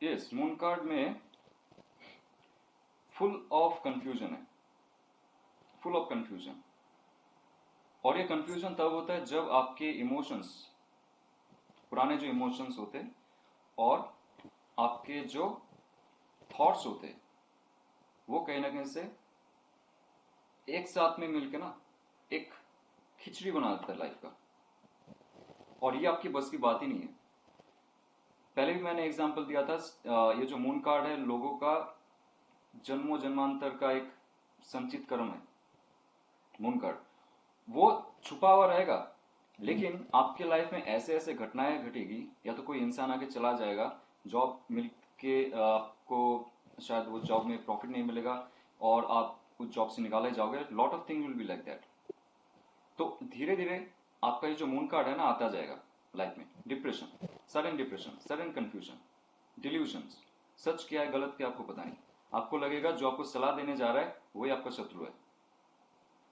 Yes, moon card में full of confusion है, full of confusion. और ये कंफ्यूजन तब होता है जब आपके इमोशंस, पुराने जो इमोशंस होते हैं और आपके जो थॉट्स होते हैं, वो कहीं ना कहीं से एक साथ में मिलके ना एक खिचड़ी बना देता है लाइफ का। और ये आपकी बस की बात ही नहीं है। पहले भी मैंने एग्जांपल दिया था, ये जो मून कार्ड है लोगों का जन्मों जन्मांतर का एक संचित कर्म है। मून कार्ड वो छुपा हुआ रहेगा, लेकिन आपके लाइफ में ऐसे ऐसे घटनाएं घटेगी, या तो कोई इंसान आके चला जाएगा, जॉब मिल के आपको शायद वो जॉब में प्रॉफिट नहीं मिलेगा और आप उस जॉब से निकाले जाओगे। Lot of thing will be like that. तो धीरे धीरे आपका ये जो मून कार्ड है ना आता जाएगा लाइफ में। डिप्रेशन, सडन कंफ्यूजन, डिल्यूजन्स, सच क्या है गलत क्या आपको पता नहीं। आपको लगेगा जो आपको सलाह देने जा रहा है वही आपका शत्रु है,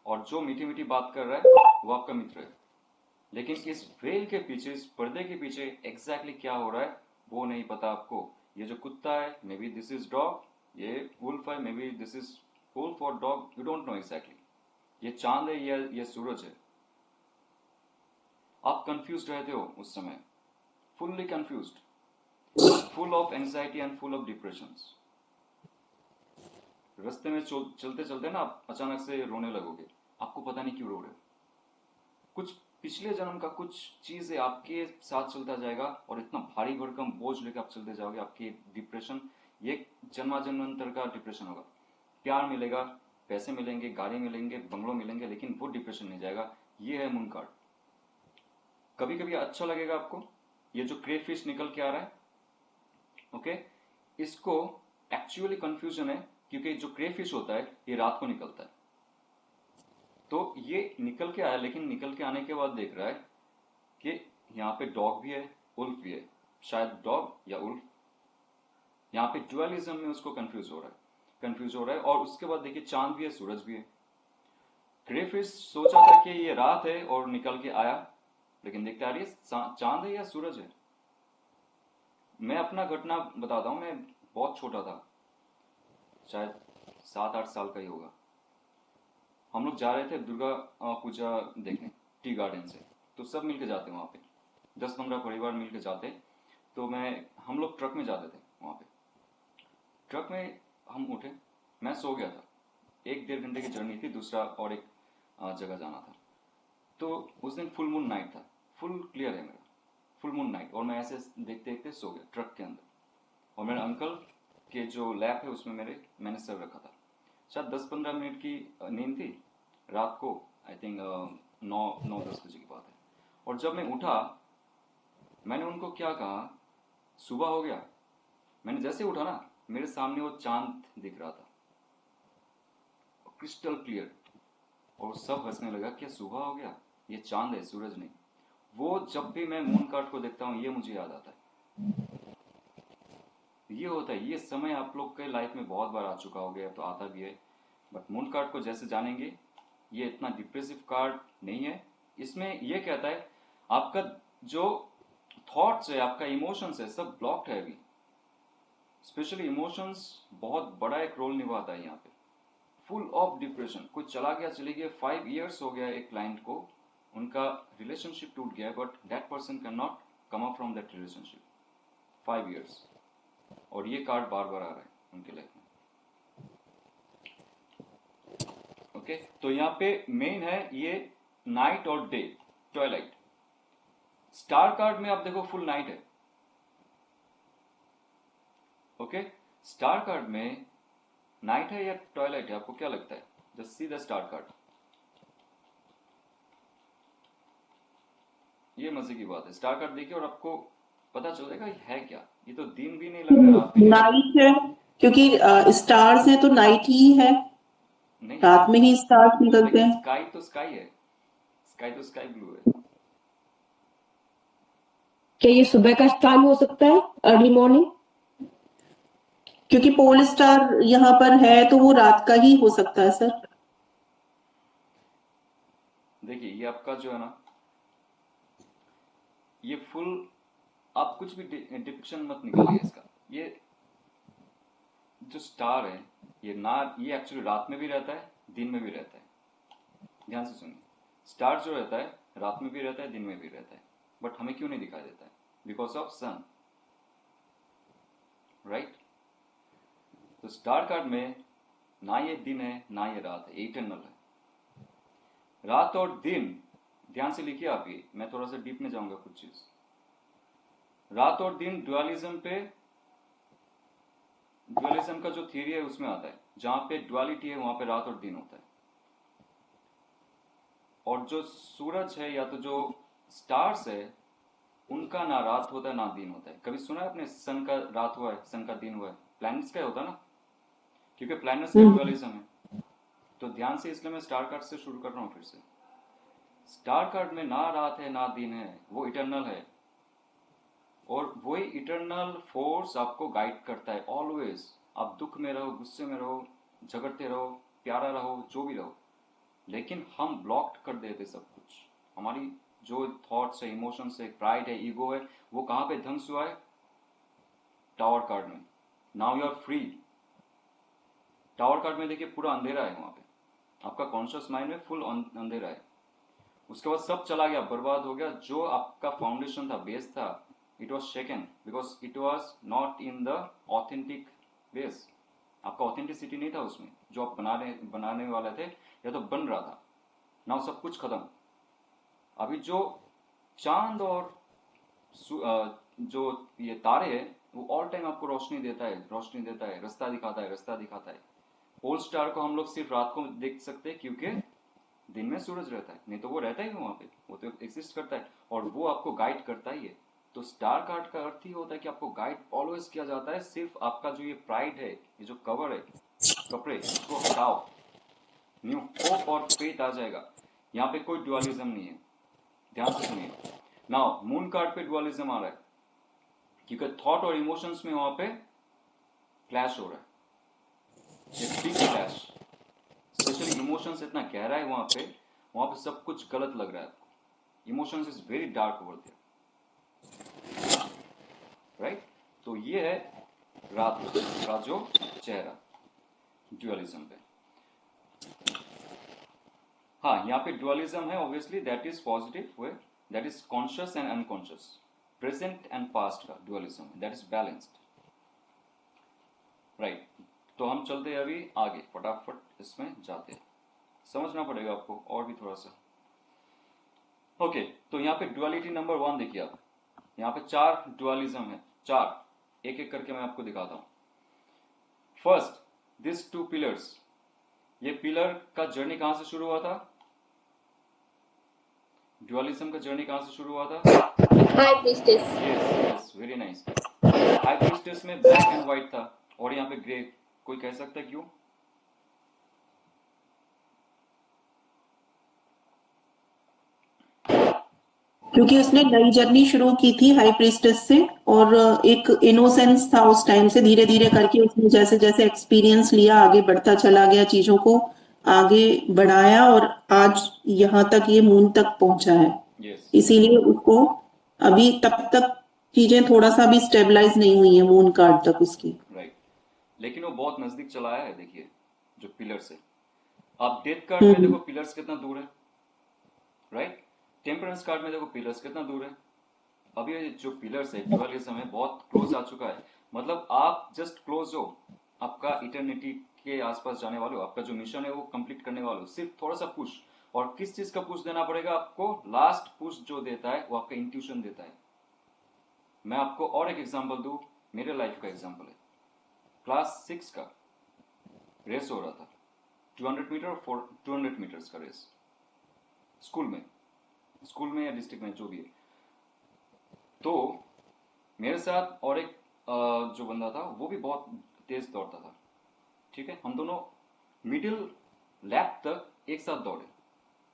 और जो मीठी मीठी बात कर रहा है वो आपका मित्र है। लेकिन इस वेल के पीछे, इस पर्दे के पीछे एग्जैक्टली क्या हो रहा है वो नहीं पता आपको। ये जो कुत्ता है, maybe this is dog, ये वुल्फ है, maybe this is wolf और dog, you don't know exactly. ये चांद है, ये सूरज है। आप कंफ्यूज रहते हो उस समय, fully confused, full of anxiety and full of depressions. रास्ते में चलते चलते ना आप अचानक से रोने लगोगे, आपको पता नहीं क्यों रो रहे हो। कुछ पिछले जन्म का कुछ चीज है आपके साथ चलता जाएगा और इतना भारी भरकम बोझ लेकर आप चलते जाओगे। आपकी डिप्रेशन ये जन्मा जन्मांतर का डिप्रेशन होगा। प्यार मिलेगा, पैसे मिलेंगे, गाड़ी मिलेंगे, बंगलो मिलेंगे, लेकिन वो डिप्रेशन नहीं जाएगा। ये है मून कार्ड। कभी कभी अच्छा लगेगा आपको, ये जो क्रेफिश निकल के आ रहा है, ओके, इसको एक्चुअली कंफ्यूजन है, क्योंकि जो क्रेफिश होता है ये रात को निकलता है। तो ये निकल के आया, लेकिन निकल के आने के बाद देख रहा है कि यहाँ पे डॉग भी है, उल्फ भी है, शायद डॉग या उल्फ। यहाँ पे ड्युअलिज्म में उसको कंफ्यूज हो रहा है। और उसके बाद देखिए चांद भी है, सूरज भी है। क्रेफिश सोचा था कि ये रात है और निकल के आया, लेकिन देखते आ रही है चांद है या सूरज है। मैं अपना घटना बताता हूँ। मैं बहुत छोटा था, शायद 7-8 साल का ही होगा। हम लोग जा रहे थे दुर्गा पूजा देखने टी गार्डन से। तो सब मिलके जाते वहाँ पे, 10-15 परिवार मिलके जाते। तो हम लोग ट्रक में जाते थे वहाँ पे। ट्रक में हम उठे, मैं सो गया था। 1-1.5 घंटे की जर्नी थी, दूसरा और एक जगह जाना था। तो उस दिन फुल मून नाइट था, फुल क्लियर है मेरा, फुल मून नाइट। और मैं ऐसे देखते देखते सो गया ट्रक के अंदर। और मेरे अंकल के जो लैब है उसमें मैंने सर रखा था। शायद 10-15 मिनट की नींद थी रात को, आई थिंक 9-10 बजे की बात है। और जब मैं उठा, मैंने उनको क्या कहा, सुबह हो गया। मैंने जैसे उठा ना, मेरे सामने वो चांद दिख रहा था, क्रिस्टल क्लियर। और सब हंसने लगा, क्या सुबह हो गया, ये चांद है सूरज नहीं। वो जब भी मैं मून कार्ड को देखता हूँ ये मुझे याद आता है। ये होता है, ये समय आप लोग के लाइफ में बहुत बार आ चुका हो गया, तो आता भी है। बट मून कार्ड को जैसे जानेंगे, ये इतना डिप्रेसिव कार्ड नहीं है। इसमें ये कहता है आपका जो थॉट्स है, आपका इमोशंस है, सब ब्लॉक्ड है अभी। स्पेशली इमोशंस बहुत बड़ा एक रोल निभाता है यहाँ पे। फुल ऑफ डिप्रेशन, कोई चला गया, चली गया, 5 इयर्स हो गया एक क्लाइंट को, उनका रिलेशनशिप टूट गया, but that person can not come up from that relationship, 5 years. और ये कार्ड बार बार आ रहा है उनके लाइफ में। ओके, तो यहाँ पे मेन है ये नाइट और डे, ट्वाइलाइट। स्टार कार्ड में आप देखो फुल नाइट है। ओके, स्टार कार्ड में नाइट है या ट्वाइलाइट है, आपको क्या लगता है? Just see the star card. ये मजे की बात है, स्टार कार्ड देखिए और आपको पता चल जाएगा ये है क्या। ये तो दिन भी नहीं लग रहा, रात भी नहीं लग रहा। नाइट है, क्योंकि स्टार्स है तो नाइट ही है, नहीं, रात में ही स्टार्स निकलते लेकिन हैं। स्काई तो स्काई है, स्काई तो स्काई ब्लू है। क्या ये सुबह का टाइम हो सकता है, अर्ली मॉर्निंग? क्योंकि पोल स्टार यहाँ पर है तो वो रात का ही हो सकता है सर। देखिए ये आपका जो है ना, ये फुल, आप कुछ भी डिपिक्शन मत निकालिए इसका। ये जो स्टार है ये एक्चुअली रात में भी रहता है, दिन में भी रहता है। ध्यान से सुनिए, स्टार जो रहता है रात में भी रहता है, दिन में भी रहता है, बट हमें क्यों नहीं दिखाई देता है? Because of sun, right. तो स्टार कार्ड में ना ये दिन है ना ये रात है, इटर्नल है। रात और दिन, ध्यान से लिखिए आप ये, मैं थोड़ा सा डीप में जाऊंगा कुछ चीज। रात और दिन ड्युअलिज्म का जो थियरी है उसमें आता है, जहां पे ड्युअलिटी है वहां पे रात और दिन होता है। और जो सूरज है या तो जो स्टार्स है उनका ना रात होता है ना दिन होता है। कभी सुना है आपने सन का रात हुआ है, सन का दिन हुआ है? प्लैनेट्स का होता है ना, क्योंकि प्लैनेट्स का ड्युअलिज्म है। तो ध्यान से, इसलिए मैं स्टार कार्ड से शुरू कर रहा हूं फिर से। स्टार कार्ड में ना रात है ना दिन है, वो इटर्नल है, और वही इटर्नल फोर्स आपको गाइड करता है ऑलवेज। आप दुख में रहो, गुस्से में रहो, झगड़ते रहो, प्यारा रहो, जो भी रहो, लेकिन हम ब्लॉक कर देते सब कुछ। हमारी जो थॉट्स है, इमोशंस है, प्राइड है, ईगो है, वो कहां पे ध्वंस हुआ है? टावर कार्ड में। Now you are free. Tower card में देखिए पूरा अंधेरा है, वहां पे आपका कॉन्शियस माइंड में फुल अंधेरा है। उसके बाद सब चला गया, बर्बाद हो गया। जो आपका फाउंडेशन था, बेस था, it was shaken because it was not in the authentic base. आपका ऑथेंटिसिटी नहीं था उसमें, जो आप बनाने वाले थे या तो बन रहा था। नाउ सब कुछ खत्म। अभी जो चांद और जो ये तारे हैं वो ऑल टाइम आपको रोशनी देता है, रोशनी देता है, रास्ता दिखाता है, रास्ता दिखाता है। पोल स्टार को हम लोग सिर्फ रात को देख सकते हैं क्योंकि दिन में सूरज रहता है, नहीं तो वो रहता ही वहां पे, वो तो एग्जिस्ट करता है और वो आपको गाइड करता ही है। तो स्टार कार्ड का अर्थ ही होता है कि आपको गाइड ऑलवेज किया जाता है। सिर्फ आपका जो ये प्राइड है, ये जो कवर है, कपड़े, इसको हटाओ, न्यू होप और फेथ आ जाएगा। यहाँ पे कोई ड्युअलिज्म नहीं है। ध्यान से सुनिए। नाउ मून कार्ड पे ड्युअलिज्म आ रहा है क्योंकि थॉट और इमोशंस में वहां पे क्लैश हो रहा है, बिग क्लैश। स्पेशली इमोशंस इतना गहरा है वहां पे सब कुछ गलत लग रहा है आपको। Emotions is very dark over there, right. तो ये है रात का जो चेहरा ड्युअलिज्म पे। हाँ, यहाँ पे ड्युअलिज्म है obviously, that is positive way, that is conscious and unconscious, present and past का ड्युअलिज्म, दैट इज बैलेंस्ड, राइट। तो हम चलते हैं अभी आगे, फटाफट इसमें जाते हैं, समझना पड़ेगा आपको और भी थोड़ा सा। ओके, तो यहाँ पे ड्युअलिटी नंबर 1 देखिए आप, यहाँ पे 4 ड्युअलिज्म है, 4 एक एक करके मैं आपको दिखाता हूँ। फर्स्ट, दिस 2 पिलर्स, ये पिलर का जर्नी कहां से शुरू हुआ था? ड्युअलिज्म का जर्नी कहां से शुरू हुआ था? High priestess. Yes, very nice. High priestess में ब्लैक एंड व्हाइट था और यहाँ पे ग्रे। कोई कह सकता है क्यों? क्योंकि उसने नई जर्नी शुरू की थी हाई प्रीस्टेस से, और एक इनोसेंस था उस टाइम से। धीरे धीरे करके उसने जैसे जैसे एक्सपीरियंस लिया, आगे बढ़ता चला गया, चीजों को आगे बढ़ाया, और आज यहाँ तक, ये मून तक पहुंचा है। यस, इसीलिए उसको अभी तब तक चीजें थोड़ा सा भी स्टेबलाइज नहीं हुई है मून कार्ड तक उसकी। राइट। लेकिन वो बहुत नजदीक चला आया है, देखिए जो पिलर्स है। आप डेथ कार्ड में देखो पिलर्स कितना दूर है, राइट। टेम्परेंस कार्ड में देखो पिलर्स कितना दूर है। अभी ये जो पिलर्स है ड्युअलिज्म है बहुत क्लोज आ चुका है। मतलब आप जस्ट क्लोज हो, आपका इटर्निटी के आसपास जाने वाले हो, आपका जो मिशन है वो कंप्लीट करने वाले हो। सिर्फ थोड़ा सा पुश, और किस चीज का पुश देना पड़ेगा आपको? लास्ट पुश जो देता है वो आपका इंट्यूशन देता है। मैं आपको और एक एग्जांपल दूं, मेरे लाइफ का एग्जांपल है। क्लास 6 का रेस हो रहा था, 200 मीटर और 200 मीटर्स का रेस, स्कूल में या डिस्ट्रिक्ट में, जो भी है। तो मेरे साथ और एक जो बंदा था वो भी बहुत तेज दौड़ता था, ठीक है। हम दोनों मिडिल लैप तक एक साथ दौड़े।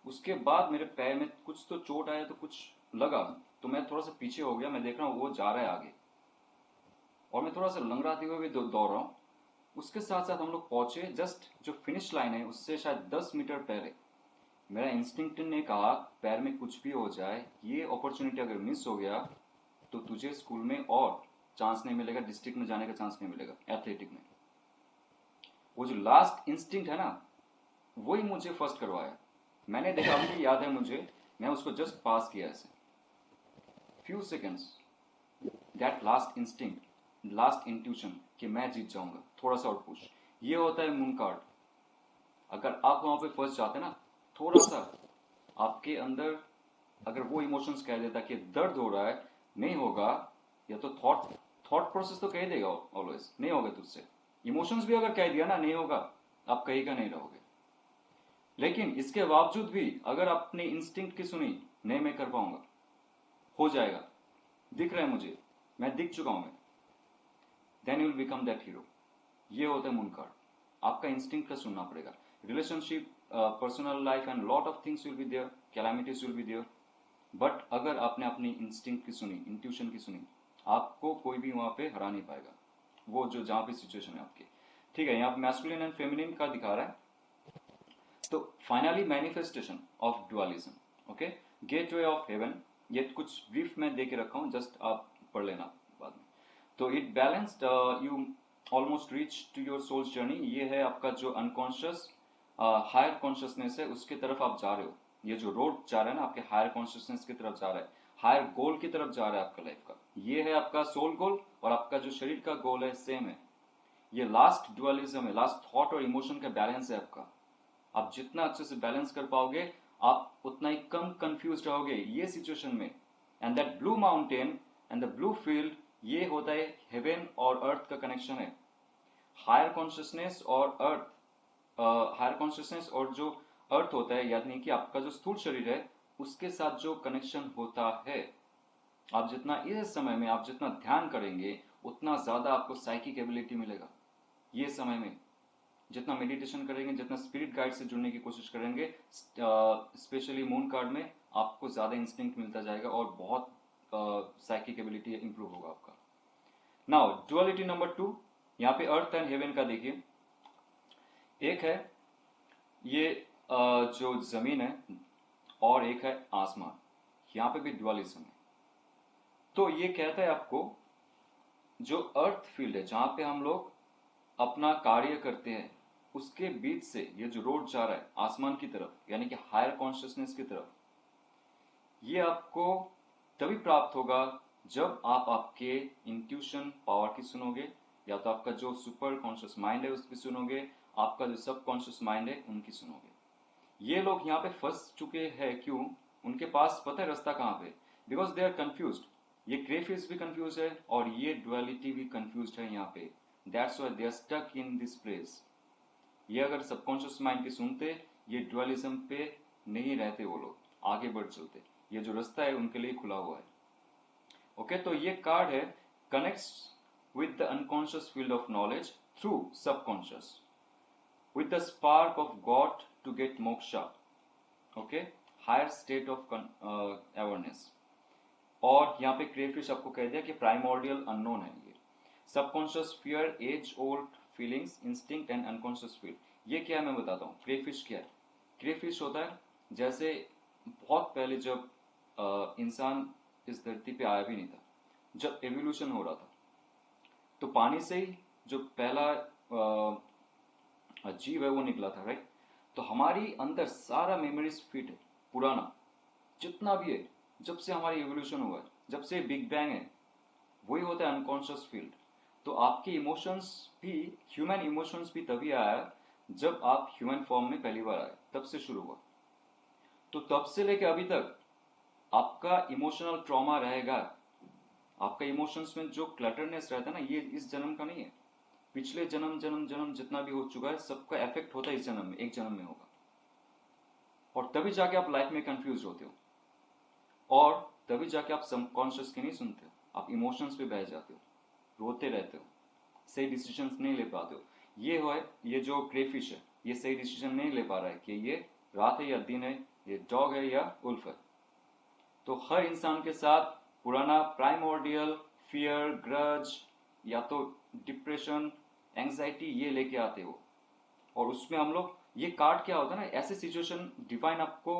उसके बाद मेरे पैर में कुछ तो चोट आया, तो कुछ लगा, तो मैं थोड़ा सा पीछे हो गया। मैं देख रहा हूँ वो जा रहा है आगे और मैं थोड़ा सा लंगड़ाते हुए भी दौड़ रहा हूँ। उसके साथ साथ हम लोग पहुंचे, जस्ट जो फिनिश लाइन है उससे शायद 10 मीटर पहले मेरा इंस्टिंक्ट ने कहा, पैर में कुछ भी हो जाए, ये अपॉर्चुनिटी अगर मिस हो गया तो तुझे स्कूल में और चांस नहीं मिलेगा, डिस्ट्रिक्ट में जाने का चांस नहीं मिलेगा, एथलेटिक में। वो जो लास्ट इंस्टिंक्ट है ना, वही मुझे फर्स्ट करवाया। मैंने देखा, अभी भी याद है मुझे, मैं उसको जस्ट पास किया ऐसे few seconds. That last instinct, last intuition कि मैं जीत जाऊंगा, थोड़ा सा और पुश, ये होता है मून कार्ड। अगर आप वहां पे फंस जाते ना, थोड़ा सा आपके अंदर अगर वो इमोशंस कह देता कि दर्द हो रहा है, नहीं होगा, या तो थॉट थॉट प्रोसेस तो कह देगा ऑलवेज नहीं होगा तुझसे, इमोशंस भी अगर कह दिया ना नहीं होगा, आप कहीं का नहीं रहोगे। लेकिन इसके बावजूद भी अगर आपने इंस्टिंक्ट की सुनी, नहीं मैं कर पाऊंगा, हो जाएगा, दिख रहा है मुझे, मैं दिख चुका हूं मैं, then you will become that hero. ये होता है मून कार्ड। आपका इंस्टिंक्ट का सुनना पड़ेगा। Relationship, personal life and lot of things will be there, calamities will be there, but अगर आपने अपनी इंस्टिंक्ट की सुनी, इंट्यूशन की सुनी, आपको कोई भी वहां पे हरा नहीं पाएगा, वो जो जहां पे सिचुएशन है आपकी। ठीक है, यहाँ पे मैस्कुलिन एंड फेमिनिन का दिखा रहा है। तो finally manifestation of dualism, okay, gateway of haven, ये कुछ ब्रीफ में दे के रखा हूं, जस्ट आप पढ़ लेना बाद में। तो it balanced, you almost reach to your soul's journey, ये है आपका जो अनकॉन्शियस हायर कॉन्शियसनेस है, उसकी तरफ आप जा रहे हो। ये जो रोड जा रहा है ना, आपके हायर कॉन्शियसनेस की तरफ जा रहा है, हायर गोल की तरफ जा रहा है आपका लाइफ का। ये है आपका सोल गोल, और आपका जो शरीर का गोल है सेम है। ये लास्ट डुअलिज्म है, लास्ट थॉट और इमोशन का बैलेंस है आपका। आप जितना अच्छे से बैलेंस कर पाओगे, आप उतना ही कम कंफ्यूज रहोगे ये सिचुएशन में। And that blue mountain and the blue field, ये होता है हेवन और अर्थ का कनेक्शन है। हायर कॉन्शियसनेस और अर्थ, हायर कॉन्शियसनेस और जो अर्थ होता है, यानी कि आपका जो स्थूल शरीर है, उसके साथ जो कनेक्शन होता है, आप जितना इस समय में आप जितना ध्यान करेंगे, उतना ज्यादा आपको साइकिक एबिलिटी मिलेगा। ये समय में जितना मेडिटेशन करेंगे, जितना स्पिरिट गाइड से जुड़ने की कोशिश करेंगे, स्पेशली मून कार्ड में, आपको ज्यादा इंस्टिंक्ट मिलता जाएगा और बहुत साइकिक एबिलिटी इंप्रूव होगा आपका। नाउ डुअलिटी नंबर 2, यहाँ पे अर्थ एंड हेवन का देखिए। एक है ये जो जमीन है, और एक है आसमान, यहाँ पे भी डुअलिज्म है। तो ये कहता है आपको, जो अर्थ फील्ड है जहां पे हम लोग अपना कार्य करते हैं, उसके बीच से ये जो रोड जा रहा है आसमान की तरफ, यानी कि हायर कॉन्शियसनेस की तरफ, ये आपको तभी प्राप्त होगा जब आप आपके इंट्यूशन पावर की सुनोगे, या तो आपका जो सुपर कॉन्शियस माइंड है उसकी सुनोगे, आपका जो सब कॉन्शियस माइंड है उनकी सुनोगे। ये लोग यहाँ पे फंस चुके हैं, क्यों? उनके पास पता है रास्ता कहाँ पे, बिकॉज दे आर कंफ्यूज्ड। ये क्रेफिस भी कंफ्यूज है और ये डुअलिटी भी कंफ्यूज है यहाँ पे, that's why they are stuck in this place. ये अगर सबकॉन्शियस माइंड की सुनते, ये डुअलिज्म पे नहीं रहते, वो लोग आगे बढ़ चलते। ये जो रास्ता है उनके लिए खुला हुआ है। ओके, तो ये कार्ड है connects with the unconscious field of knowledge through subconscious, with the spark of God to get moksha, okay, higher state of awareness। और यहाँ पे क्रेफिश आपको कह दिया कि प्राइमोर्डियल अननोन है ये। Subconscious fear, age old feelings, instinct and unconscious feel, ये क्या है मैं बताता हूँ। क्रेफिश क्या है? क्रेफिश होता है जैसे बहुत पहले जब इंसान इस धरती पे आया भी नहीं था, जब एवोल्यूशन हो रहा था, तो पानी से ही जो पहला जीव है वो निकला था, राइट? तो हमारी अंदर सारा मेमोरीज फिट है, पुराना जितना भी है, जब से हमारी एवोल्यूशन हुआ है, जब से बिग बैंग है, वही होता है अनकॉन्शियस फील्ड। तो आपके इमोशंस भी, ह्यूमन इमोशंस भी तभी आया जब आप ह्यूमन फॉर्म में पहली बार आए, तब से शुरू हुआ। तो तब से लेकर अभी तक आपका इमोशनल ट्रॉमा रहेगा। आपका इमोशंस में जो क्लटरनेस रहता है ना, ये इस जन्म का नहीं है, पिछले जन्म जन्म जन्म जितना भी हो चुका है, सबका इफेक्ट होता है इस जन्म में, एक जन्म में होगा। और तभी जाके आप लाइफ में कंफ्यूज होते हो, और तभी जाके आप सबकॉन्शियस की नहीं सुनते हो, आप इमोशंस पे बह जाते हो, रोते रहते हो, सही डिसीजंस नहीं ले पाते हो। ये जो क्रेफिश है, ये सही डिसीजन नहीं ले पा रहा है कि ये रात है या दिन है, ये डॉग है या उल्फ है। तो हर इंसान के साथ पुराना प्राइमोर्डियल फियर, ग्रज, या तो डिप्रेशन, एंजाइटी, ये लेके आते हो। और उसमें हम लोग, ये कार्ड क्या होता है ना, ऐसे सिचुएशन डिवाइन आपको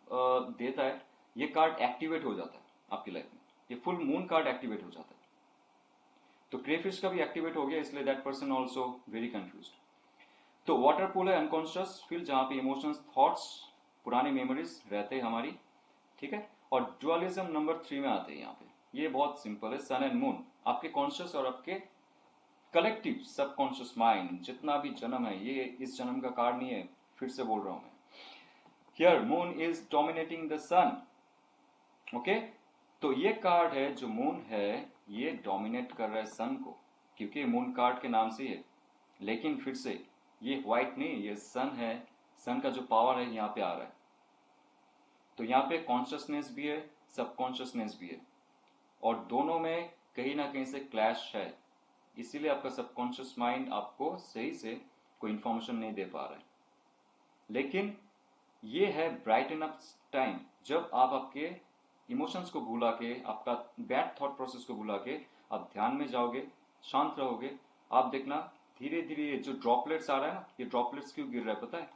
देता है, ये कार्ड एक्टिवेट हो जाता है आपकी लाइफ में, ये फुल मून कार्ड एक्टिवेट हो जाता है। तो क्रेफिश का भी एक्टिवेट हो गया, इसलिए that person also very confused. तो वाटर पूल है अनकॉन्शियस फील्ड, जहां पे इमोशंस, थॉट्स, पुरानी मेमोरीज रहते हैं हमारी, ठीक है। और डुअलिज्म नंबर 3 में आते हैं यहाँ पे। ये बहुत सिंपल है, सन एंड मून, आपके कॉन्शियस और आपके कलेक्टिव सबकॉन्शियस माइंड, जितना भी जन्म है, ये इस जन्म का कार्ड नहीं है, फिर से बोल रहा हूं मैं। Here moon is dominating the sun, okay. तो ये कार्ड है, जो मून है ये डोमिनेट कर रहा है सन को, क्योंकि मून कार्ड के नाम से ही है। लेकिन फिर से ये व्हाइट नहीं, ये सन है, सन का जो पावर है यहाँ पे आ रहा है। तो यहाँ पे कॉन्शियसनेस भी है, सबकॉन्शियसनेस भी है, और दोनों में कहीं ना कहीं से क्लैश है। इसीलिए आपका सबकॉन्शियस माइंड आपको सही से कोई इंफॉर्मेशन नहीं दे पा रहा है। लेकिन ये है ब्राइटन अप टाइम, जब आप आपके इमोशंस को भुला के, आपका बैड थॉट प्रोसेस को भुला के आप ध्यान में जाओगे, शांत रहोगे, आप देखना धीरे धीरे ये जो ड्रॉपलेट्स आ रहा है ना, ये ड्रॉपलेट्स क्यों गिर रहा है पता है?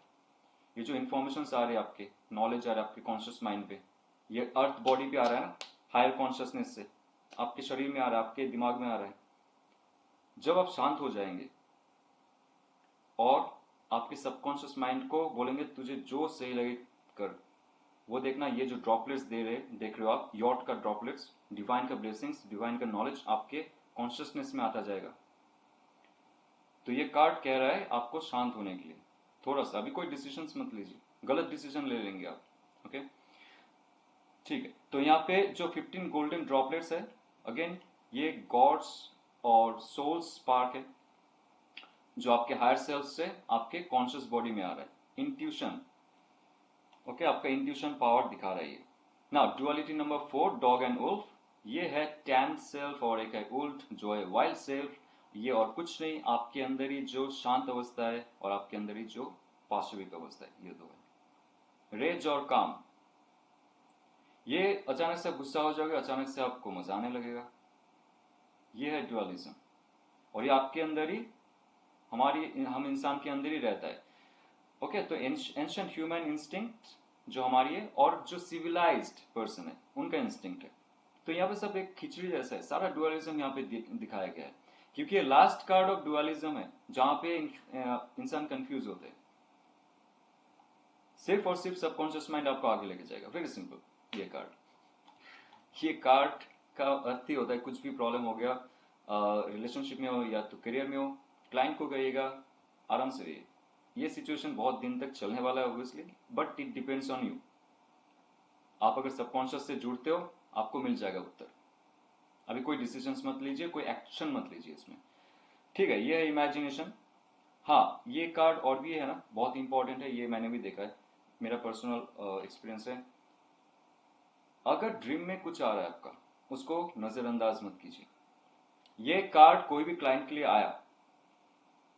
ये जो इन्फॉर्मेशन आ रहे हैं आपके, नॉलेज आ रहा है आपके कॉन्शियस माइंड पे, ये अर्थ बॉडी पे आ रहा है ना, हायर कॉन्शियसनेस से आपके शरीर में आ रहा है, आपके दिमाग में आ रहा है। जब आप शांत हो जाएंगे और आपके सबकॉन्शियस माइंड को बोलेंगे तुझे जो सही लगे कर, वो देखना ये जो ड्रॉपलेट्स देख रहे हो आप, यॉट का ड्रॉपलेट्स, डिवाइन का ब्लेसिंग्स, डिवाइन का नॉलेज आपके कॉन्शियसनेस में आता जाएगा। तो ये कार्ड कह रहा है आपको शांत होने के लिए, थोड़ा सा अभी कोई डिसीजन मत लीजिए, गलत डिसीजन ले लेंगे आप, ओके। ठीक है, तो यहाँ पे जो 15 गोल्डन ड्रॉपलेट्स है, अगेन ये गॉड्स और सोल्स स्पार्क है, जो आपके हायर सेल्फ से आपके कॉन्शियस बॉडी में आ रहा है। इंट्यूशन, ओके, आपका इंट्यूशन पावर दिखा रहा है ये। Now duality number 4, dog and wolf, ये है टैम सेल्फ और एक है उल्ट जो है वाइल्ड सेल्फ। ये और कुछ नहीं, आपके अंदर ही जो शांत अवस्था है और आपके अंदर ही जो पाशविक अवस्था है, ये दो है। रेज और काम, ये अचानक से गुस्सा हो जाओगे, अचानक से आपको मजा आने लगेगा, ये है डुअलिज्म। और ये आपके अंदर ही, हम इंसान के अंदर ही रहता है, ओके। तो एंशिएंट ह्यूमन इंस्टिंक्ट जो हमारी है, और जो सिविलाइज्ड पर्सन है उनका इंस्टिंक्ट है। तो यहाँ पे सब एक खिचड़ी जैसा है, सारा डुअलिज्म यहाँ पे दिखाया गया है, क्योंकि ये लास्ट कार्ड ऑफ डुअलिज्म है, जहां पे इंसान कंफ्यूज होते हैं। सिर्फ और सिर्फ सबकॉन्शियस माइंड आपको आगे लेके जाएगा, वेरी सिंपल। ये कार्ड का अर्थ ही होता है, कुछ भी प्रॉब्लम हो गया रिलेशनशिप में हो या तो करियर में हो, क्लाइंट को कहिएगा आराम से रहिए, ये सिचुएशन बहुत दिन तक चलने वाला है obviously, but it depends on you. आप अगर सबकॉन्शियस से जुड़ते हो, आपको मिल जाएगा उत्तर। अभी कोई डिसीजंस मत लीजिए, कोई एक्शन मत लीजिए इसमें, ठीक है। ये है इमेजिनेशन। हाँ, ये कार्ड और भी है ना, बहुत इंपॉर्टेंट है, ये मैंने भी देखा है, मेरा पर्सनल एक्सपीरियंस है। अगर ड्रीम में कुछ आ रहा है आपका, उसको नजरअंदाज मत कीजिए। ये कार्ड कोई भी क्लाइंट के लिए आया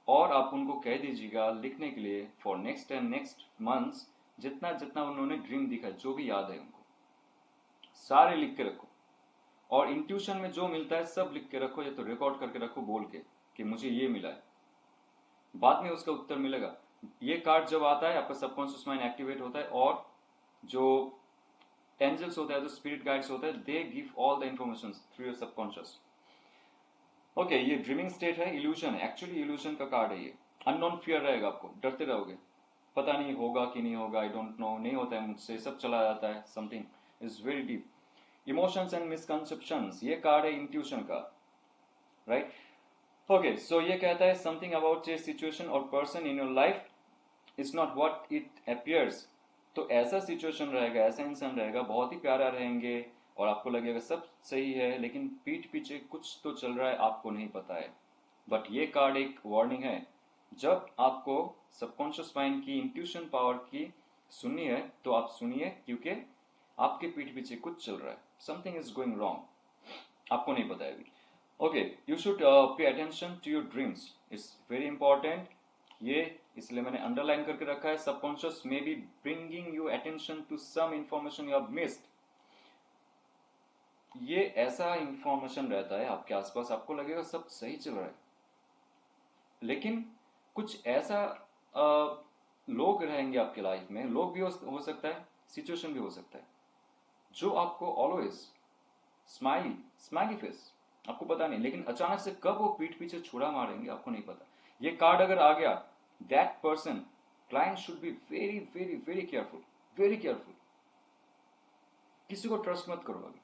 और आप उनको कह दीजिएगा लिखने के लिए for next and next months, जितना जितना उन्होंने ड्रीम दिखा, जो भी याद है उनको सारे लिख के रखो, और इंट्यूशन में जो मिलता है सब लिख के रखो, या तो रिकॉर्ड करके रखो बोल के कि मुझे ये मिला है, बाद में उसका उत्तर मिलेगा। ये कार्ड जब आता है आपका सबकॉन्शियस माइंड एक्टिवेट होता है, और जो एंजल्स होता है, जो स्पिरिट गाइड्स होता है, they give all the information through your subconscious, okay. ये ड्रीमिंग स्टेट है, इल्यूशन है, एक्चुअली इल्यूशन का कार्ड है ये। अननोन फियर रहेगा, आपको डरते रहोगे, पता नहीं होगा कि नहीं होगा, आई डोंट नो, नहीं होता है मुझसे, सब चला जाता है, something is very deep. Emotions and misconceptions, ये कार्ड है इंट्यूशन का, राइट, ओके। सो ये कहता है समथिंग अबाउट ए सिचुएशन और person in your life is not what it appears. तो ऐसा सिचुएशन रहेगा, ऐसा इंसान रहेगा, बहुत ही प्यारा रहेंगे और आपको लगेगा सब सही है, लेकिन पीठ पीछे कुछ तो चल रहा है, आपको नहीं पता है। बट ये कार्ड एक वार्निंग है, जब आपको सबकॉन्शियस माइंड की इंट्यूशन पावर की सुननी है तो आप सुनिए, क्योंकि आपके पीठ पीछे कुछ चल रहा है, समथिंग इज गोइंग रॉन्ग, आपको नहीं पता है अभी, okay. You should pay attention to your dreams, it's very important. ये इसलिए मैंने अंडरलाइन करके रखा है, subconscious may be bringing you attention to some information you have missed. ये ऐसा इंफॉर्मेशन रहता है आपके आसपास, आपको लगेगा सब सही चल रहा है, लेकिन कुछ ऐसा लोग रहेंगे आपके लाइफ में, लोग भी हो सकता है, सिचुएशन भी हो सकता है, जो आपको ऑलवेज स्माइली फेस, आपको पता नहीं, लेकिन अचानक से कब वो पीठ पीछे छुरा मारेंगे आपको नहीं पता। ये कार्ड अगर आ गया that person, client should be very very very careful, very careful. किसी को ट्रस्ट मत करो अभी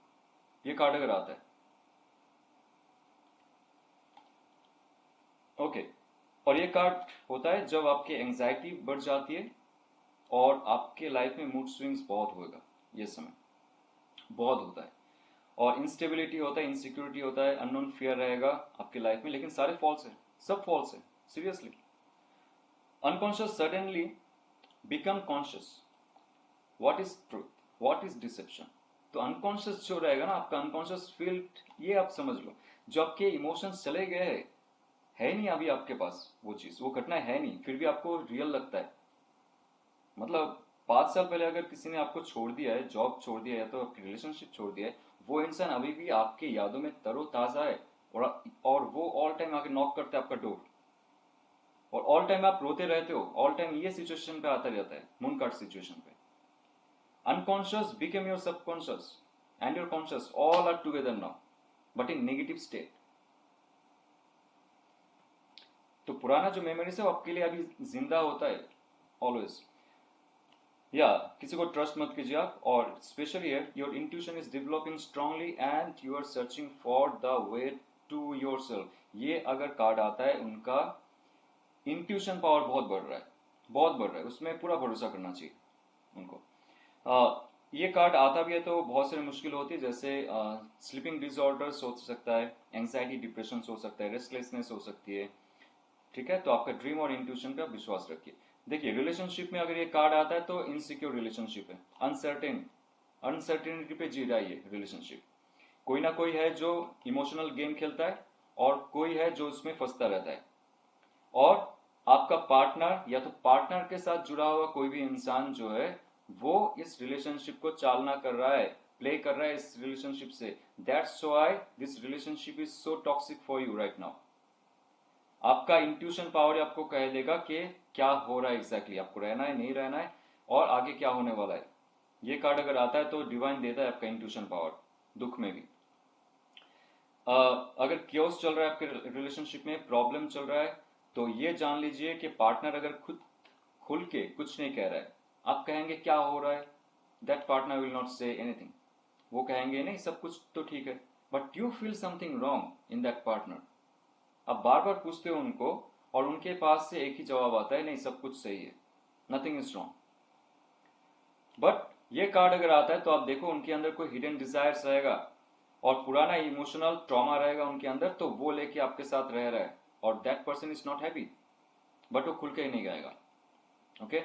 ये कार्ड अगर आता है। ओके, और ये कार्ड होता है जब आपकी एंजाइटी बढ़ जाती है और आपके लाइफ में मूड स्विंग्स बहुत होगा, ये समय बहुत होता है, और इंस्टेबिलिटी होता है, इनसिक्योरिटी होता है, अननोन फियर रहेगा आपके लाइफ में। लेकिन सारे फॉल्स है, सब फॉल्स है, seriously. Unconscious suddenly become conscious, what is truth, what is deception. तो अनकॉन्शियस जो रहेगा ना आपका अनकॉन्शियस फील्ड, ये आप समझ लो, जो आपके इमोशंस चले गए है नहीं अभी आपके पास वो चीज, वो घटना है नहीं, फिर भी आपको रियल लगता है। मतलब 5 साल पहले अगर किसी ने आपको छोड़ दिया है, जॉब छोड़ दिया है या तो आपकी रिलेशनशिप छोड़ दिया है, वो इंसान अभी भी आपके यादों में तरोताजा है, और वो ऑल टाइम आके नॉक करता है आपका डोर, और ऑल टाइम आप रोते रहते हो, ऑल टाइम ये सिचुएशन पे आता रहता है, मून कार्ड सिचुएशन पे। Unconscious become your subconscious and your conscious, all are together now, but in negative state. तो पुराना जो मेमोरीज है वो आपके लिए अभी जिंदा होता है ऑलवेज। या किसी को ट्रस्ट मत कीजिए आप, और specially your intuition is developing strongly and you are searching for the way to yourself. ये अगर कार्ड आता है, उनका इंट्यूशन पावर बहुत बढ़ रहा है, बहुत बढ़ रहा है, उसमें पूरा भरोसा करना चाहिए उनको। ये कार्ड आता भी है तो बहुत सारी मुश्किल होती है, जैसे स्लीपिंग डिसऑर्डर्स हो सकता है, एंग्जाइटी डिप्रेशन हो सकता है, रेस्टलेसनेस हो सकती है, ठीक है। तो आपका ड्रीम और इंट्यूशन पे विश्वास रखिए। देखिए रिलेशनशिप में अगर ये कार्ड आता है तो इनसिक्योर रिलेशनशिप है, अनसर्टेनिटी पे जी रहा है ये रिलेशनशिप। कोई ना कोई है जो इमोशनल गेम खेलता है और कोई है जो उसमें फंसता रहता है, और आपका पार्टनर या तो पार्टनर के साथ जुड़ा हुआ कोई भी इंसान जो है वो इस रिलेशनशिप को चालना कर रहा है, प्ले कर रहा है इस रिलेशनशिप से। That's why this relationship is so toxic for you right now. आपका इंट्यूशन पावर आपको कह देगा कि क्या हो रहा है एग्जैक्टली, आपको रहना है नहीं रहना है, और आगे क्या होने वाला है। ये कार्ड अगर आता है तो डिवाइन देता है आपका इंट्यूशन पावर, दुख में भी। अगर क्योस चल रहा है आपके रिलेशनशिप में, प्रॉब्लम चल रहा है, तो ये जान लीजिए कि पार्टनर अगर खुद खुल के कुछ नहीं कह रहा है, आप कहेंगे क्या हो रहा है, that partner will not say anything. वो कहेंगे नहीं सब कुछ तो ठीक है, but you feel something wrong in that partner. आप बार बार पूछते हो उनको और उनके पास से एक ही जवाब आता है, नहीं सब कुछ सही है, नथिंग इज रॉन्ग। बट ये कार्ड अगर आता है तो आप देखो उनके अंदर कोई हिडन डिजायर्स रहेगा और पुराना इमोशनल ट्रॉमा रहेगा उनके अंदर, तो वो लेके आपके साथ रह रहा है, और that person is not happy, but वो खुल के ही नहीं गाएगा। ओके,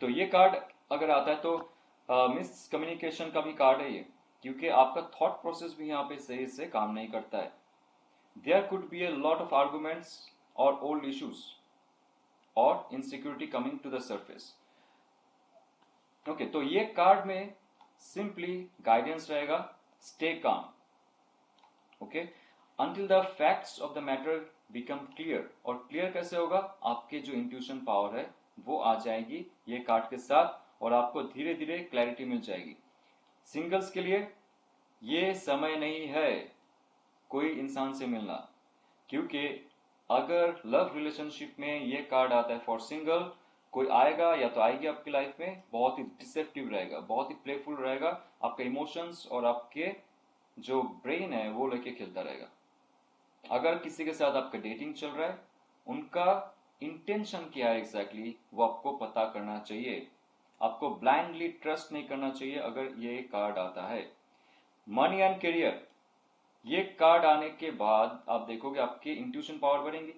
तो ये कार्ड अगर आता है तो मिस कम्युनिकेशन का भी कार्ड है ये, क्योंकि आपका थॉट प्रोसेस भी यहाँ पे सही से काम नहीं करता है। There could be a lot of arguments or old issues or insecurity coming to the surface. Okay, तो ये कार्ड में सिंपली गाइडेंस रहेगा, stay calm, okay, until the facts of the matter become clear। और clear कैसे होगा, आपके जो intuition power है वो आ जाएगी ये कार्ड के साथ, और आपको धीरे धीरे क्लैरिटी मिल जाएगी। सिंगल्स के लिए ये समय नहीं है कोई इंसान से मिलना, क्योंकि अगर लव रिलेशनशिप में ये कार्ड आता है फॉर सिंगल, कोई आएगा या तो आएगी आपकी लाइफ में, बहुत ही डिसेप्टिव रहेगा, बहुत ही प्लेफुल रहेगा, आपके इमोशंस और आपके जो ब्रेन है वो लेके खेलता रहेगा। अगर किसी के साथ आपका डेटिंग चल रहा है, उनका इंटेंशन क्या है एग्जैक्टली वो आपको पता करना चाहिए, आपको ब्लाइंडली ट्रस्ट नहीं करना चाहिए अगर ये कार्ड आता है। मनी एंड करियर, ये कार्ड आने के बाद आप देखोगे आपकी इंट्यूशन पावर बढ़ेंगी,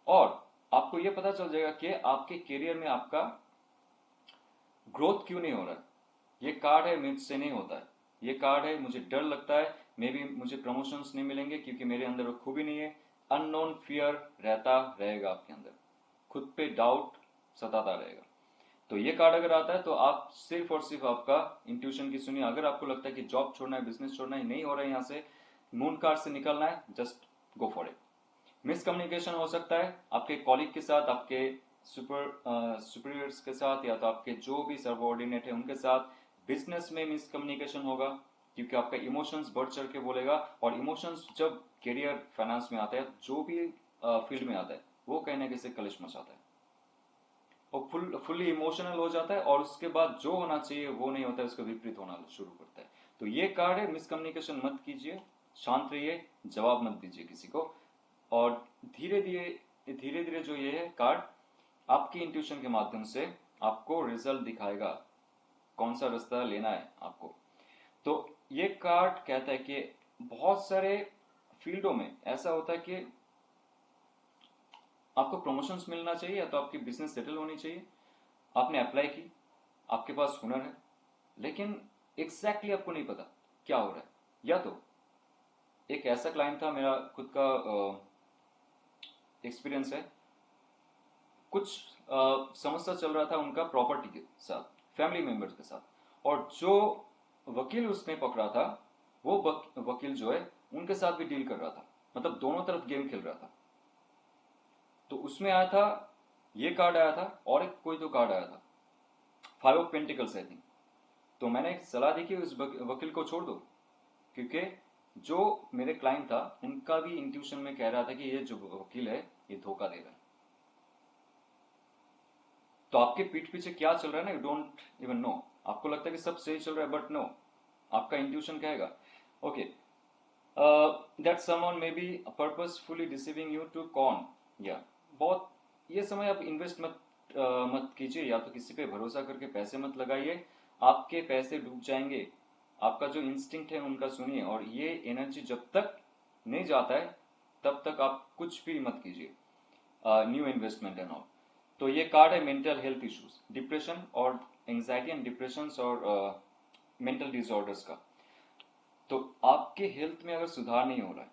और आपको ये पता चल जाएगा कि आपके करियर में आपका ग्रोथ क्यों नहीं हो रहा है। ये कार्ड है मुझसे नहीं होता है, ये कार्ड है मुझे डर लगता है, मे बी मुझे प्रमोशंस नहीं मिलेंगे क्योंकि मेरे अंदर वो खूबी नहीं है। अननोन फियर रहता रहेगा आपके अंदर, खुद पे डाउट सताता रहेगा। तो ये कार्ड अगर आता है तो आप सिर्फ और सिर्फ आपका इंट्यूशन की सुनिए। अगर आपको लगता है कि जॉब छोड़ना है, बिजनेस छोड़ना है, नहीं हो रहा है, यहाँ से मून कार्ड से निकलना है, just go for it. Miscommunication हो सकता है आपके कॉलीग के साथ, आपके सुपीरियर्स के साथ, या तो आपके जो भी सबऑर्डिनेट है उनके साथ। बिजनेस में मिसकम्युनिकेशन होगा क्योंकि आपका इमोशंस बढ़ चढ़ के बोलेगा, और इमोशंस जब करियर फाइनेंस में आता है, जो भी फील्ड में आता है, वो कहीं ना कहीं से कलेश मचाता है। और फुल्ली इमोशनल हो जाता है, और उसके बाद जो होना चाहिए वो नहीं होता है, उसका विपरीत होना शुरू करता है। तो ये कार्ड है, मिसकम्युनिकेशन मत कीजिए, शांत रहिए, जवाब मत दीजिए किसी को, और धीरे धीरे जो ये है कार्ड आपकी इंट्यूशन के माध्यम से आपको रिजल्ट दिखाएगा, कौन सा रास्ता लेना है आपको। तो ये कार्ड कहता है कि बहुत सारे फील्डों में ऐसा होता है कि आपको प्रमोशंस मिलना चाहिए, या तो आपकी बिजनेस सेटल होनी चाहिए, आपने अप्लाई की, आपके पास हुनर है, लेकिन एग्जैक्टली आपको नहीं पता क्या हो रहा है। या तो एक ऐसा क्लाइंट था, मेरा खुद का एक्सपीरियंस है, कुछ समस्या चल रहा था उनका प्रॉपर्टी के साथ, फैमिली मेंबर्स के साथ, और जो वकील उसने पकड़ा था वो वकील जो है उनके साथ भी डील कर रहा था, मतलब दोनों तरफ गेम खेल रहा था। तो उसमें आया था, ये कार्ड आया था, और एक कोई तो कार्ड आया था, 5 ऑफ पेंटिकल्स आई थिंक। तो मैंने एक सलाह दी कि उस वकील को छोड़ दो, क्योंकि जो मेरे क्लाइंट था उनका भी इंट्यूशन में कह रहा था कि ये जो वकील है ये धोखा दे रहा है। तो आपके पीठ पीछे क्या चल रहा है ना, यू डोंट इवन नो। आपको लगता है कि सब सही चल रहा है, बट नो, आपका इंट्यूशन कहेगा okay that someone may be purposefully deceiving you to con, या बहुत ये समय आप इन्वेस्ट मत कीजिए, या तो किसी पे भरोसा करके पैसे मत लगाइए, आपके पैसे डूब जाएंगे। आपका जो इंस्टिंक्ट है उनका सुनिए, और ये एनर्जी जब तक नहीं जाता है तब तक आप कुछ भी मत कीजिए, न्यू इन्वेस्टमेंट एंड ऑल। तो ये कार्ड है मेंटल हेल्थ इश्यूज, डिप्रेशन और एंजाइटी एंड डिप्रेशन और मेंटल डिसऑर्डर्स का। तो आपके हेल्थ में अगर सुधार नहीं हो रहा है,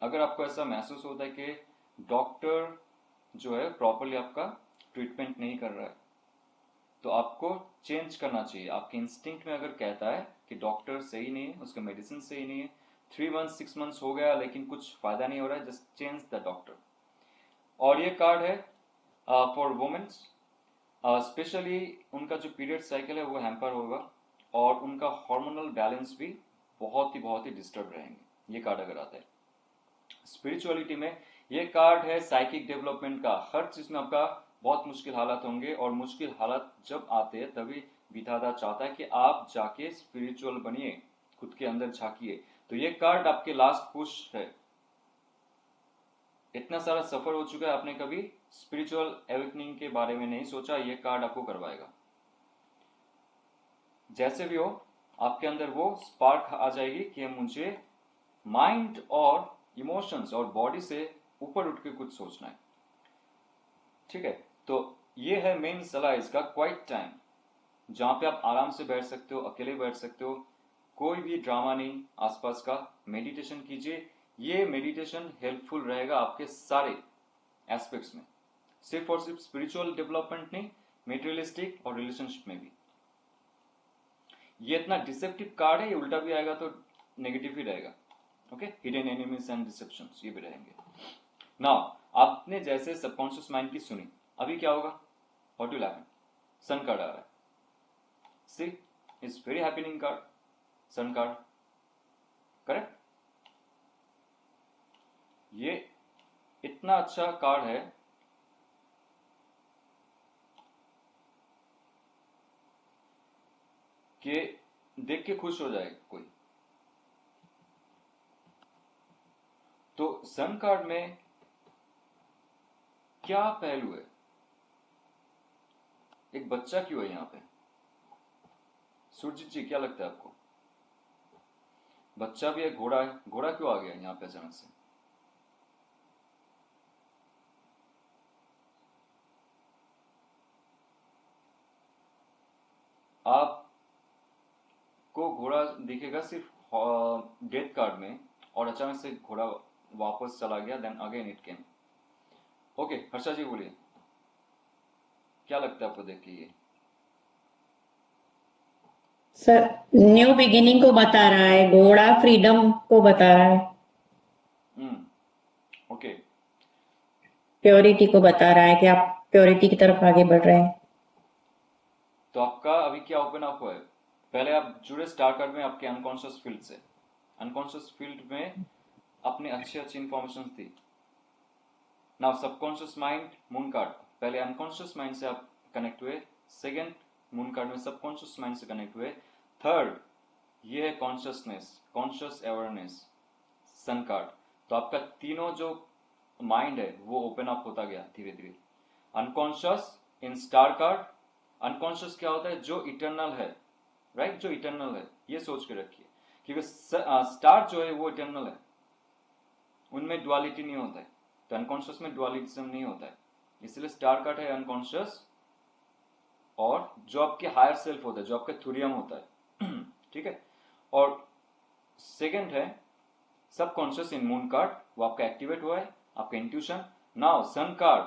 अगर आपको ऐसा महसूस होता है कि डॉक्टर जो है प्रॉपरली आपका ट्रीटमेंट नहीं कर रहा है, तो आपको चेंज करना चाहिए। आपके इंस्टिंक्ट में अगर कहता है कि डॉक्टर सही नहीं है, उसका मेडिसिन सही नहीं है, 3 मंथ्स 6 मंथ्स हो गया लेकिन कुछ फायदा नहीं हो रहा है, जस्ट चेंज द डॉक्टर। और ये कार्ड है फॉर वुमेन्स, स्पेशली उनका जो पीरियड साइकिल है वो हैम्पर होगा, और उनका हार्मोनल बैलेंस भी बहुत ही डिस्टर्ब रहेंगे, ये कार्ड अगर आता है। स्पिरिचुअलिटी में ये कार्ड है साइकिक डेवलपमेंट का, हर चीज में आपका बहुत मुश्किल हालात होंगे, और मुश्किल हालात जब आते हैं तभी विधाता चाहता है कि आप जाके स्पिरिचुअल बनिए, खुद के अंदर झांकिए। तो ये कार्ड आपके लास्ट पुश है। इतना सारा सफर हो चुका है, आपने कभी स्पिरिचुअल एवेकनिंग के बारे में नहीं सोचा, ये कार्ड आपको करवाएगा। जैसे भी हो, आपके अंदर वो स्पार्क आ जाएगी कि मुझे माइंड और इमोशंस और बॉडी से ऊपर उठ के कुछ सोचना है। ठीक है, तो ये है मेन सलाह इसका, क्वाइट टाइम, जहां पे आप आराम से बैठ सकते हो, अकेले बैठ सकते हो, कोई भी ड्रामा नहीं आसपास का, मेडिटेशन कीजिए। ये मेडिटेशन हेल्पफुल रहेगा आपके सारे एस्पेक्ट्स में, सिर्फ और सिर्फ स्पिरिचुअल डेवलपमेंट नहीं, मेटेरियलिस्टिक और रिलेशनशिप में भी। ये इतना डिसेप्टिव कार्ड है, ये उल्टा भी आएगा तो नेगेटिव ही रहेगा। ओके, हिडन एनिमीज एंड डिसेप्शंस ये भी रहेंगे। नाउ आपने जैसे सबकॉन्शियस माइंड की सुनी, अभी क्या होगा, what will happen? Sun card आ रहा है, she is very happening card, sun card, correct? ये इतना अच्छा कार्ड है कि देख के खुश हो जाए कोई। तो सन कार्ड में क्या पहलू है, एक बच्चा क्यों है यहाँ पे? सुरजीत जी क्या लगता है आपको? बच्चा भी है, घोड़ा है, घोड़ा क्यों आ गया यहाँ पे अचानक से? आपको घोड़ा दिखेगा सिर्फ डेथ कार्ड में, और अचानक से घोड़ा वापस चला गया, then again it came. Okay, Harsha ji बोलिए, क्या लगता है आपको देख के ये? सर न्यू बिगिनिंग को बता रहा है, घोड़ा फ्रीडम को बता रहा है, ओके, प्योरिटी को बता रहा है कि आप प्योरिटी की तरफ आगे बढ़ रहे हैं। तो आपका अभी क्या ओपन अप हुआ है? पहले आप जुड़े स्टार कार्ड में आपके अनकॉन्शियस फील्ड से, अनकॉन्शियस फील्ड में अपने अच्छी इंफॉर्मेशन थी। Now subconscious mind, moon card, पहले अनकॉन्शियस माइंड से आप कनेक्ट हुए, सेकेंड मून कार्ड में सबकॉन्शियस माइंड से कनेक्ट हुए, थर्ड ये है consciousness, conscious awareness, sun card. तो आपका तीनों जो माइंड है वो ओपन अप होता गया धीरे धीरे। Unconscious in star card, unconscious क्या होता है? जो इटर्नल है, राइट, जो इटर्नल है, ये सोच के रखिए, क्योंकि स्टार जो है वो इटर्नल है, उनमें डुअलिटी नहीं होता है, तो अनकॉन्शियस में डुअलिज्म नहीं होता है, इसलिए स्टार कार्ड है अनकॉन्शियस, और जो आपके हायर सेल्फ होता है, जो आपका थुरियम होता है ठीक है। और सेकंड है सबकॉन्शियस इन मून कार्ड, वो आपका एक्टिवेट हुआ है, आपका intuition. Now sun card,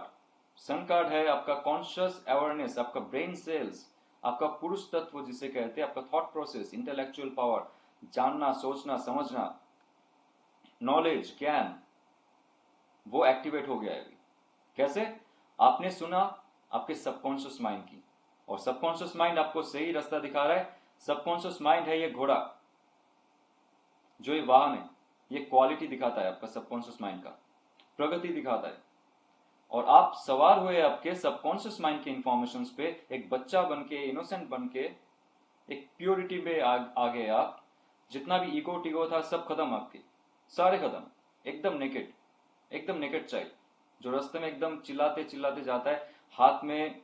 sun card है आपका कॉन्शियस अवेयरनेस, आपका ब्रेन सेल्स, आपका पुरुष तत्व जिसे कहते हैं, आपका थॉट प्रोसेस, इंटेलेक्चुअल पावर, जानना, सोचना, समझना, नॉलेज, ज्ञान, वो एक्टिवेट हो गया है अभी। कैसे? आपने सुना आपके सबकॉन्शियस माइंड की, और सबकॉन्शियस माइंड आपको सही रास्ता दिखा रहा है। सबकॉन्शियस माइंड है ये घोड़ा, जो ये वाहन है, ये क्वालिटी दिखाता है आपका सबकॉन्शियस माइंड का, प्रगति दिखाता है, और आप सवार हुए आपके सबकॉन्शियस माइंड के इंफॉर्मेशन पे, एक बच्चा बन के, इनोसेंट बन के, एक प्योरिटी पे आ गए आप। जितना भी ईगो टीगो था सब खत्म, आपके सारे खत्म, एकदम नेकेड, एकदम नेकेड चाइल्ड, जो रास्ते में एकदम चिल्लाते चिल्लाते जाता है, हाथ में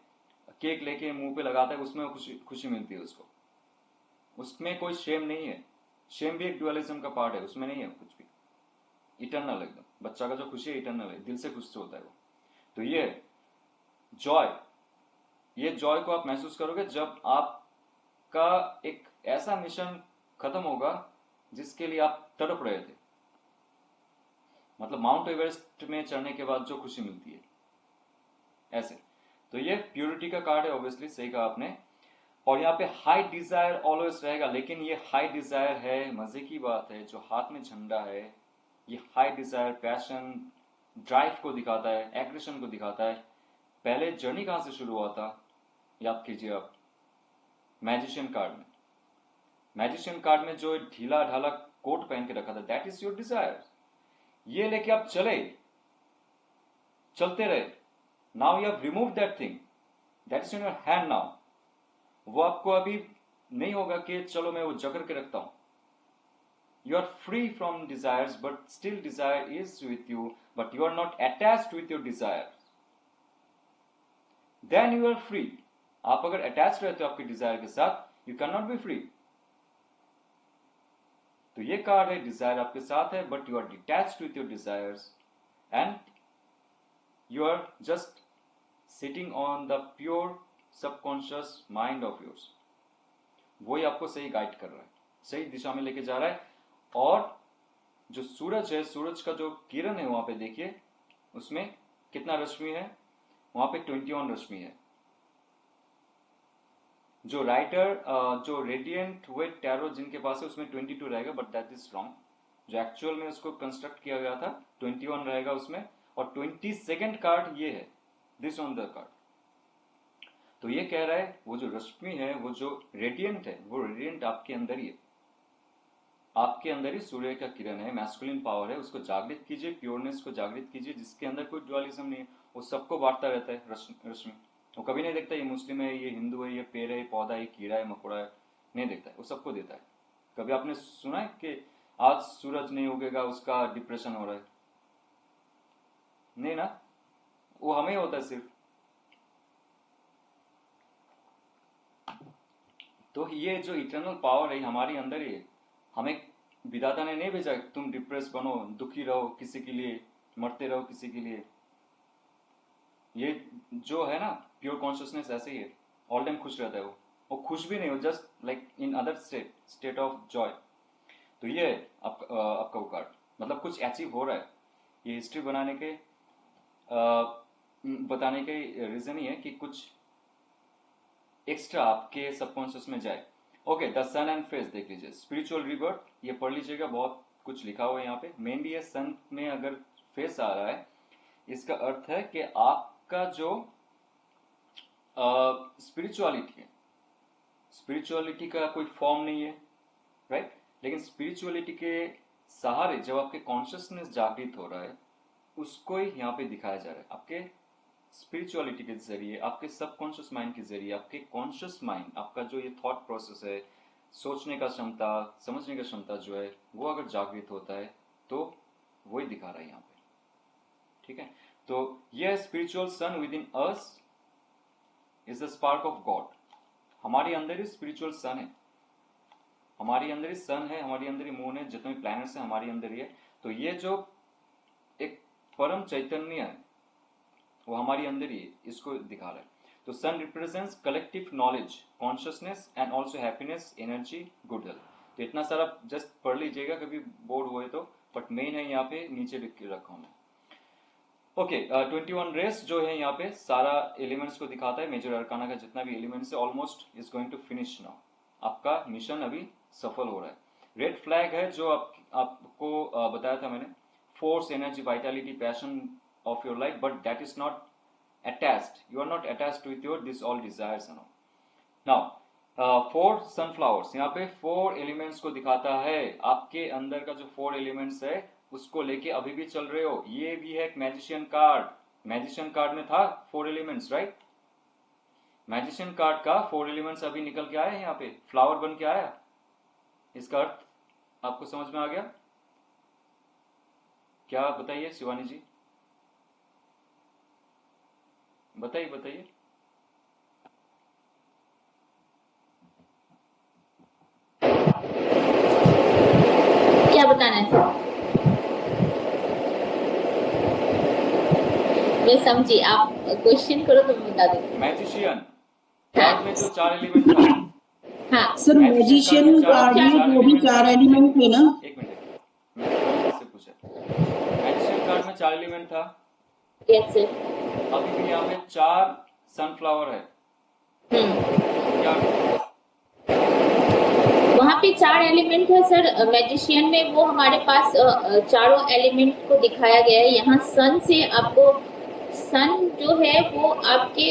केक लेके मुंह पे लगाता है, उसमें खुशी खुशी मिलती है उसको, उसमें कोई शेम नहीं है। शेम भी एक डुअलिज्म का पार्ट है, उसमें नहीं है कुछ भी, इटर्नल एकदम। बच्चा का जो खुशी है इटर्नल है, दिल से खुश से होता है वो। तो ये जॉय, ये जॉय को आप महसूस करोगे जब आपका एक ऐसा मिशन खत्म होगा जिसके लिए आप तड़प रहे थे, मतलब माउंट एवरेस्ट में चढ़ने के बाद जो खुशी मिलती है, ऐसे। तो ये प्योरिटी का कार्ड है, ऑब्वियसली सही कहा आपने। और यहाँ पे हाई डिजायर ऑलवेज रहेगा, लेकिन ये हाई डिजायर है, मजे की बात है, जो हाथ में झंडा है, ये हाई डिजायर पैशन ड्राइव को दिखाता है, एग्रेशन को दिखाता है। पहले जर्नी कहां से शुरू हुआ था, याद कीजिए आप, मैजिशियन कार्ड में। मैजिशियन कार्ड में जो ढीला ढाला कोट पहन के रखा था, दैट इज योर डिजायर। ये लेके आप चलते रहे, now you have remove that thing, that is in your hand now. वो आपको अभी नहीं होगा कि चलो मैं वो जकड़ के रखता हूं। You are free from desires, but still desire is with you, but you are not attached with your desire. Then you are free. आप अगर अटैच रहते हो आपके डिजायर के साथ, you cannot be free. तो ये कार्ड है, डिजायर आपके साथ है, but you are detached with your desires, and you are just sitting on the pure subconscious mind of yours. वही आपको सही गाइड कर रहा है, सही दिशा में लेके जा रहा है। और जो सूरज है, सूरज का जो किरण है वहां पे देखिए, उसमें कितना रश्मि है, वहां पे 21 रश्मि है। जो राइटर जो रेडियंट हुए टैरो जिनके पास है उसमें 22 रहेगा, बट दैट इज रॉन्ग। जो एक्चुअल में उसको कंस्ट्रक्ट किया गया था 21 रहेगा उसमें, और 22nd कार्ड ये है, दिस ऑन द कार्ड। तो ये कह रहा है वो जो रश्मि है, वो जो रेडियंट है, वो रेडियंट आपके अंदर ही है, आपके अंदर ही सूर्य का किरण है, मैस्कुलिन पावर है, उसको जागृत कीजिए, प्योरनेस को जागृत कीजिए, जिसके अंदर कोई ड्युअलिज्म नहीं है। वो सबको बांटता रहता है रश्मि, वो कभी नहीं देखता ये मुस्लिम है, ये हिंदू है, ये पेड़ है, ये पौधा है, ये कीड़ा है, मकोड़ा है, नहीं देखता है, वो सबको देता है। कभी आपने सुना है कि आज सूरज नहीं उगेगा उसका डिप्रेशन हो रहा है? नहीं ना, वो हमें होता है सिर्फ। तो ये जो इटर्नल पावर है हमारे अंदर ही है। हमें विधाता ने नहीं भेजा तुम डिप्रेस बनो, दुखी रहो किसी के लिए, मरते रहो किसी के लिए। ये जो है ना प्योर कॉन्शियसनेस ऐसे ही है, ऑल टाइम खुश रहता है वो खुश भी नहीं हो, just like in other state of Joy. तो ये है आपका वो कार्ड, मतलब कुछ अचीव हो रहा है। ये हिस्ट्री बताने के रीजन ही है कि कुछ एक्स्ट्रा आपके सबकॉन्शियस में जाए। Okay, the sun and face देख लीजिए, स्पिरिचुअल रिबर्थ, ये पढ़ लीजिएगा, बहुत कुछ लिखा हुआ है यहाँ पे। मेनली ये सन में अगर फेस आ रहा है, इसका अर्थ है कि आपका जो स्पिरिचुअलिटी है, स्पिरिचुअलिटी का कोई फॉर्म नहीं है, राइट, लेकिन स्पिरिचुअलिटी के सहारे जब आपके कॉन्शियसनेस जागृत हो रहा है, उसको ही यहाँ पे दिखाया जा रहा है। आपके स्पिरिचुअलिटी के जरिए, आपके सबकॉन्शियस माइंड के जरिए, आपके कॉन्शियस माइंड, आपका जो ये थॉट प्रोसेस है, सोचने का क्षमता, समझने का क्षमता जो है, वो अगर जागृत होता है तो वही दिखा रहा है यहाँ पे, ठीक है। तो ये spiritual sun with in us is the spark of God. हमारे अंदर ही स्पिरिचुअल सन है, हमारे अंदर ही सन है, हमारे अंदर ही मून है, जितने भी प्लैनेट्स हैं हमारे अंदर ही है। तो ये जो एक परम चैतन्य है वो हमारी अंदर ही है, इसको दिखा रहा है। तो sun represents collective knowledge, consciousness and also happiness, energy, good health. तो इतना सारा जस्ट पढ़ लीजिएगा कभी बोर्ड हुए तो, बट मेन है यहाँ पे नीचे लिख के रखा हूं मैं। ओके, 21 रेस जो है यहाँ पे सारा एलिमेंट्स को दिखाता है, मेजर अरकाना का जितना भी एलिमेंट्स है almost is going to finish now. आपका मिशन अभी सफल हो रहा है। रेड फ्लैग है जो आपको बताया था मैंने, force, energy, vitality, passion of your life, but that is not attached, you are not attached with your this all desires. Now 4 sunflowers, यहाँ पे 4 एलिमेंट्स को दिखाता है। आपके अंदर का जो 4 एलिमेंट्स है उसको लेके अभी भी चल रहे हो। ये भी है एक मैजिशियन कार्ड, मैजिशियन कार्ड में था 4 एलिमेंट्स, राइट। मैजिशियन कार्ड का 4 एलिमेंट्स अभी निकल के आया यहाँ पे, फ्लावर बन के आया। इसका अर्थ आपको समझ में आ गया क्या? बताइए शिवानी जी, बताइए बताइए। क्या बताना है सर? मैं समझी, आप क्वेश्चन करो तो मैं बता दूंगी। मैजिशियन कार्ड में जो 4 एलिमेंट था, हाँ सर मैजिशियन कार्ड में वो भी 4 एलिमेंट थे ना? एक मिनट, मैंने से पूछा। मैजिशियन कार्ड में 4 एलिमेंट था, यस सर। अभी भी यहाँ पे 4 सनफ्लावर है। क्या वहाँ पे 4 एलिमेंट है सर। मैजिशियन में वो हमारे पास चारों एलिमेंट को दिखाया गया है। यहाँ सन से आपको, सन जो है वो आपके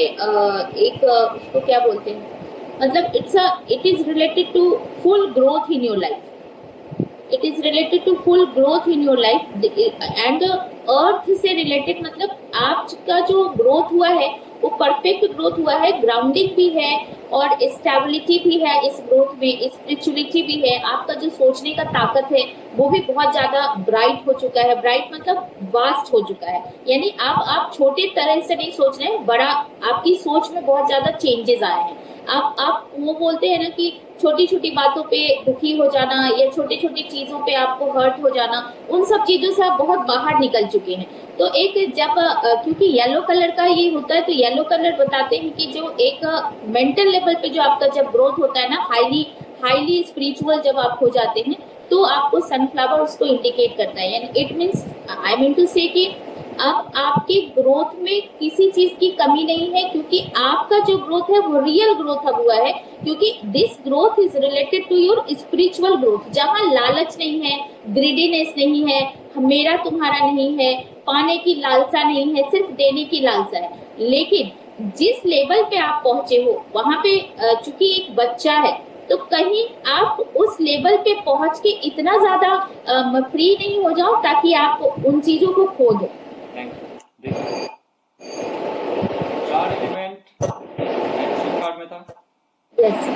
एक उसको क्या बोलते हैं, मतलब it is related to full growth in your life. It is related to full growth in your life and earth से रिलेटेड, मतलब आपका जो ग्रोथ हुआ है वो परफेक्ट ग्रोथ हुआ है, ग्राउंडिंग भी है और स्टेबिलिटी भी है इस ग्रोथ में, स्पिरिचुअलिटी भी है। आपका जो सोचने का ताकत है वो भी बहुत ज्यादा ब्राइट हो चुका है। ब्राइट मतलब वास्ट हो चुका है, यानी आप छोटे तरह से नहीं सोच रहे हैं, बड़ा आपकी सोच में बहुत ज्यादा चेंजेस आए हैं। आप वो बोलते हैं ना कि छोटी छोटी बातों पे दुखी हो जाना या छोटी छोटी चीजों पे आपको हर्ट हो जाना, उन सब चीजों से आप बहुत बाहर निकल चुके हैं। तो एक जब क्योंकि येलो कलर का ये होता है, तो येलो कलर बताते हैं कि जो एक मेंटल लेवल पे जो आपका जब ग्रोथ होता है ना, हाईली स्पिरिचुअल जब आप हो जाते हैं, तो आपको सनफ्लावर उसको इंडिकेट करता है। यानी it means, I mean to say कि अब आपकी ग्रोथ में किसी चीज की कमी नहीं है, क्योंकि आपका जो ग्रोथ है वो रियल ग्रोथ अब हुआ है, क्योंकि this growth is related to your spiritual growth, जहां लालच नहीं है, ग्रीडीनेस नहीं है, मेरा तुम्हारा नहीं है, पाने की लालसा नहीं है, सिर्फ देने की लालसा है। लेकिन जिस लेवल पे आप पहुंचे हो वहां पे चूंकि एक बच्चा है, तो कहीं आप उस लेवल पे पहुंच के इतना ज्यादा फ्री नहीं हो जाओ ताकि आप उन चीजों को खो दो। Thank you. देखिए 4 एलिमेंट मैजिशियन कार्ड में था। यस।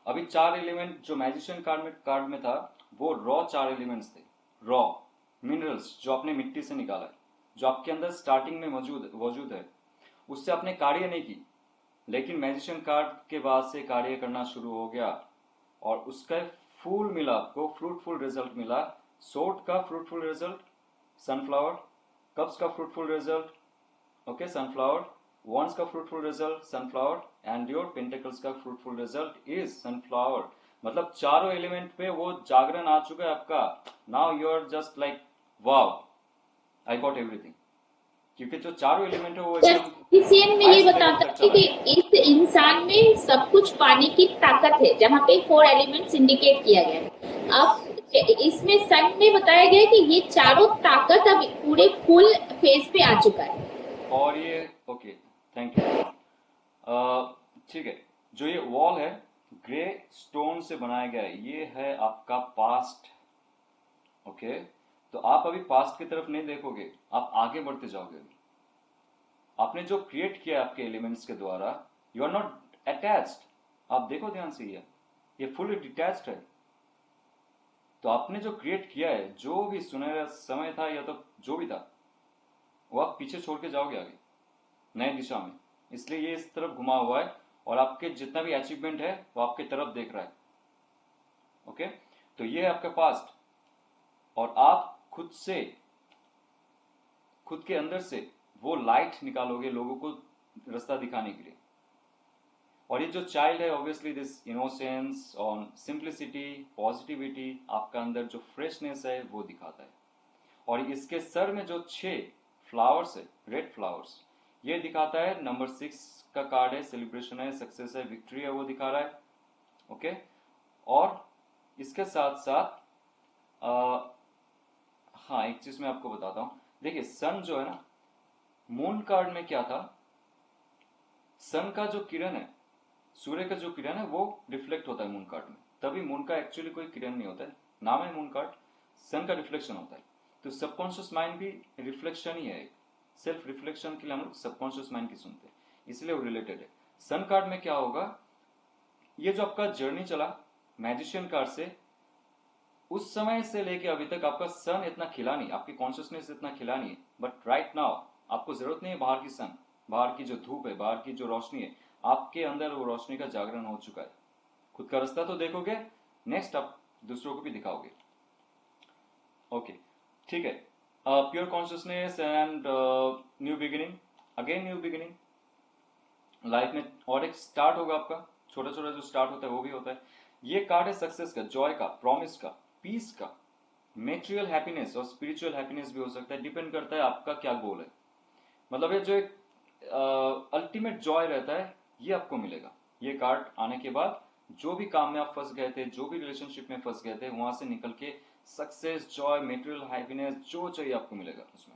अभी 4 एलिमेंट जो मैजिशियन कार्ड में था वो रॉ 4 एलिमेंट्स थे, रॉ मिनरल्स जो आपने मिट्टी से निकाला है, जो आपके अंदर स्टार्टिंग में मौजूद है, उससे आपने कार्य नहीं की। लेकिन मैजिशियन कार्ड के बाद से कार्य करना शुरू हो गया और उसका फूल मिला, आपको फ्रूटफुल रिजल्ट मिला। सोट का फ्रूटफुल रिजल्ट सनफ्लावर, कप्स का fruitful result okay sunflower, wands का fruitful result sunflower and your pentacles का fruitful result is sunflower। मतलब चारों एलिमेंट पे वो जागरण आ चुका है आपका। Now you are just like wow, I got everything, क्योंकि जो चारों एलिमेंट है वो एकदम फिजिशियन में ये बताता है कि इस इंसान में सब कुछ पाने की ताकत है, जहाँ पे 4 एलिमेंट्स इंडिकेट किया गया है। अब इसमें सन में बताया गया है कि ये चारों ताकत अब पूरे फुल फेज पे आ चुका है। और ये ओके थैंक यू। ठीक है, जो ये वॉल है ग्रे स्टोन से बनाया गया है, ये है आपका पास्ट। ओके, तो आप अभी पास्ट की तरफ नहीं देखोगे, आप आगे बढ़ते जाओगे। आपने जो क्रिएट किया है आपके एलिमेंट्स के द्वारा, यू आर नॉट अटैच्ड। आप देखो ध्यान से, ये फुली डिटैच्ड है। तो आपने जो क्रिएट किया है, जो भी सुनहरा समय था या तो जो भी था, वो आप पीछे छोड़ के जाओगे आगे नए दिशा में। इसलिए ये इस तरफ घुमा हुआ है और आपके जितना भी अचीवमेंट है वो आपके तरफ देख रहा है। ओके, तो ये है आपका पास्ट, और आप खुद के अंदर से वो लाइट निकालोगे लोगों को रास्ता दिखाने के लिए। और ये जो चाइल्ड है, ऑब्वियसली दिस इनोसेंस और सिंप्लिसिटी, पॉजिटिविटी, आपका अंदर जो फ्रेशनेस है वो दिखाता है। और इसके सर में जो 6 फ्लावर्स है, रेड फ्लावर्स, ये दिखाता है नंबर 6 का कार्ड है, सेलिब्रेशन है, सक्सेस है, विक्ट्री है, वो दिखा रहा है। ओके, और इसके साथ साथ हाँ, एक चीज मैं आपको बताता हूं। देखिए, सन जो है ना, मून कार्ड में क्या था, सन का जो किरण है, सूर्य का जो किरण है, वो रिफ्लेक्ट होता है मून कार्ड में। तभी मून का एक्चुअली कोई किरण नहीं होता है, नाम है मून कार्ड, सन का रिफ्लेक्शन होता है। तो सबकॉन्शियस माइंड भी रिफ्लेक्शन ही है, सेल्फ रिफ्लेक्शन के लिए हम लोग सबकॉन्शियस माइंड की सुनते हैं, इसलिए वो रिलेटेड है। सन कार्ड में क्या होगा, ये जो आपका जर्नी चला मैजिशियन कार्ड से, उस समय से लेके अभी तक आपका सन इतना खिला नहीं, आपकी कॉन्शियसनेस इतना खिला नहीं है। बट राइट नाउ आपको जरूरत नहीं है बाहर की सन, बाहर की जो धूप है, बाहर की जो रोशनी है, आपके अंदर वो रोशनी का जागरण हो चुका है। खुद का रास्ता तो देखोगे, नेक्स्ट आप दूसरों को भी दिखाओगे। ओके, ठीक है। Pure consciousness and new beginning, again new beginning life में, और एक स्टार्ट होगा आपका, छोटा छोटा जो स्टार्ट होता है वो भी होता है। ये कार्ड है सक्सेस का, जॉय का, प्रॉमिस का, पीस का, मेटेरियल हैप्पीनेस और स्पिरिचुअल हैप्पीनेस भी हो सकता है, डिपेंड करता है आपका क्या गोल है। मतलब ये जो एक अल्टीमेट जॉय रहता है, ये आपको मिलेगा ये कार्ड आने के बाद। जो भी काम में आप फंस गए थे, जो भी रिलेशनशिप में फंस गए थे, वहां से निकल के सक्सेस, जॉय, मेटेरियल हैप्पीनेस जो चाहिए आपको मिलेगा उसमें।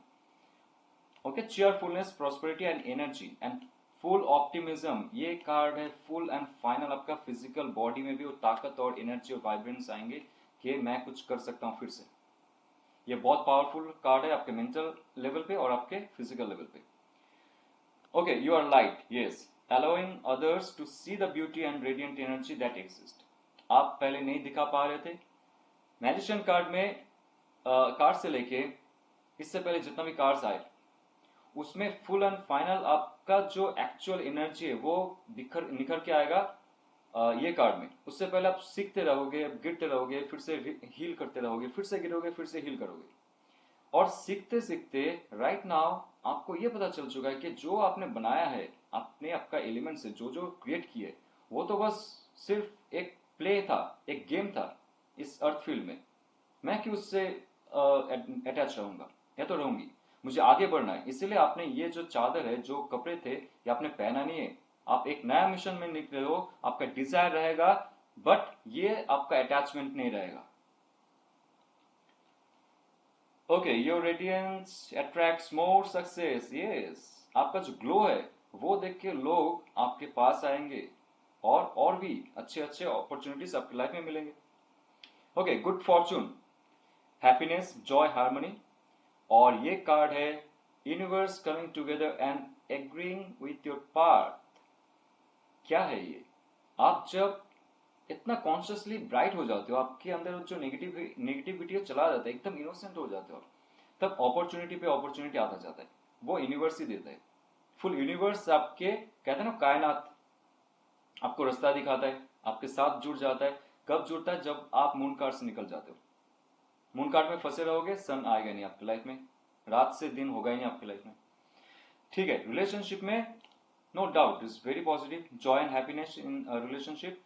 Okay, cheerfulness, prosperity and energy and full optimism, ये कार्ड है फुल एंड फाइनल। आपका फिजिकल बॉडी में भी वो ताकत और एनर्जी और वाइब्रेंस आएंगे कि मैं कुछ कर सकता हूं फिर से। ये बहुत पावरफुल कार्ड है आपके मेंटल लेवल पे और आपके फिजिकल लेवल पे। Okay, you are light, yes, allowing others to see the beauty and radiant energy that exist. आप पहले नहीं दिखा पा रहे थे। मैजिशियन कार्ड में कार्ड से लेके इससे पहले जितना भी कार्ड्स आए, उसमें फुल एंड फाइनल आपका जो एक्चुअल एनर्जी है वो निखर के आएगा ये कार्ड में। उससे पहले आप सीखते रहोगे, गिरते रहोगे, फिर से हील करते रहोगे, फिर से गिरोगे, फिर से हील करोगे। और सीखते सीखते राइट नाउ आपको ये पता चल चुका है कि जो आपने बनाया है, आपने आपका एलिमेंट से जो जो क्रिएट किए, वो तो बस सिर्फ एक प्ले था, एक गेम था इस अर्थ फील्ड में। मैं क्यों उससे अटैच रहूंगा, या तो रहूंगी, मुझे आगे बढ़ना है। इसीलिए आपने ये जो चादर है, जो कपड़े थे, ये आपने पहना नहीं है। आप एक नया मिशन में निकले हो, आपका डिजायर रहेगा, बट ये आपका अटैचमेंट नहीं रहेगा। Okay, your radiance attracts more success, yes, आपका जो ग्लो है वो देख के लोग आपके पास आएंगे और भी अच्छे अच्छे अपॉर्चुनिटीज आपकी लाइफ में मिलेंगे। Okay, good Fortune, happiness, Joy, harmony. और ये कार्ड है universe coming together and agreeing with your path. क्या है ये, आप जब इतना कॉन्शियसली ब्राइट हो जाते हो, आपके अंदर जो नेगेटिविटी चला जाता है, एकदम इनोसेंट हो जाते हो, तब अपॉर्चुनिटी पे अपॉर्चुनिटी आता जाता है। वो यूनिवर्स ही देता है। फुल यूनिवर्स आपके, कहते हैं ना, कायनात आपको रास्ता दिखाता है, आपके साथ जुड़ जाता है। कब जुड़ता है, जब आप मून कार्ड से निकल जाते हो। मून कार्ड में फंसे रहोगे, सन आएगा नहीं आपकी लाइफ में, रात से दिन होगा ही नहीं आपकी लाइफ में। ठीक है, रिलेशनशिप में no doubt is very positive, joy and happiness in relationship.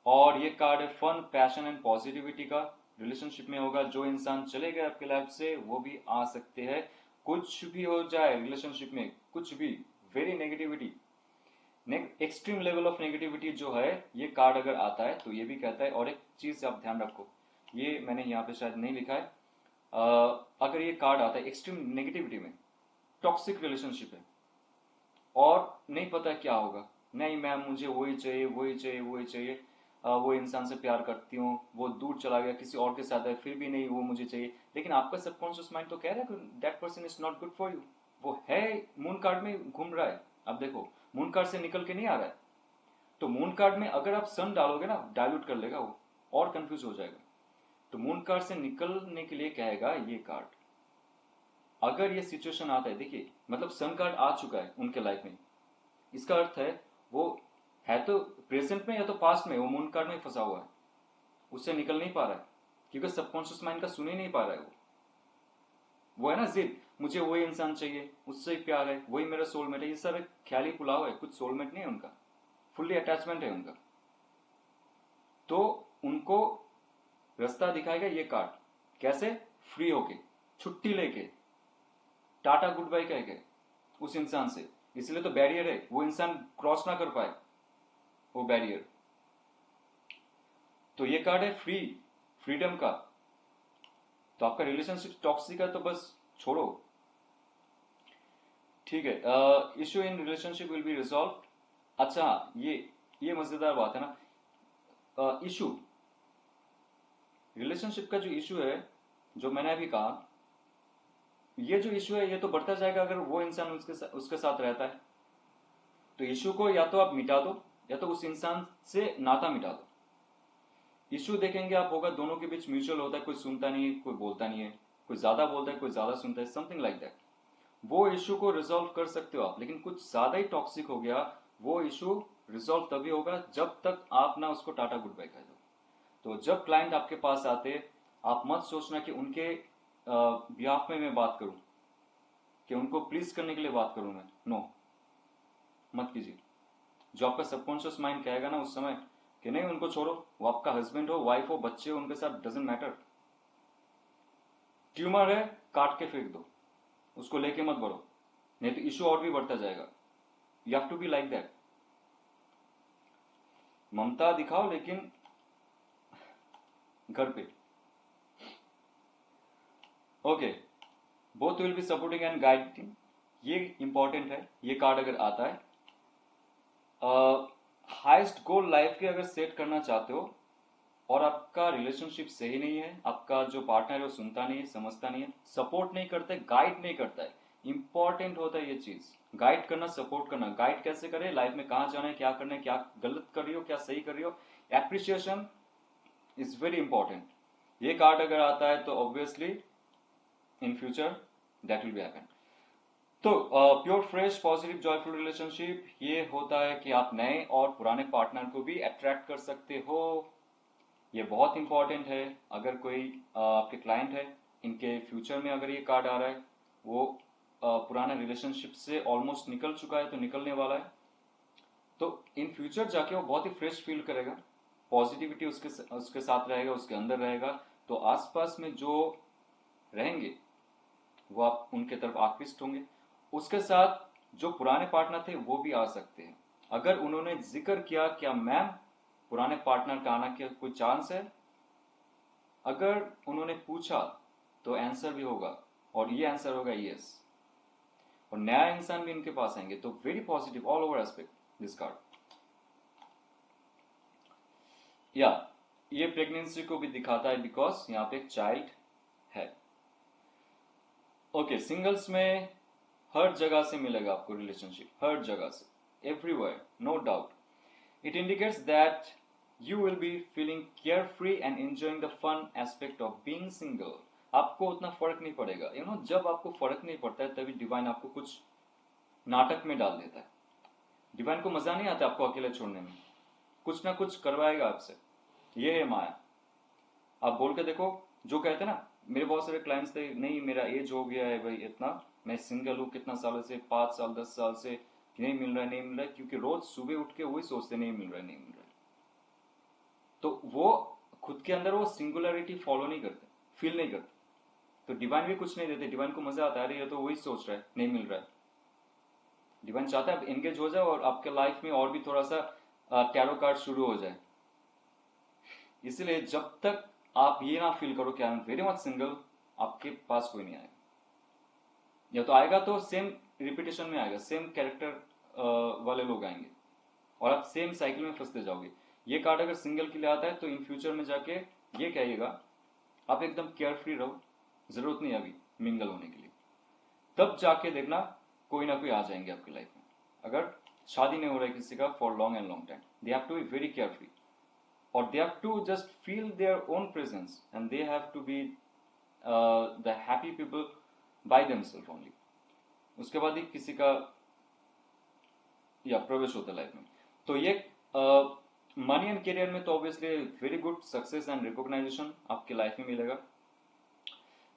और ये कार्ड है फन, पैशन एंड पॉजिटिविटी का, रिलेशनशिप में होगा। जो इंसान चले गए आपकी लाइफ से, वो भी आ सकते हैं। कुछ भी हो जाए रिलेशनशिप में, कुछ भी, very negativity, extreme level of negativity जो है, ये कार्ड अगर आता है तो ये भी कहता है। और एक चीज आप ध्यान रखो, ये मैंने यहाँ पे शायद नहीं लिखा है, अगर ये कार्ड आता है एक्सट्रीम नेगेटिविटी में, टॉक्सिक रिलेशनशिप है और नहीं पता क्या होगा, नहीं मैम मुझे वही चाहिए, वही चाहिए, वही चाहिए, वो इंसान से प्यार करती हूँ, वो दूर चला गया किसी और के साथ है, फिर भी नहीं, वो मुझे चाहिए। लेकिन आपका सबकॉन्शियस माइंड तो कह रहा है that person is not good for you, वो है मून कार्ड में घूम रहा है। अब देखो मून कार्ड से निकल के नहीं आ रहा है, तो मून कार्ड में अगर आप सन डालोगे ना डाइल्यूट कर लेगा वो और कंफ्यूज हो जाएगा। तो मून कार्ड से निकलने के लिए कहेगा ये कार्ड। अगर ये सिचुएशन आता है, देखिए मतलब सन कार्ड आ चुका है उनके लाइफ में, इसका अर्थ है वो है तो प्रेजेंट में या तो पास्ट में, वो मून कार्ड में फंसा हुआ है, उससे निकल नहीं पा रहा है क्योंकि सबकॉन्शियस माइंड का सुन ही नहीं पा रहा है वो है ना जिद, मुझे वही इंसान चाहिए, उससे ही प्यार है, वही मेरा सोलमेट है। ये सब एक ख्याली पुलाव है, कुछ सोलमेट नहीं है उनका, फुल्ली अटैचमेंट है उनका। तो उनको रास्ता दिखाएगा ये कार्ड, कैसे? फ्री होके, छुट्टी लेके, टाटा गुड बाय कह के उस इंसान से। इसलिए तो बैरियर है, वो इंसान क्रॉस ना कर पाए वो बैरियर। तो ये कार्ड है फ्रीडम का। तो आपका रिलेशनशिप टॉक्सिक है तो बस छोड़ो, ठीक है। Issue in relationship will be resolve. अच्छा, ये मजेदार बात है ना। इशू रिलेशनशिप का जो इशू है, जो मैंने अभी कहा, ये जो इशू है ये तो बढ़ता जाएगा अगर वो इंसान उसके साथ रहता है। तो इशू को या तो आप मिटा दो या तो उस इंसान से नाता मिटा दो। इशू देखेंगे आप होगा दोनों के बीच म्यूचुअल होता है, कोई सुनता नहीं है, कोई बोलता नहीं है, कोई ज्यादा बोलता है, कोई ज्यादा सुनता है, समथिंग लाइक दैट। वो इशू को रिजॉल्व कर सकते हो आप, लेकिन कुछ ज्यादा ही टॉक्सिक हो गया, वो इशू रिजॉल्व तभी होगा जब तक आप ना उसको टाटा गुड बाय कह दो। तो जब क्लाइंट आपके पास आते, आप मत सोचना कि उनके बिहाफ में मैं बात करूं, कि उनको प्लीज करने के लिए बात करूं मैं, नो, मत कीजिए। जो आपका सबकॉन्शियस माइंड कहेगा ना उस समय कि नहीं उनको छोड़ो, वो आपका हस्बैंड हो, वाइफ हो, बच्चे हो, उनके साथ डजेंट मैटर। ट्यूमर है, काट के फेंक दो, उसको लेके मत बढ़ो, नहीं तो इशू और भी बढ़ता जाएगा। You have to be like that. ममता दिखाओ लेकिन घर पे। Okay, both will be supporting and guiding, ये इंपॉर्टेंट है। ये कार्ड अगर आता है, हाईएस्ट गोल लाइफ के अगर सेट करना चाहते हो और आपका रिलेशनशिप सही नहीं है, आपका जो पार्टनर है वो सुनता नहीं है, समझता नहीं है, सपोर्ट नहीं करता है, गाइड नहीं करता है, इंपॉर्टेंट होता है ये चीज, गाइड करना, सपोर्ट करना। गाइड कैसे करे, लाइफ में कहां जाना है, क्या करना है, क्या गलत कर रही हो, क्या सही कर रही हो, एप्रिसिएशन इज वेरी इंपॉर्टेंट। ये कार्ड अगर आता है तो obviously in future that will be happen. तो pure fresh positive joyful relationship ये होता है कि आप नए और पुराने पार्टनर को भी अट्रैक्ट कर सकते हो। ये बहुत इंपॉर्टेंट है। अगर कोई आपके क्लाइंट है, इनके फ्यूचर में अगर ये कार्ड आ रहा है, वो पुराने रिलेशनशिप से ऑलमोस्ट निकल चुका है तो निकलने वाला है, तो इन फ्यूचर जाके वो बहुत ही फ्रेश फील करेगा, पॉजिटिविटी उसके साथ रहेगा, उसके अंदर रहेगा। तो आसपास में जो रहेंगे वो आप उनके तरफ आकृष्ट होंगे। उसके साथ जो पुराने पार्टनर थे वो भी आ सकते हैं। अगर उन्होंने जिक्र किया क्या मैम पुराने पार्टनर का आना क्या कोई चांस है, अगर उन्होंने पूछा तो आंसर भी होगा, और ये आंसर होगा यस। और नया इंसान भी इनके पास आएंगे, तो very positive all over aspect this card. या ये प्रेगनेंसी को भी दिखाता है बिकॉज यहाँ पे एक चाइल्ड है। ओके, सिंगल्स में हर जगह से मिलेगा आपको रिलेशनशिप, हर जगह से, everywhere, no doubt. It indicates that you will be feeling carefree and enjoying the fun aspect of being single। आपको उतना फर्क नहीं पड़ेगा, यू नो, जब आपको फर्क नहीं पड़ता है तभी डिवाइन आपको कुछ नाटक में डाल देता है। डिवाइन को मजा नहीं आता आपको अकेले छोड़ने में, कुछ ना कुछ करवाएगा आपसे। ये है माया। आप बोल के देखो, जो कहते हैं ना, मेरे बहुत सारे क्लाइंट्स थे, नहीं मेरा एज हो गया है भाई इतना, मैं सिंगल हूँ कितना सालों से, 5 साल 10 साल से, नहीं मिल रहा है नहीं मिल रहा है, क्योंकि रोज सुबह उठ के वही सोचते नहीं मिल रहा है नहीं मिल रहा है। तो वो खुद के अंदर वो सिंगुलरिटी फॉलो नहीं करते, फील नहीं करते, तो डिवाइन भी कुछ नहीं देते। डिवाइन को मजा आता है, अरे ये तो वही सोच रहा है नहीं मिल रहा है। डिवाइन चाहता है आप एंगेज हो जाए और आपके लाइफ में और भी थोड़ा सा टैरो कार्ड शुरू हो जाए। इसलिए जब तक आप ये ना फील करो कि I am very much single, आपके पास कोई नहीं आएगा, या तो आएगा तो सेम रिपीटेशन में आएगा, सेम कैरेक्टर वाले लोग आएंगे और आप सेम साइकिल में फंसते जाओगे। ये कार्ड अगर सिंगल के लिए आता है तो इन फ्यूचर में जाके ये कहिएगा आप एकदम केयर फ्री रहो, जरूरत नहीं अभी मिंगल होने के लिए। तब जाके देखना कोई ना कोई आ जाएंगे आपकी लाइफ में। अगर शादी नहीं हो रहा है किसी का for long and long time, they have to be very careful, और they have to just feel their own presence, and they have to be the happy people by themselves only। उसके बाद ही किसी का या प्रवेश होता है लाइफ में। तो ये मनी एंड करियर में तो obviously very good success and recognition आपकी लाइफ में मिलेगा।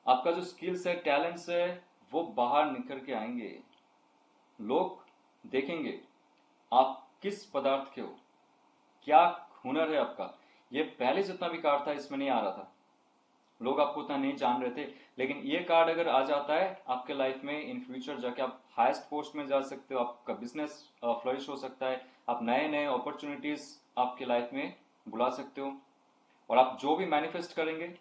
आपका जो स्किल्स है, टैलेंट्स है, वो बाहर निकल के आएंगे। लोग देखेंगे आप किस पदार्थ के हो, क्या हुनर है आपका। ये पहले जितना भी कार्ड था इसमें नहीं आ रहा था, लोग आपको उतना नहीं जान रहे थे, लेकिन ये कार्ड अगर आ जाता है आपके लाइफ में, इन फ्यूचर जाके आप हाईएस्ट पोस्ट में जा सकते हो, आपका बिजनेस फ्लरिश हो सकता है, आप नए नए अपॉर्चुनिटीज आपके लाइफ में बुला सकते हो। और आप जो भी मैनिफेस्ट करेंगे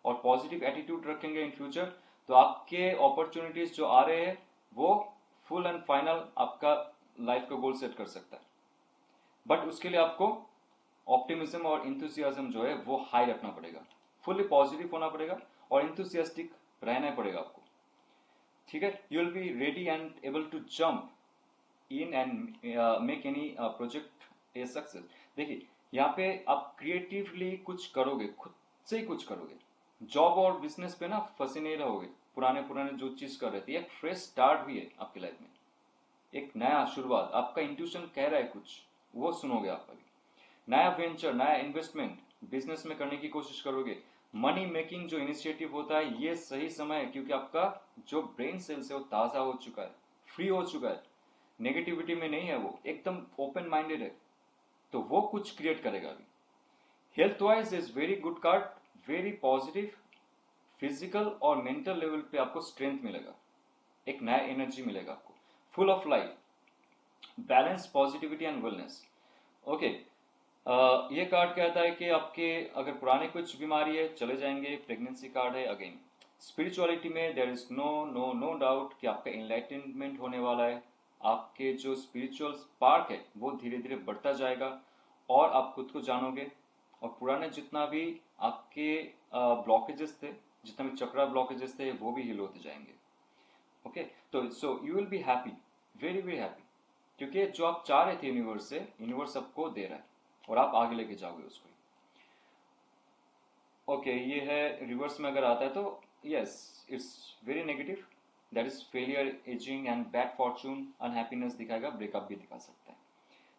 और पॉजिटिव एटीट्यूड रखेंगे इन फ्यूचर, तो आपके अपॉर्चुनिटीज जो आ रहे हैं वो फुल एंड फाइनल आपका लाइफ का गोल सेट कर सकता है। बट उसके लिए आपको ऑप्टिमिज्म और इंथुसियाज्म जो है वो हाई रखना पड़ेगा, फुली पॉजिटिव होना पड़ेगा और इंथुसियास्टिक रहना पड़ेगा आपको, ठीक है। You will be ready and able to jump in and make any project a success. देखिए यहाँ पे आप क्रिएटिवली कुछ करोगे, खुद से ही कुछ करोगे, जॉब और बिजनेस पे ना फंसे नहीं रहोगे, पुराने पुराने जो चीज कर रहे थे। एक फ्रेश स्टार्ट भी है आपकी लाइफ में, एक नया शुरुआत, आपका इंट्यूशन कह रहा है कुछ, वो सुनोगे आप अभी। नया वेंचर, नया इन्वेस्टमेंट बिजनेस में करने की कोशिश करोगे। मनी मेकिंग जो इनिशिएटिव होता है, ये सही समय है, क्योंकि आपका जो ब्रेन सेल्स है वो ताजा हो चुका है, फ्री हो चुका है, नेगेटिविटी में नहीं है, वो एकदम ओपन माइंडेड है, तो वो कुछ क्रिएट करेगा अभी। Health wise is very good card, very positive, physical और मेंटल लेवल पे आपको स्ट्रेंथ मिलेगा, एक नया एनर्जी मिलेगा आपको, full of life, balance, positivity and wellness. Okay, ये कार्ड कहता है कि आपके अगर पुराने कुछ बीमारी है चले जाएंगे। प्रेगनेंसी कार्ड है अगेन। स्पिरिचुअलिटी में देयर इज नो डाउट कि आपका एनलाइटनमेंट होने वाला है, आपके जो स्पिरिचुअल स्पार्क है वो धीरे धीरे बढ़ता जाएगा और आप खुद को जानोगे, और पुराने जितना भी आपके ब्लॉकेजेस थे, जितना भी चक्रा ब्लॉकेजेस थे, वो भी हिल होते जाएंगे। ओके, तो so you will be happy, very very happy, क्योंकि जो आप चाह रहे थे यूनिवर्स से, यूनिवर्स आपको दे रहा है और आप आगे लेके जाओगे उसको। ओके, ये है रिवर्स में अगर आता है तो yes, it's very negative, that is failure, ageing and bad Fortune, unhappiness दिखाएगा, ब्रेकअप भी दिखा सकता है।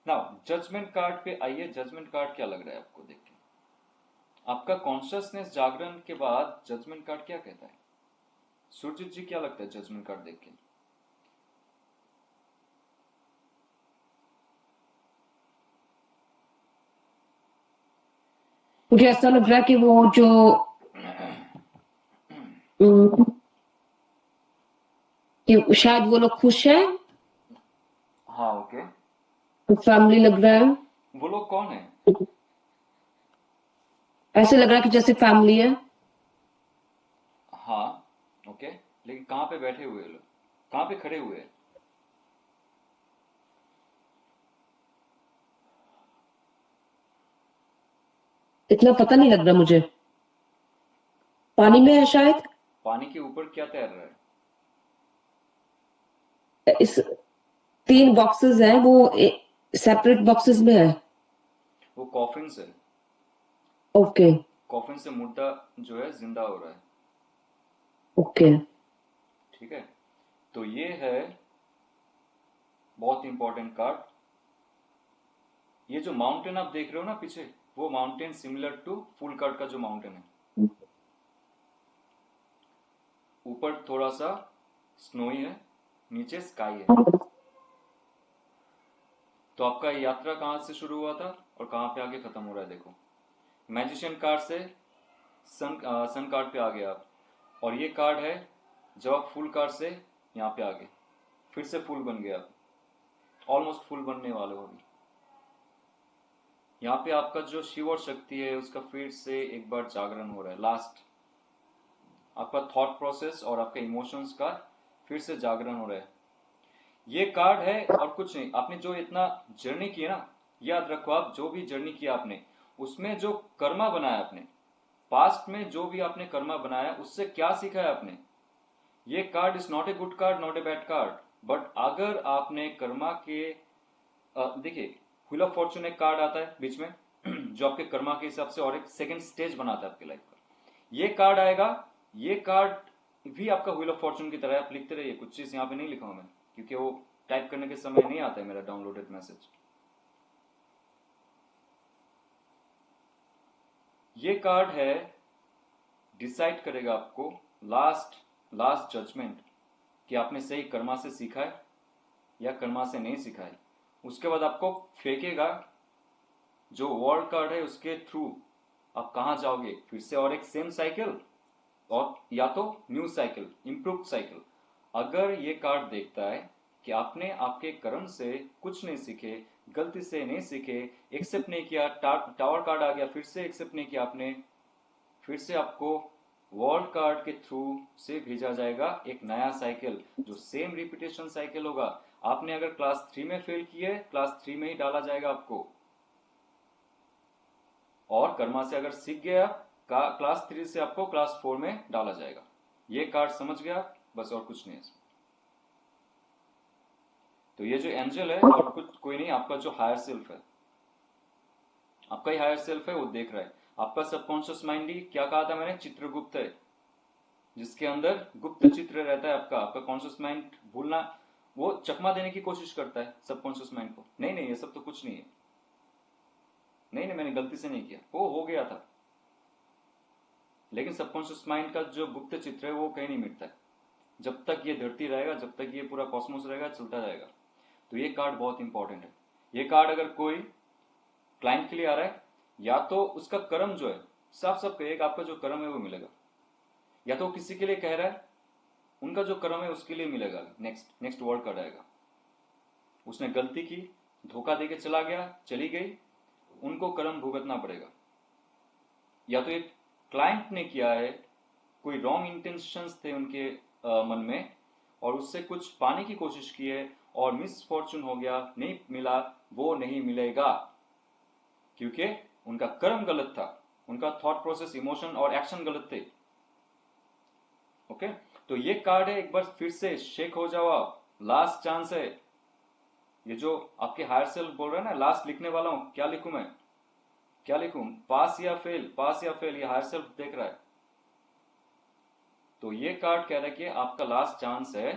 नाउ जजमेंट कार्ड पे आइए। जजमेंट कार्ड क्या लग रहा है आपको देख के? आपका कॉन्शियसनेस जागरण के बाद जजमेंट कार्ड क्या कहता है? सुरजीत जी क्या लगता है जजमेंट कार्ड देख के? मुझे ऐसा लग रहा है कि वो जो उम, कि शायद वो लोग खुश है, हाँ, ओके। फैमिली लग रहा है, वो लोग कौन है? ऐसे लग रहा है कि जैसे फैमिली है। हाँ, ओके, लेकिन कहाँ पे बैठे हुए लोग, कहाँ पे खड़े हुए हैं? इतना पता नहीं लग रहा मुझे। पानी में है शायद। पानी के ऊपर क्या तैर रहा है? इस 3 बॉक्सेस हैं, वो सेपरेट बॉक्सेस में है। वो कॉफिन से, ओके कॉफिन से मुर्दा जो है जिंदा हो रहा है, ओके। ठीक है। तो ये है बहुत इंपॉर्टेंट कार्ड। ये जो माउंटेन आप देख रहे हो ना पीछे, वो mountain similar to full card का जो माउंटेन है, ऊपर थोड़ा सा स्नोई है, नीचे स्काई है। तो आपका यात्रा कहां से शुरू हुआ था और कहां पे आगे खत्म हो रहा है देखो। मैजिशियन कार्ड से सन कार्ड पे आ गए आप, और ये कार्ड है जब आप फुल कार्ड से यहाँ पे आ गए, फिर से फुल बन गया आप, ऑलमोस्ट फुल बनने वाले हो अभी। यहाँ पे आपका जो शिव और शक्ति है उसका फिर से एक बार जागरण हो रहा है। लास्ट आपका थॉट प्रोसेस और आपके इमोशंस का फिर से जागरण हो रहा है। ये कार्ड है और कुछ नहीं। आपने जो इतना जर्नी की ना, याद रखो आप जो भी जर्नी किया आपने, उसमें जो कर्मा बनाया आपने, पास्ट में जो भी आपने कर्मा बनाया उससे क्या सीखा है आपने, ये card is not a good card, not a bad card, but अगर आपने कर्मा के देखिए व्हील ऑफ फॉर्चून एक कार्ड आता है बीच में जो आपके कर्मा के हिसाब से और एक सेकंड स्टेज बनाता है आपके लाइफ का। ये कार्ड आएगा, ये कार्ड भी आपका व्हील ऑफ फॉर्चून की तरह है। आप लिखते रहिए, कुछ चीज यहाँ पे नहीं लिखा हूं मैं क्योंकि वो टाइप करने के समय नहीं आता है मेरा डाउनलोडेड मैसेज। ये कार्ड है, डिसाइड करेगा आपको लास्ट जजमेंट कि आपने सही कर्मा से सीखा है या कर्मा से नहीं सीखा है। उसके बाद आपको फेंकेगा, जो वर्ल्ड कार्ड है उसके थ्रू आप कहां जाओगे, फिर से और एक सेम साइकिल और या तो न्यू साइकिल, इंप्रूव्ड साइकिल। अगर ये कार्ड देखता है कि आपने आपके कर्म से कुछ नहीं सीखे, गलती से नहीं सीखे, एक्सेप्ट नहीं किया, टावर कार्ड आ गया, फिर से एक्सेप्ट नहीं किया आपने, फिर से आपको वर्ल्ड कार्ड के थ्रू से भेजा जाएगा एक नया साइकिल जो सेम रिपीटेशन साइकिल होगा। आपने अगर क्लास 3 में फेल किए, क्लास 3 में ही डाला जाएगा आपको, और कर्मा से अगर सीख गया क्लास 3 से आपको क्लास 4 में डाला जाएगा। ये कार्ड समझ गया, बस और कुछ नहीं है। तो ये जो एंजल है और कुछ कोई नहीं, आपका जो हायर सेल्फ है, आपका ही हायर सेल्फ है, वो देख रहा है। आपका सबकॉन्शियस माइंड ही, क्या कहा था मैंने, चित्रगुप्त है, जिसके अंदर गुप्त चित्र रहता है। आपका कॉन्शियस माइंड भूलना, वो चकमा देने की कोशिश करता है सबकॉन्शियस माइंड को, नहीं नहीं ये सब तो कुछ नहीं है, नहीं मैंने गलती से नहीं किया, वो हो गया था। लेकिन सबकॉन्शियस माइंड का जो गुप्त चित्र है वो कहीं नहीं मिटता है। जब तक ये धरती रहेगा, जब तक ये पूरा कॉस्मोस रहेगा, चलता जाएगा। तो ये कार्ड बहुत इंपॉर्टेंट है। ये कार्ड अगर कोई क्लाइंट के लिए आ रहा है, या तो उसका कर्म जो है, साफ साफ कहिएगा आपका जो कर्म है वो मिलेगा, या तो किसी के लिए कह रहा है उनका जो कर्म है उसके लिए मिलेगा। नेक्स्ट वर्ड कार्ड आएगा, उसने गलती की, धोखा देके चला गया, चली गई, उनको कर्म भुगतना पड़ेगा। या तो एक क्लाइंट ने किया है, कोई रॉन्ग इंटेंशंस थे उनके मन में, और उससे कुछ पाने की कोशिश की है और मिस फॉर्चून हो गया, नहीं मिला, वो नहीं मिलेगा क्योंकि उनका कर्म गलत था, उनका थॉट प्रोसेस, इमोशन और एक्शन गलत थे। ओके, तो ये कार्ड है, एक बार फिर से शेक हो जाओ आप, लास्ट चांस है। ये जो आपके हायर सेल्फ बोल रहे हैं ना, लास्ट लिखने वाला हूं, क्या लिखूं मैं, क्या लिखूं, पास या फेल, पास या फेल, ये हायर सेल्फ देख रहा है। तो ये कार्ड कह रहा है कि आपका लास्ट चांस है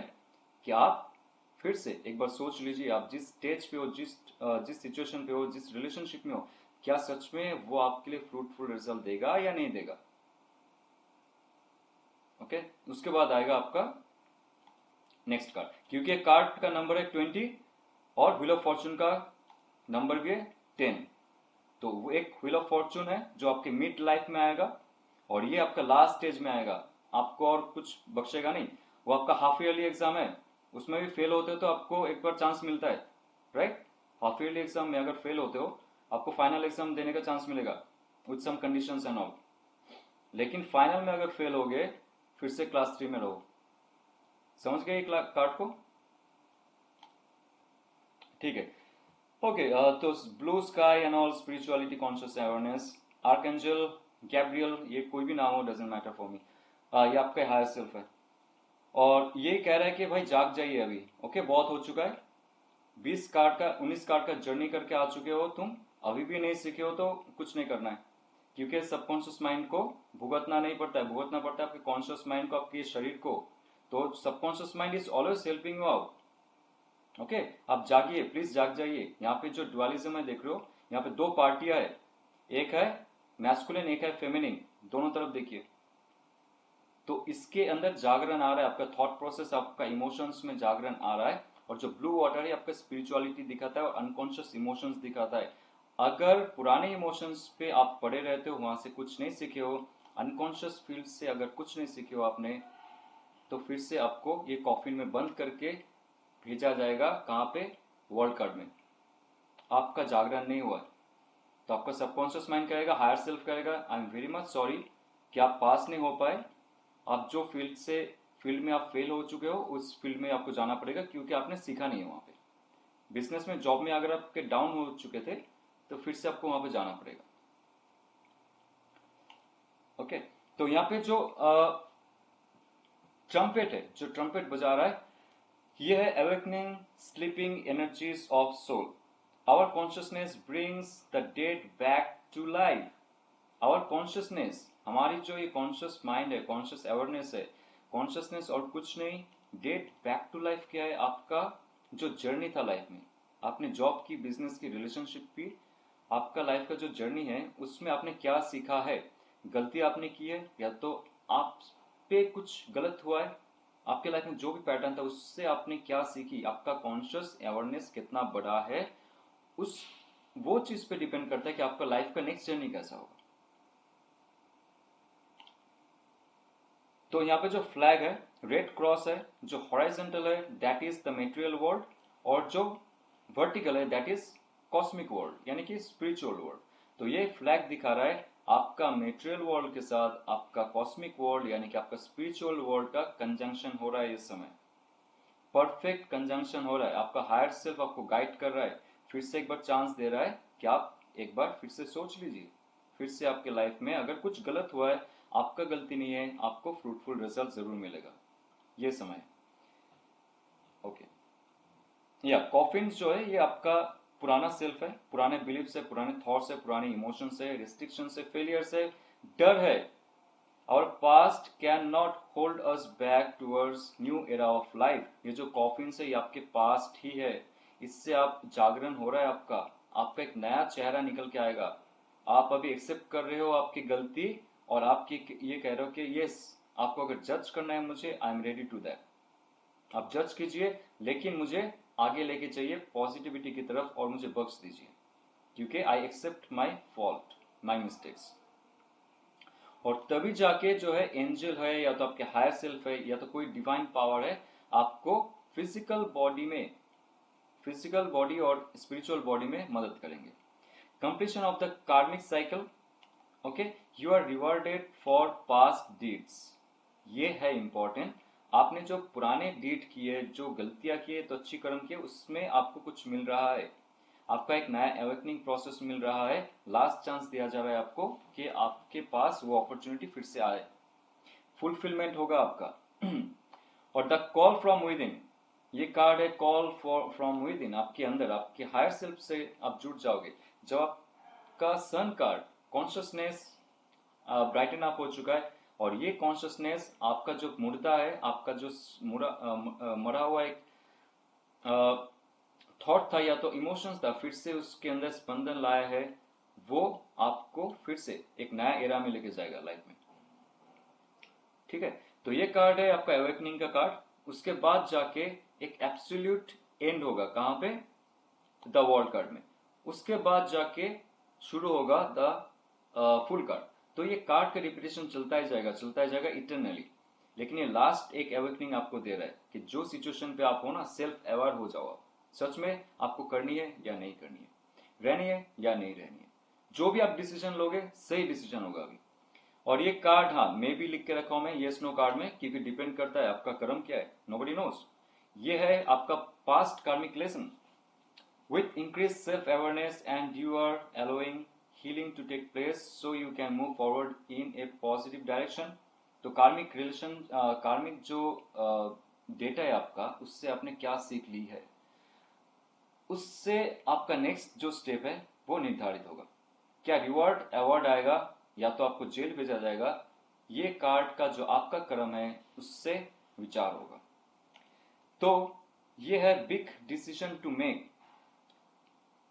कि आप फिर से एक बार सोच लीजिए, आप जिस स्टेज पे हो, जिस सिचुएशन पे हो, जिस रिलेशनशिप में हो, क्या सच में वो आपके लिए फ्रूटफुल रिजल्ट देगा या नहीं देगा। ओके, उसके बाद आएगा आपका नेक्स्ट कार्ड, क्योंकि कार्ड का नंबर है 20 और व्हील ऑफ फॉर्चून का नंबर भी है 10। तो वो एक व्हील ऑफ फॉर्चून है जो आपके मिड लाइफ में आएगा, और ये आपका लास्ट स्टेज में आएगा, आपको और कुछ बख्शेगा नहीं। वो आपका हाफ ईयरली एग्जाम है, उसमें भी फेल होते हो तो आपको एक बार चांस मिलता है, राइट। हाफ ईयरली एग्जाम में अगर फेल होते हो, आपको फाइनल एग्जाम देने का चांस मिलेगा with some conditions and all. लेकिन फाइनल में अगर फेल हो गए, फिर से क्लास 3 में रहो। समझ गए कार्ड को, ठीक है। ओके, तो blue sky and all, spirituality, conscious awareness, archangel Gabriel, ये कोई भी नाम हो, डजंट मैटर फॉर मी। ये आपका हायर सेल्फ है, और ये कह रहा है कि भाई जाग जाइए अभी। ओके, बहुत हो चुका है, 19 कार्ड का जर्नी करके आ चुके हो तुम, अभी भी नहीं सीखे हो तो कुछ नहीं करना है, क्योंकि सबकॉन्शियस माइंड को भुगतना नहीं पड़ता है, भुगतना पड़ता है आपके कॉन्शियस माइंड को, आपके शरीर को। तो subconscious mind is always helping you out. Okay, आप जागिए, प्लीज जाग जाइए। यहाँ पे जो ड्युअलिज्म है देख रहे हो, यहाँ पे दो पार्टियां है, एक है मैस्कुलिन, एक है फेमिनिन, दोनों तरफ देखिए। तो इसके अंदर जागरण आ रहा है, आपका थॉट प्रोसेस, आपका इमोशंस में जागरण आ रहा है, और जो ब्लू वाटर है आपका स्पिरिचुअलिटी दिखाता है और अनकॉन्शियस इमोशंस दिखाता है। अगर पुराने इमोशंस पे आप पड़े रहते हो, वहां से कुछ नहीं सीखे हो, अनकॉन्शियस फील्ड से अगर कुछ नहीं सीखे हो आपने, तो फिर से आपको ये कॉफिन में बंद करके भेजा जाएगा, कहाँ पे, वर्ल्ड कार्ड में। आपका जागरण नहीं हुआ, तो आपका सबकॉन्शियस माइंड कहेगा, हायर सेल्फ कहेगा, I am very much sorry कि आप पास नहीं हो पाए, आप जो फील्ड में आप फेल हो चुके हो, उस फील्ड में आपको जाना पड़ेगा, क्योंकि आपने सीखा नहीं है वहां पे। बिजनेस में, जॉब में अगर आपके डाउन हो चुके थे, तो फिर से आपको वहां पे जाना पड़ेगा। ओके, तो यहाँ पे जो ट्रम्पेट है, जो ट्रम्पेट बजा रहा है, ये है awakening sleeping energies of soul. Our consciousness brings the dead back to life. Our consciousness, हमारी जो ये कॉन्शियस माइंड है, कॉन्शियस अवेयरनेस है, कॉन्शियसनेस और कुछ नहीं, डेड बैक टू लाइफ क्या है? आपका जो जर्नी था लाइफ में, आपने जॉब की, बिजनेस की, रिलेशनशिप की, आपका लाइफ का जो जर्नी है उसमें आपने क्या सीखा है, गलती आपने की है या तो आप पे कुछ गलत हुआ है, आपके लाइफ में जो भी पैटर्न था उससे आपने क्या सीखी, आपका कॉन्शियस अवेयरनेस कितना बड़ा है, उस वो चीज पे डिपेंड करता है कि आपका लाइफ का नेक्स्ट जर्नी कैसा होगा. तो यहाँ पे जो फ्लैग है, रेड क्रॉस है, जो हॉराइजेंटल है that is the material world, और जो वर्टिकल है दैट इज कॉस्मिक वर्ल्ड, यानी कि स्पिरिचुअल वर्ल्ड. तो ये फ्लैग दिखा रहा है आपका मेटेरियल वर्ल्ड के साथ आपका कॉस्मिक वर्ल्ड यानी कि आपका स्पिरिचुअल वर्ल्ड का कंजंक्शन हो रहा है. इस समय परफेक्ट कंजंक्शन हो रहा है. आपका हायर सेल्फ आपको गाइड कर रहा है, फिर से एक बार चांस दे रहा है कि आप एक बार फिर से सोच लीजिए, फिर से आपके लाइफ में अगर कुछ गलत हुआ है, आपका गलती नहीं है, आपको फ्रूटफुल रिजल्ट जरूर मिलेगा ये समय. ओके, या कॉफिन जो है ये आपका पुराना सेल्फ है, पुराने बिलीफ से, पुराने थॉट्स है, पुराने इमोशन से, रिस्ट्रिक्शन से, फेलियर से, डर है. Our past cannot hold us back towards new era of life. ये जो कॉफिन से ये आपके पास्ट ही है, इससे आप जागरण हो रहा है आपका एक नया चेहरा निकल के आएगा. आप अभी एक्सेप्ट कर रहे हो आपकी गलती और आपकी ये कह रहे हो कि यस, आपको अगर जज करना है मुझे, I am ready to that. आप जज कीजिए, लेकिन मुझे आगे लेके चाहिए पॉजिटिविटी की तरफ और मुझे बख्श दीजिए, क्योंकि I accept my fault, my mistakes. और तभी जाके जो है एंजल है या तो आपके हायर सेल्फ है या तो कोई डिवाइन पावर है, आपको फिजिकल बॉडी और स्पिरिचुअल बॉडी में मदद करेंगे. Completion of the karmic cycle. Okay, you are rewarded for past deeds. ये है इंपॉर्टेंट. आपने जो पुराने डीड किए, जो गलतियां किए, तो अच्छी कर्म किए, उसमें आपको कुछ मिल रहा है, आपका एक नया अवेकनिंग प्रोसेस मिल रहा है. लास्ट चांस दिया जा रहा है आपको कि आपके पास वो अपॉर्चुनिटी फिर से आए, फुलफिलमेंट होगा आपका. और the call from with in, ये कार्ड है कॉल फ्रॉम विद इन. आपके अंदर, आपके हायर सेल्फ से आप जुड़ जाओगे. जब आपका sun card consciousness brighten up हो चुका है, और ये कॉन्शियसनेस आपका जो मुर्दा है, आपका जो मरा हुआ एक थॉट था या तो इमोशंस था, फिर से उसके अंदर स्पंदन लाया है, वो आपको फिर से एक नया एरा में लेके जाएगा लाइफ में. ठीक है, तो ये कार्ड है आपका अवेकनिंग का कार्ड. उसके बाद जाके एक एब्सोल्यूट एंड होगा, कहां पे? द वर्ल्ड कार्ड में. उसके बाद जाके शुरू होगा द फुल कार्ड. तो ये कार्ड का रिपीटेशन चलता ही जाएगा इटरनली. लेकिन ये लास्ट एक अवेकनिंग आपको दे रहा है कि जो सिचुएशन पे आप हो ना, सेल्फ अवेयर हो जाओ. आप सच में आपको करनी है या नहीं करनी है, रहनी है या नहीं रहनी है. जो भी आप डिसीजन लोगे सही डिसीजन होगा अभी. और ये कार्ड, हाँ, मैं भी लिख के रखा हूं मैं येस नो कार्ड में, क्योंकि डिपेंड करता है आपका कर्म क्या है, नोबडी नोस. ये है आपका past karmic lesson. With increase self awareness and you are allowing healing to take place so you can move forward in a positive direction. तो कार्मिक रिलेशन, कार्मिक जो डेटा है आपका, उससे आपने क्या सीख ली है, उससे आपका नेक्स्ट जो स्टेप है वो निर्धारित होगा. क्या रिवॉर्ड अवार्ड आएगा या तो आपको जेल भेजा जाएगा, ये कार्ड का जो आपका कर्म है उससे विचार होगा. तो ये है big decision to make.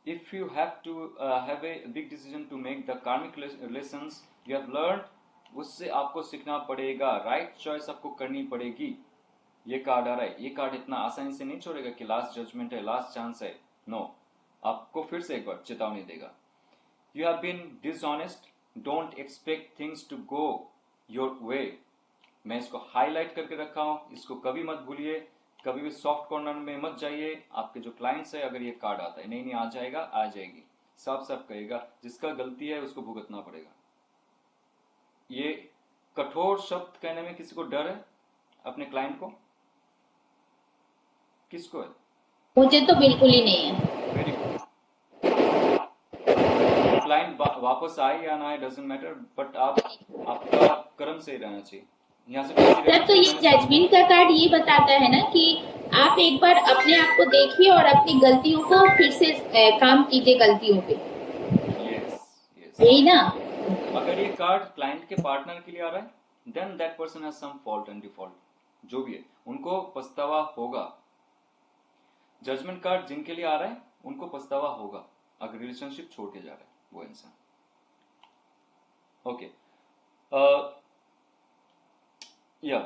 If you have to have a big decision to make, the karmic lessons you have learned, उससे आपको सीखना पड़ेगा, राइट चॉइस आपको करनी पड़ेगी. ये कार्ड आ रहा है, ये कार्ड इतना आसानी से नहीं छोड़ेगा कि लास्ट जजमेंट है, लास्ट चांस है. नो, आपको फिर से एक बार चेतावनी देगा. You have been dishonest, don't expect things to go your way. मैं इसको हाईलाइट करके रखा हूं, इसको कभी मत भूलिए, कभी भी सॉफ्ट कॉर्नर में मत जाइए. आपके जो क्लाइंट्स है, अगर ये कार्ड आता है, नहीं आ जाएगा, आ जाएगी, साफ साफ कहेगा, जिसका गलती है उसको भुगतना पड़ेगा. ये कठोर शब्द कहने में किसी को डर है अपने क्लाइंट को? किसको है? मुझे तो बिल्कुल ही नहीं है. Very good. क्लाइंट वापस आए या ना आए डजंट मैटर, बट आपका कर्म सही रहना चाहिए. यहाँ से बिजी सर तो ये रहना चाहिए। जजमेंट का कार्ड ये बताता है ना कि आप एक बार अपने आप को देखिए और अपनी गलतियों को फिर से काम कीजिए गलतियों पे, यस, यस। यही ना? अगर ये कार्ड क्लाइंट के पार्टनर के लिए आ रहा है then that person has some fault and default, जो भी है उनको पछतावा होगा। जजमेंट कार्ड जिनके लिए आ रहा है उनको पछतावा होगा अगर रिलेशनशिप छोड़ के जा रहा है वो इंसान। ओके, या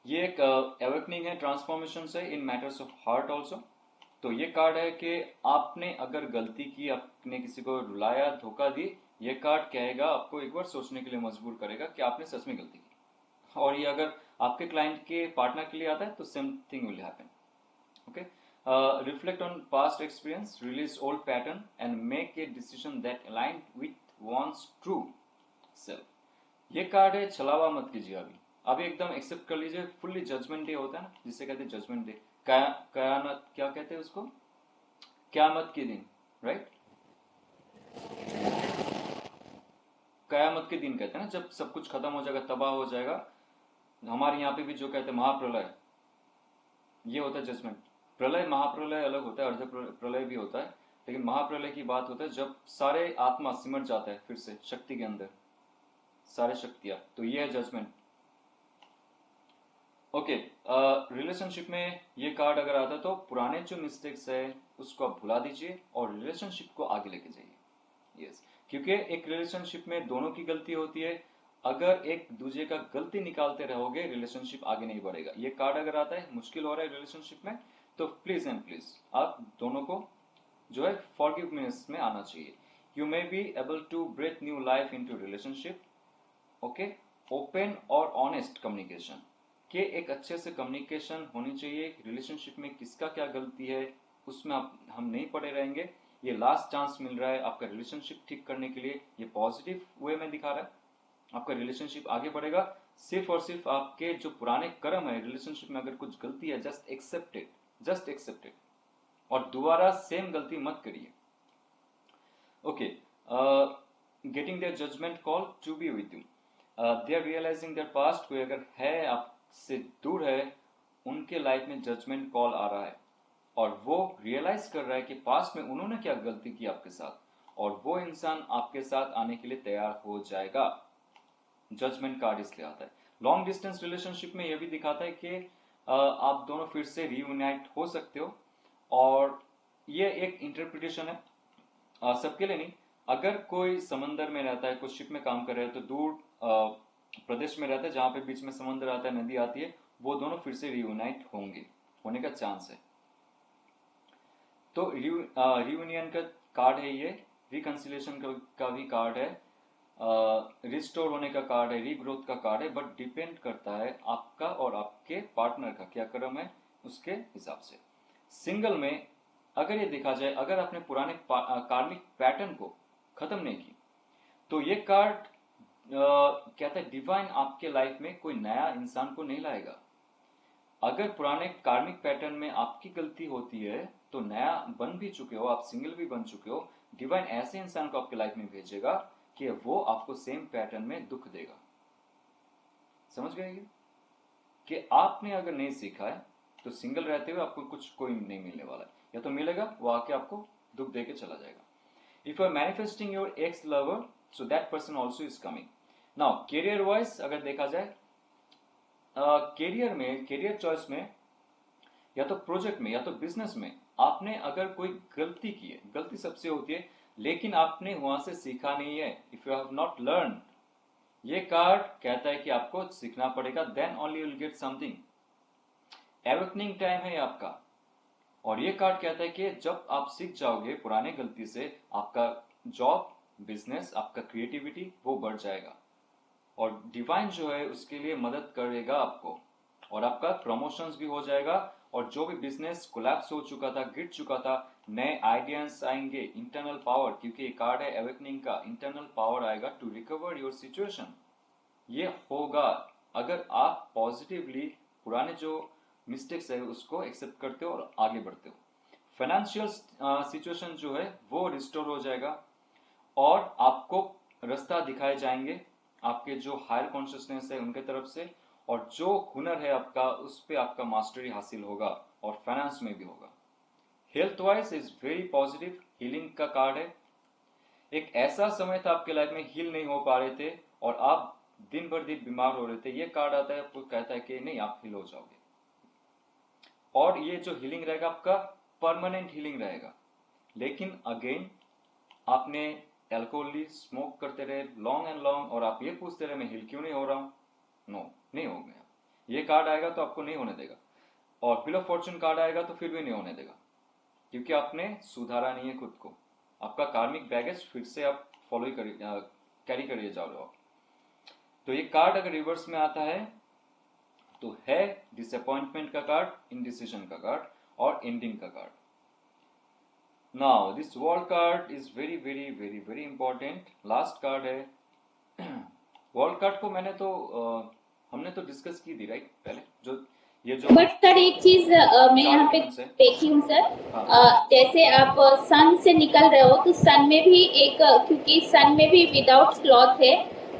ये एक अवेकनिंग है ट्रांसफॉर्मेशन से इन मैटर्स ऑफ हार्ट ऑल्सो। तो ये कार्ड है कि आपने अगर गलती की, आपने किसी को रुलाया, धोखा दी, ये कार्ड कहेगा आपको एक बार सोचने के लिए मजबूर करेगा कि आपने सच में गलती की। और ये अगर आपके क्लाइंट के पार्टनर के लिए आता है तो same thing will happen. Okay, reflect on past experience, release old pattern and make a decision that align with one's true self. ये कार्ड है छलावा मत कीजिए। अभी एकदम एक्सेप्ट कर लीजिए। फुल्ली जजमेंट डे होता है ना, जिसे कहते हैं जजमेंट डे, कयामत, क्या कहते हैं उसको, कयामत के दिन, राइट? कयामत के दिन कहते हैं ना, जब सब कुछ खत्म हो जाएगा, तबाह हो जाएगा। हमारे यहाँ पे भी जो कहते हैं महाप्रलय, ये होता है जजमेंट। प्रलय, महाप्रलय अलग होता है, अर्ध प्रलय भी होता है, लेकिन महाप्रलय की बात होता है जब सारे आत्मा सिमट जाता है फिर से शक्ति के अंदर, सारे शक्तियां। तो ये है जजमेंट। ओके, रिलेशनशिप में ये कार्ड अगर आता है तो पुराने जो मिस्टेक्स है उसको आप भुला दीजिए और रिलेशनशिप को आगे लेके जाइए। यस, क्योंकि एक रिलेशनशिप में दोनों की गलती होती है। अगर एक दूसरे का गलती निकालते रहोगे रिलेशनशिप आगे नहीं बढ़ेगा। ये कार्ड अगर आता है, मुश्किल हो रहा है रिलेशनशिप में, तो प्लीज एंड प्लीज आप दोनों को जो है फॉरगिवनेस में आना चाहिए। You may be able to breathe new life into relationship. Okay, open और ऑनेस्ट कम्युनिकेशन के एक अच्छे से कम्युनिकेशन होनी चाहिए। रिलेशनशिप में किसका क्या गलती है उसमें हम नहीं पड़े रहेंगे। ये लास्ट चांस मिल रहा है आपका रिलेशनशिप ठीक करने के लिए। ये पॉजिटिव वे में दिखा रहा है, आपका रिलेशनशिप आगे बढ़ेगा। सिर्फ और सिर्फ आपके जो पुराने कर्म है रिलेशनशिप में, अगर कुछ गलती है जस्ट एक्सेप्ट इट और दोबारा सेम गलती मत करिए। Okay, getting their judgement call to be with you, they are realizing their past. कोई अगर है आपसे दूर है, उनके लाइफ में जजमेंट कॉल आ रहा है और वो रियलाइज कर रहा है कि पास्ट में उन्होंने क्या गलती की आपके साथ, और वो इंसान आपके साथ आने के लिए तैयार हो जाएगा। जजमेंट कार्ड इसलिए आता है। लॉन्ग डिस्टेंस रिलेशनशिप में यह भी दिखाता है कि आप दोनों फिर से रीयूनाइट हो सकते हो, और ये एक इंटरप्रिटेशन है, सबके लिए नहीं। अगर कोई समंदर में रहता है, कुछ शिप में काम कर रहे हैं, तो दूर प्रदेश में रहता है जहां पे बीच में समुद्र आता है, नदी आती है, वो दोनों फिर से रीयूनाइट होने का चांस है। तो रियूनियन का कार्ड है ये, रिकंसिलेशन का भी कार्ड है, रिस्टोर होने का कार्ड है, रीग्रोथ का कार्ड है। बट डिपेंड करता है आपका और आपके पार्टनर का क्या कर्म है उसके हिसाब से। सिंगल में अगर ये देखा जाए, अगर आपने पुराने कार्मिक पैटर्न को खत्म नहीं की, तो ये कार्ड कहता है डिवाइन आपके लाइफ में कोई नया इंसान को नहीं लाएगा। अगर पुराने कार्मिक पैटर्न में आपकी गलती होती है तो नया बन भी चुके हो, आप सिंगल भी बन चुके हो, डिवाइन ऐसे इंसान को आपके लाइफ में भेजेगा कि वो आपको सेम पैटर्न में दुख देगा। समझ गए ये? कि आपने अगर नहीं सीखा है तो सिंगल रहते हुए आपको कुछ कोई नहीं मिलने वाला है, या तो मिलेगा वो आके आपको दुख दे के चला जाएगा। If you are manifesting your ex lover, so that person also is coming. Now career wise अगर देखा जाए, कैरियर चॉइस में, या तो प्रोजेक्ट में या तो बिजनेस में, आपने अगर कोई गलती की है, गलती सबसे होती है, लेकिन आपने वहां से सीखा नहीं है, if you have not learn, ये कार्ड कहता है कि आपको सीखना पड़ेगा, then only you will get something. Awakening time है आपका। और ये कार्ड कहता है कि जब आप सीख जाओगे पुराने गलती से, आपका जॉब, बिजनेस, आपका क्रिएटिविटी वो बढ़ जाएगा, और डिवाइन जो है उसके लिए मदद करेगा आपको, और आपका प्रमोशंस भी हो जाएगा। और जो भी बिजनेस कोलैप्स हो चुका था, गिर चुका था, नए आइडियाज आएंगे, इंटरनल पावर, क्योंकि ये कार्ड है एवेकनिंग का, इंटरनल पावर आएगा टू रिकवर योर सिचुएशन। ये होगा अगर आप पॉजिटिवली पुराने जो मिस्टेक्स है उसको एक्सेप्ट करते हो और आगे बढ़ते हो। फाइनेंशियल सिचुएशन जो है वो रिस्टोर हो जाएगा, और आपको रास्ता दिखाए जाएंगे आपके जो हायर कॉन्शियसनेस है उनके तरफ से, और जो हुनर है आपका उस पे आपका मास्टरी हासिल होगा और फाइनेंस में भी होगा। Health wise is very positive, healing का कार्ड है। एक ऐसा समय था आपके लाइफ में हील नहीं हो पा रहे थे और आप दिन भर दिन बीमार हो रहे थे, ये कार्ड आता है आपको कहता है कि नहीं आप हील हो जाओगे। और ये जो हीलिंग रहेगा आपका परमानेंट हीलिंग रहेगा। लेकिन अगेन आपने अल्कोहल ली, स्मोक करते रहे लॉन्ग एंड लॉन्ग और आप ये पूछते रहे मैं हील क्यों नहीं हो रहा हूं, नो नहीं हो गया। ये कार्ड आएगा तो आपको नहीं होने देगा, और व्हील ऑफ फॉर्चून कार्ड आएगा तो फिर भी नहीं होने देगा, क्योंकि आपने सुधारा नहीं है खुद को। आपका कार्मिक बैगेज फिर से आप फॉलो कैरी करिए जा रहे हो आप। तो ये कार्ड अगर रिवर्स में आता है तो है डिसअपॉइंटमेंट का कार्ड, इनडिसीजन का कार्ड और एंडिंग का card. Now this world card is very very very very important, last card है। वर्ल्ड कार्ड को हमने तो डिस्कस की थी राइट पहले, ये जो बट सर एक चीज मैं यहाँ पे elements है। देखी हूँ सर, हाँ। जैसे आप सन से निकल रहे हो तो सन में भी एक क्योंकि सन में भी विदाउट क्लॉथ है,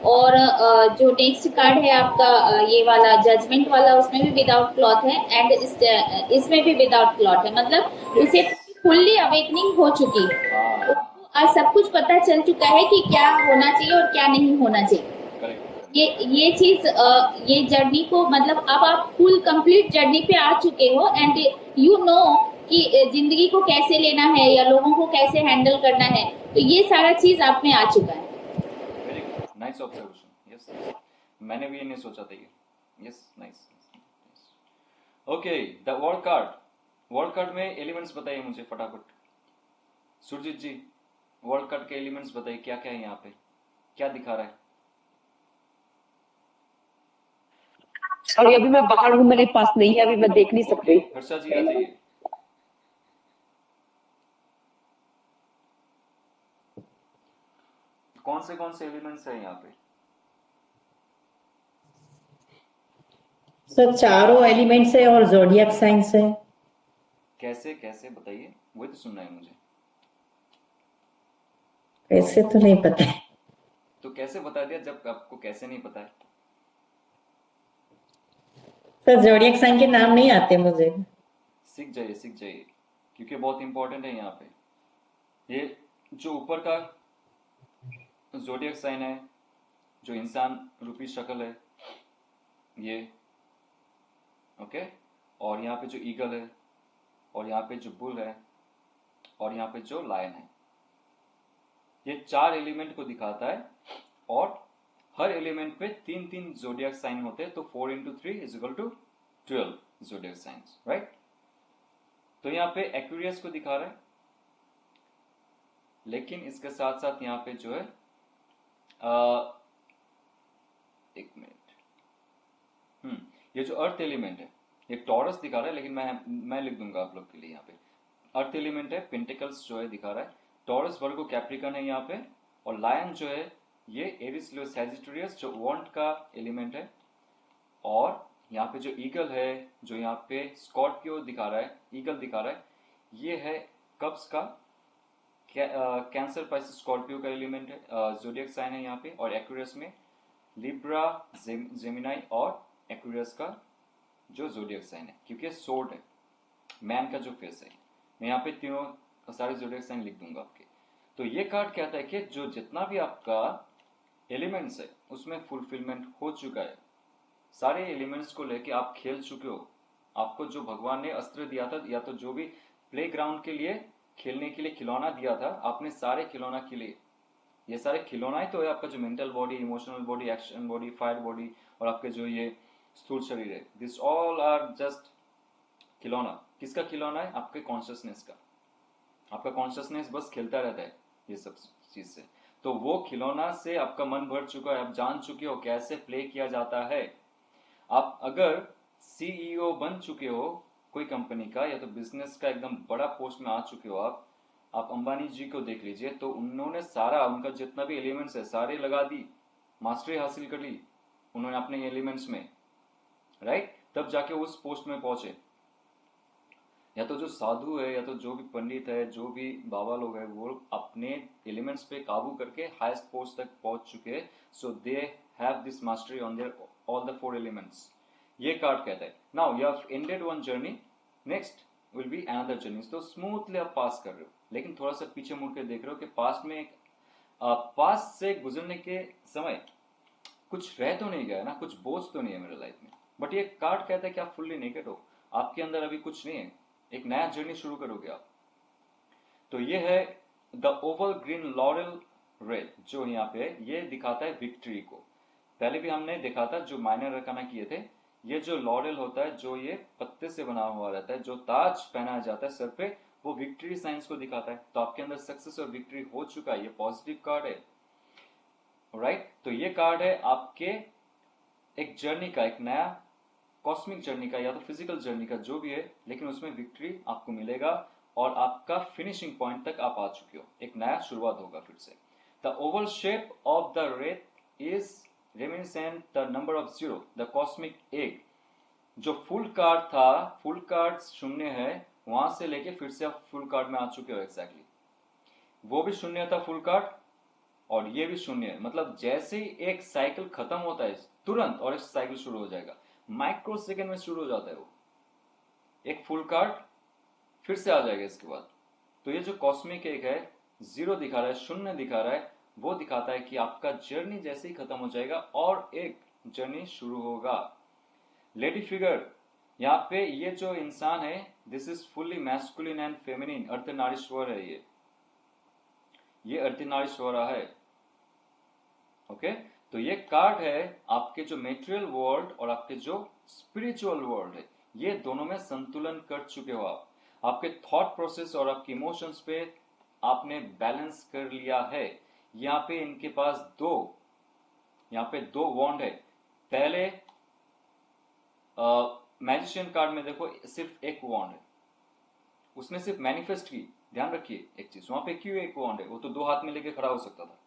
और जो नेक्स्ट कार्ड है आपका ये वाला जजमेंट वाला उसमें भी विदाउट क्लॉथ है, एंड इसमें भी विदाउट क्लॉथ है, मतलब उसे फुल्ली अवेकनिंग हो चुकी है, हाँ उसको आज सब कुछ पता चल चुका है कि क्या होना चाहिए और क्या नहीं होना चाहिए। करेक्ट। ये चीज ये जर्नी को मतलब अब आप फुल कंप्लीट जर्नी पे आ चुके हो, एंड यू नो कि जिंदगी को कैसे लेना है या लोगों को कैसे हैंडल करना है, तो ये सारा चीज आप में आ चुका है। Very good, nice observation. Yes, मैंने भी ये नहीं सोचा था ये। Yes, nice. Okay, the world card में एलिमेंट्स बताइए मुझे फटाफट। सुरजीत जी, वर्ल्ड कार्ड के एलिमेंट्स बताइए क्या क्या है यहाँ पे, क्या दिखा रहा है। सॉरी अभी मैं बाहर हूँ, मेरे पास नहीं है, अभी मैं देख नहीं सकती। हर्षा जी आ जाइए। कौन से एलिमेंट्स है यहाँ पे। सर चारों एलिमेंट्स है और जोडियक साइंस है। कैसे कैसे बताइए, वही तो सुनना है मुझे। ऐसे तो नहीं पता है। तो कैसे बता दिया जब आपको कैसे नहीं पता है। सर जोडियक साइन के नाम नहीं आते मुझे। सीख जाइए क्योंकि बहुत इंपॉर्टेंट है यहाँ पे। ये जो ऊपर का जोडियक साइन है, जो इंसान रूपी शक्ल है ये, ओके, और यहाँ पे जो ईगल है, और यहाँ पे जो बुल है, और यहाँ पे जो लायन है, ये चार एलिमेंट को दिखाता है। और हर एलिमेंट पे तीन तीन जोडियक साइन होते हैं, तो 4 into 3 is equal to 12 zodiac science, right. तो यहाँ पे एक्वेरियस को दिखा रहा है, लेकिन इसके साथ साथ यहाँ पे जो है एक मिनट, ये जो अर्थ एलिमेंट है ये टॉरस दिखा रहा है, लेकिन मैं लिख दूंगा आप लोग के लिए। यहाँ पे अर्थ एलिमेंट है, पेंटिकल्स जो है दिखा रहा है, टॉरस वर्गो कैप्रिकन है यहाँ पे, और लायन जो है ये एरिस लियो सैजिटेरियस जो वांट का एलिमेंट है, और यहाँ पे जो ईगल है, जो यहाँ पे स्कॉर्पियो दिखा रहा है, ईगल दिखा रहा है, ये है कब्स का कैंसर पाइसेस स्कॉर्पियो का एलिमेंट है, जोडियक साइन है यहाँ पे। और एक्वेरियस में लिब्रा, जेमिनाई और एक्वेरियस का जो जोडियक साइन है, क्योंकि सोर्ड है, मैन का जो फेस है। मैं यहाँ पे तीनों सारे जोडियक साइन लिख दूंगा आपके। तो ये कार्ड कहता है कि जो जितना भी आपका एलिमेंट्स है उसमें फुलफिलमेंट हो चुका है। सारे एलिमेंट्स को लेके आप खेल चुके हो। आपको जो भगवान ने अस्त्र दिया था, या तो जो भी प्ले ग्राउंड के लिए खेलने के लिए खिलौना दिया था, आपने सारे खिलौना के लिए, ये सारे खिलौना ही तो है आपका, जो mental body, emotional body, action body, fire body, और आपके जो ये स्थूल शरीर है, दिस ऑल आर जस्ट खिलौना। किसका खिलौना है? आपके कॉन्शियसनेस का। आपका कॉन्शियसनेस बस खेलता रहता है ये सब चीज से। तो वो खिलौना से आपका मन भर चुका है, आप जान चुके हो कैसे प्ले किया जाता है। आप अगर सीईओ बन चुके हो कोई कंपनी का, या तो बिजनेस का एकदम बड़ा पोस्ट में आ चुके हो आप अंबानी जी को देख लीजिए, तो उन्होंने सारा उनका जितना भी एलिमेंट्स है सारे लगा दी, मास्टरी हासिल कर ली उन्होंने अपने एलिमेंट्स में, राइट। तब जाके उस पोस्ट में पहुंचे। या तो जो साधु है, या तो जो भी पंडित है, जो भी बाबा लोग हैं, वो अपने एलिमेंट्स पे काबू करके हाईएस्ट पोस्ट तक पहुंच चुके हैं। So they have this mastery on their all the 4 elements. ये कार्ड कहता है now you have ended one journey, next will be another journey. तो स्मूथली आप पास कर रहे हो, लेकिन थोड़ा सा पीछे मुड़ के देख रहे हो कि पास्ट में पास्ट से गुजरने के समय कुछ रह तो नहीं गया ना, कुछ बोझ तो नहीं है मेरे लाइफ में। बट ये कार्ड कहता है कि आप फुल्ली नेकेड हो, आपके अंदर अभी कुछ नहीं है, एक नया जर्नी शुरू करोगे आप। तो ये है the Oval green laurel red जो यहाँ पे है, ये दिखाता है विक्ट्री को। पहले भी हमने देखा था जो माइनर अरकाना किए थे, ये जो लॉरेल होता है जो ये पत्ते से बना हुआ रहता है, जो ताज पहनाया जाता है सर पे, वो विक्ट्री साइंस को दिखाता है। तो आपके अंदर सक्सेस और विक्ट्री हो चुका है, ये पॉजिटिव कार्ड है, राइट। तो ये कार्ड है आपके एक जर्नी का, एक नया कॉस्मिक जर्नी का या तो फिजिकल जर्नी का, जो भी है, लेकिन उसमें विक्ट्री आपको मिलेगा और आपका फिनिशिंग पॉइंट तक आप आ चुके हो, एक नया शुरुआत होगा फिर से। The Oval shape of the red is reminiscent the number of 0, the cosmic egg. जो फुल कार्ड था, फुल कार्ड शून्य है, वहां से लेके फिर से आप फुल कार्ड में आ चुके हो एग्जैक्टली। वो भी शून्य था फुल कार्ड और ये भी शून्य है, मतलब जैसे ही एक साइकिल खत्म होता है तुरंत और एक साइकिल शुरू हो जाएगा, माइक्रो सेकेंड में शुरू हो जाता है वो। एक फुल कार्ड फिर से आ जाएगा इसके बाद। तो ये जो कॉस्मिक एक है, 0 दिखा रहा है, शून्य दिखा रहा है, वो दिखाता है कि आपका जर्नी जैसे ही खत्म हो जाएगा और एक जर्नी शुरू होगा। लेडी फिगर, यहाँ पे ये जो इंसान है, this is fully masculine and feminine, Ardhanarishvara है ये अर्धनारीश्वर है। ओके, तो ये कार्ड है आपके जो मेटेरियल वर्ल्ड और आपके जो स्पिरिचुअल वर्ल्ड है, ये दोनों में संतुलन कर चुके हो आप। आपके थॉट प्रोसेस और आपके इमोशंस पे आपने बैलेंस कर लिया है। यहाँ पे इनके पास यहाँ पे 2 वॉन्ड है। पहले मैजिशियन कार्ड में देखो सिर्फ एक वॉन्ड है, उसने सिर्फ मैनिफेस्ट की। ध्यान रखिए एक चीज, वहां पे क्यों एक वॉन्ड है? वो तो 2 हाथ में लेके खड़ा हो सकता था,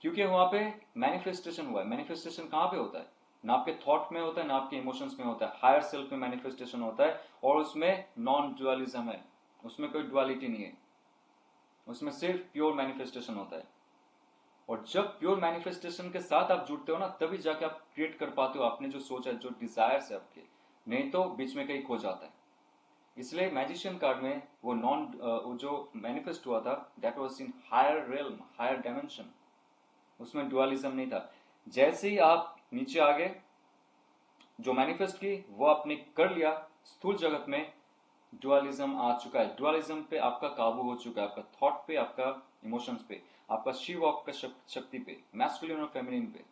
क्योंकि वहां पे मैनिफेस्टेशन हुआ है। मैनिफेस्टेशन कहां पे होता है? ना आपके थॉट में होता है, ना आपके इमोशंस में होता है, हायर सेल्फ में मैनिफेस्टेशन होता है। और उसमें नॉन ड्युअलिज्म है, उसमें कोई ड्युअलिटी नहीं है, उसमें सिर्फ प्योर मैनिफेस्टेशन होता है। और जब प्योर मैनिफेस्टेशन के साथ आप जुड़ते हो ना, तभी जाके आप क्रिएट कर पाते हो आपने जो सोचा है, जो डिजायर्स है आपके, नहीं तो बीच में कहीं खो जाता है। इसलिए मैजिशियन कार्ड में वो जो मैनिफेस्ट हुआ था, that was in higher realm, higher dimension, उसमें डुअलिज्म नहीं था। जैसे ही आप नीचे आ गए, जो मैनिफेस्ट की वो आपने कर लिया, स्थूल जगत में डुअलिज्म आ चुका है। डुअलिज्म पे आपका काबू हो चुका है, आपका थॉट पे, आपका इमोशंस पे, आपका शिव, आपका शक्ति पे, मैस्कुलिन और फेमिनिन पे।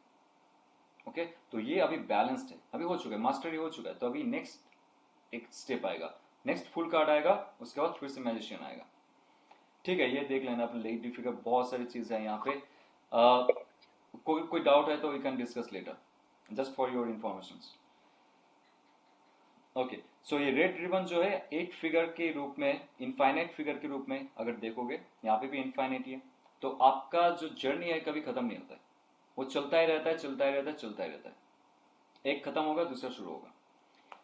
ओके, तो ये अभी बैलेंस्ड है, अभी हो चुका है, मास्टरी हो चुका है। तो अभी नेक्स्ट एक स्टेप आएगा, नेक्स्ट फुल कार्ड आएगा, उसके बाद फिर से मैजिशियन आएगा। ठीक है, ये देख लेना अपने लेडी फिगर, बहुत सारी चीजें हैं यहाँ पे। कोई डाउट है तो we can discuss later, just for your information. Okay, so ये रेड रिबन जो है 8 फिगर के रूप में, इनफाइनाइट फिगर के रूप में अगर देखोगे, यहाँ पे भी इनफाइनाइट ही है। तो आपका जो जर्नी है कभी खत्म नहीं होता है, वो चलता ही रहता है, चलता ही रहता है, चलता ही रहता है। एक खत्म होगा, दूसरा शुरू होगा।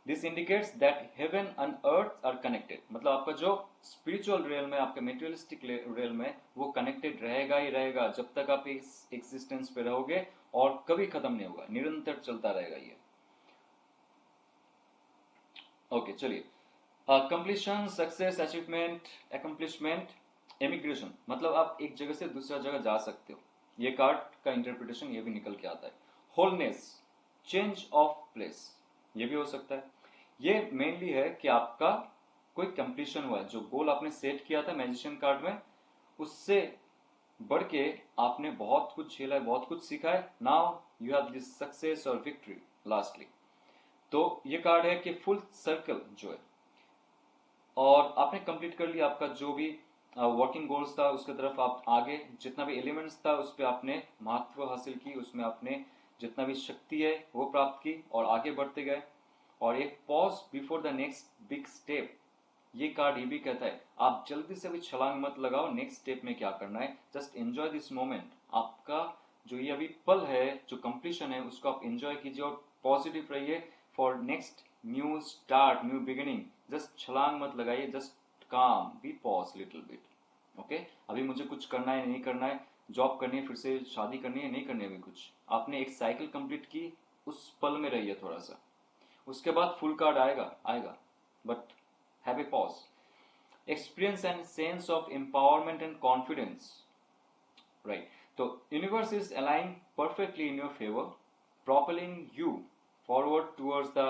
This indicates that heaven and earth are connected, मतलब आपका जो स्पिरिचुअल रियल में, आपका मेटेरियलिस्टिक रियल में, वो कनेक्टेड रहेगा ही रहेगा जब तक आप इस एग्जिस्टेंस पे रहोगे, और कभी खत्म नहीं होगा, निरंतर चलता रहेगा ये। ओके, चलिए, completion, success, achievement, accomplishment, emigration, मतलब आप एक जगह से दूसरा जगह जा सकते हो। ये कार्ड का इंटरप्रिटेशन ये भी निकल के आता है। होलनेस, चेंज ऑफ प्लेस, ये भी हो सकता है। ये मेनली है कि आपका कोई कंप्लीशन हुआ है, जो गोल आपने सेट किया था मैजिशियन कार्ड में, उससे बढ़ के आपने बहुत कुछ झेला है, बहुत कुछ सीखा है। Now you have this success और विक्ट्री लास्टली। तो ये कार्ड है कि फुल सर्कल जो है, और आपने कंप्लीट कर लिया आपका जो भी वर्किंग गोल्स था, उसके तरफ आप आगे, जितना भी एलिमेंट्स था उस पर आपने महत्व हासिल की, उसमें आपने जितना भी शक्ति है वो प्राप्त की और आगे बढ़ते गए। और एक pause before the next big step, ये कार्ड ये भी कहता है आप जल्दी से भी छलांग मत लगाओ, नेक्स्ट स्टेप में क्या करना है, जस्ट एंजॉय दिस मोमेंट। आपका जो ये अभी पल है, जो कंप्लीशन है, उसको आप एंजॉय कीजिए और पॉजिटिव रहिए for next new start, new beginning. Just छलांग मत लगाइए, just calm, be pause little bit. Okay, अभी मुझे कुछ करना है, नहीं करना है, जॉब करनी है, फिर से शादी करनी है, नहीं करनी है, अभी कुछ आपने एक साइकिल कंप्लीट की, उस पल में रहिए थोड़ा सा, उसके बाद फुल कार्ड आएगा, but have a pause. Experience and sense of empowerment and confidence, right. तो universe is aligning perfectly in your favour, propelling you forward towards the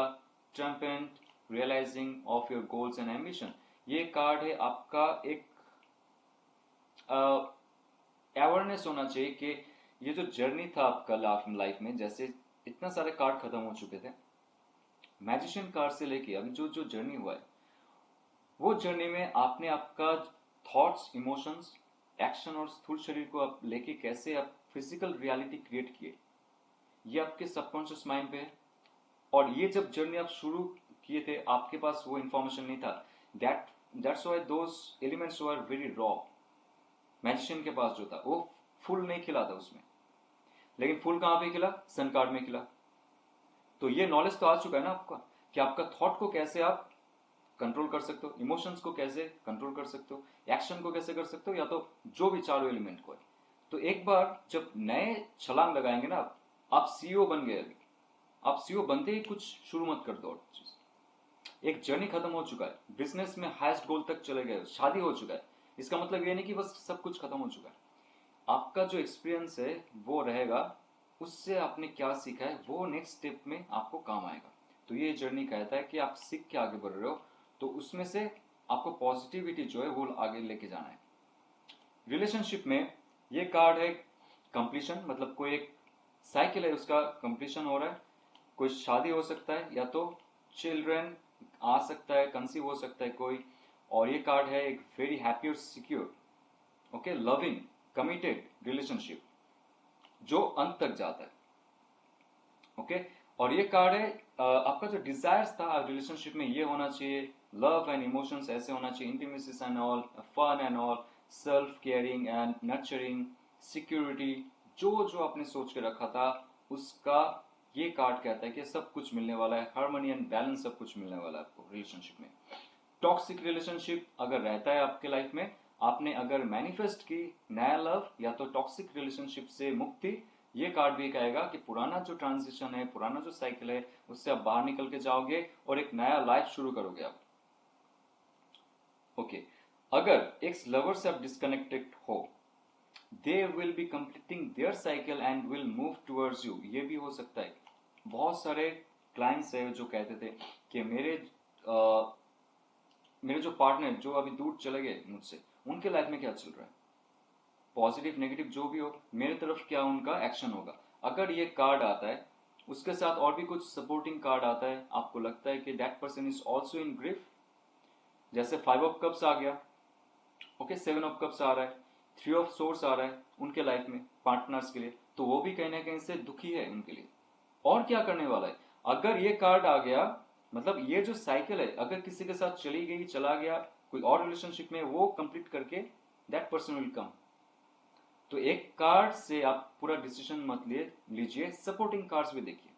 triumphant realizing of your goals and ambition। ये card है आपका एक awareness होना चाहिए कि ये जो जर्नी था आपका लाइफ में, जैसे इतना सारे कार्ड खत्म हो चुके थे, मैजिशियन कार्ड से लेके अभी जो जो जर्नी हुआ है, वो जर्नी में आपने आपका थॉट्स, इमोशंस, एक्शन और स्थूल शरीर को आप लेके कैसे आप फिजिकल रियलिटी क्रिएट किए, ये आपके सबकॉन्शियस माइंड पे है। और ये जब जर्नी आप शुरू किए थे, आपके पास वो इंफॉर्मेशन नहीं था, that's why those elements were very raw. Magician के पास जो था वो फुल नहीं खिला था उसमें, लेकिन फुल कहां पे खिला? सन कार्ड में खिला। तो ये नॉलेज तो आ चुका है ना आपका कि आपका थॉट को कैसे आप कंट्रोल कर सकते हो, इमोशंस को कैसे कंट्रोल कर सकते हो, एक्शन को कैसे कर सकते हो, या तो जो भी चारों एलिमेंट को है। तो एक बार जब नए छलांग लगाएंगे ना, आप सीईओ बन गए। अभी आप सीईओ बनते ही कुछ शुरू मत कर दो। एक जर्नी खत्म हो चुका है, बिजनेस में हाईएस्ट गोल तक चले गए, शादी हो चुका है। इसका मतलब ये नहीं कि बस सब कुछ खत्म हो चुका है। आपका जो एक्सपीरियंस है वो रहेगा, उससे आपने क्या सीखा है वो नेक्स्ट स्टेप में आपको काम आएगा। तो ये जर्नी कहता है कि आप सीख के आगे बढ़ रहे हो, तो उसमें से आपको पॉजिटिविटी जो है वो आगे लेके जाना है। रिलेशनशिप में ये कार्ड है कंप्लीशन, मतलब कोई एक साइकिल है उसका कंप्लीशन हो रहा है। कोई शादी हो सकता है, या तो चिल्ड्रन आ सकता है, कंसीव हो सकता है कोई। और ये कार्ड है एक वेरी हैप्पी और secure, okay, loving, committed relationship जो अंत तक जाता है, ओके। और ये कार्ड है आपका जो डिजायर्स था रिलेशनशिप में, ये होना चाहिए लव एंड इमोशंस, ऐसे होना चाहिए intimacy and all, fun and all, self caring and nurturing, security, जो जो आपने सोच के रखा था उसका ये कार्ड कहता है कि सब कुछ मिलने वाला है। हार्मनी एंड बैलेंस सब कुछ मिलने वाला है आपको रिलेशनशिप में। टॉक्सिक रिलेशनशिप अगर रहता है आपके लाइफ में, आपने अगर मैनिफेस्ट की नया लव या तो टॉक्सिक रिलेशनशिप से मुक्ति, ये कार्ड भी कहेगा कि पुराना जो ट्रांजिशन है, पुराना जो साइकिल है, उससे आप बाहर निकल के जाओगे और एक नया लाइफ शुरू करोगे आप, ओके। अगर एक्स लवर से आप डिस्कनेक्टेड हो, they will be completing there cycle and will move towards you, ये भी हो सकता है। बहुत सारे क्लाइंट्स है जो कहते थे कि मेरे जो पार्टनर जो अभी दूर चले गए मुझसे, उनके लाइफ में क्या चल रहा है, पॉजिटिव नेगेटिव जो भी हो, मेरे तरफ क्या उनका एक्शन होगा। अगर ये कार्ड आता है, उसके साथ और भी कुछ सपोर्टिंग कार्ड आता है, आपको लगता है कि that person is also in grief, जैसे 5 ऑफ कप्स आ गया, ओके, 7 ऑफ कप्स आ रहा है, 3 ऑफ सोर्स आ रहा है उनके लाइफ में पार्टनर्स के लिए, तो वो भी कहीं ना कहीं से दुखी है उनके लिए। और क्या करने वाला है, अगर ये कार्ड आ गया, मतलब ये जो साइकिल है अगर किसी के साथ चली गई, चला गया कोई और रिलेशनशिप में, वो कंप्लीट करके दैट पर्सन विल कम। तो एक कार्ड से आप पूरा डिसीजन मत लीजिए, सपोर्टिंग कार्ड्स भी देखिए,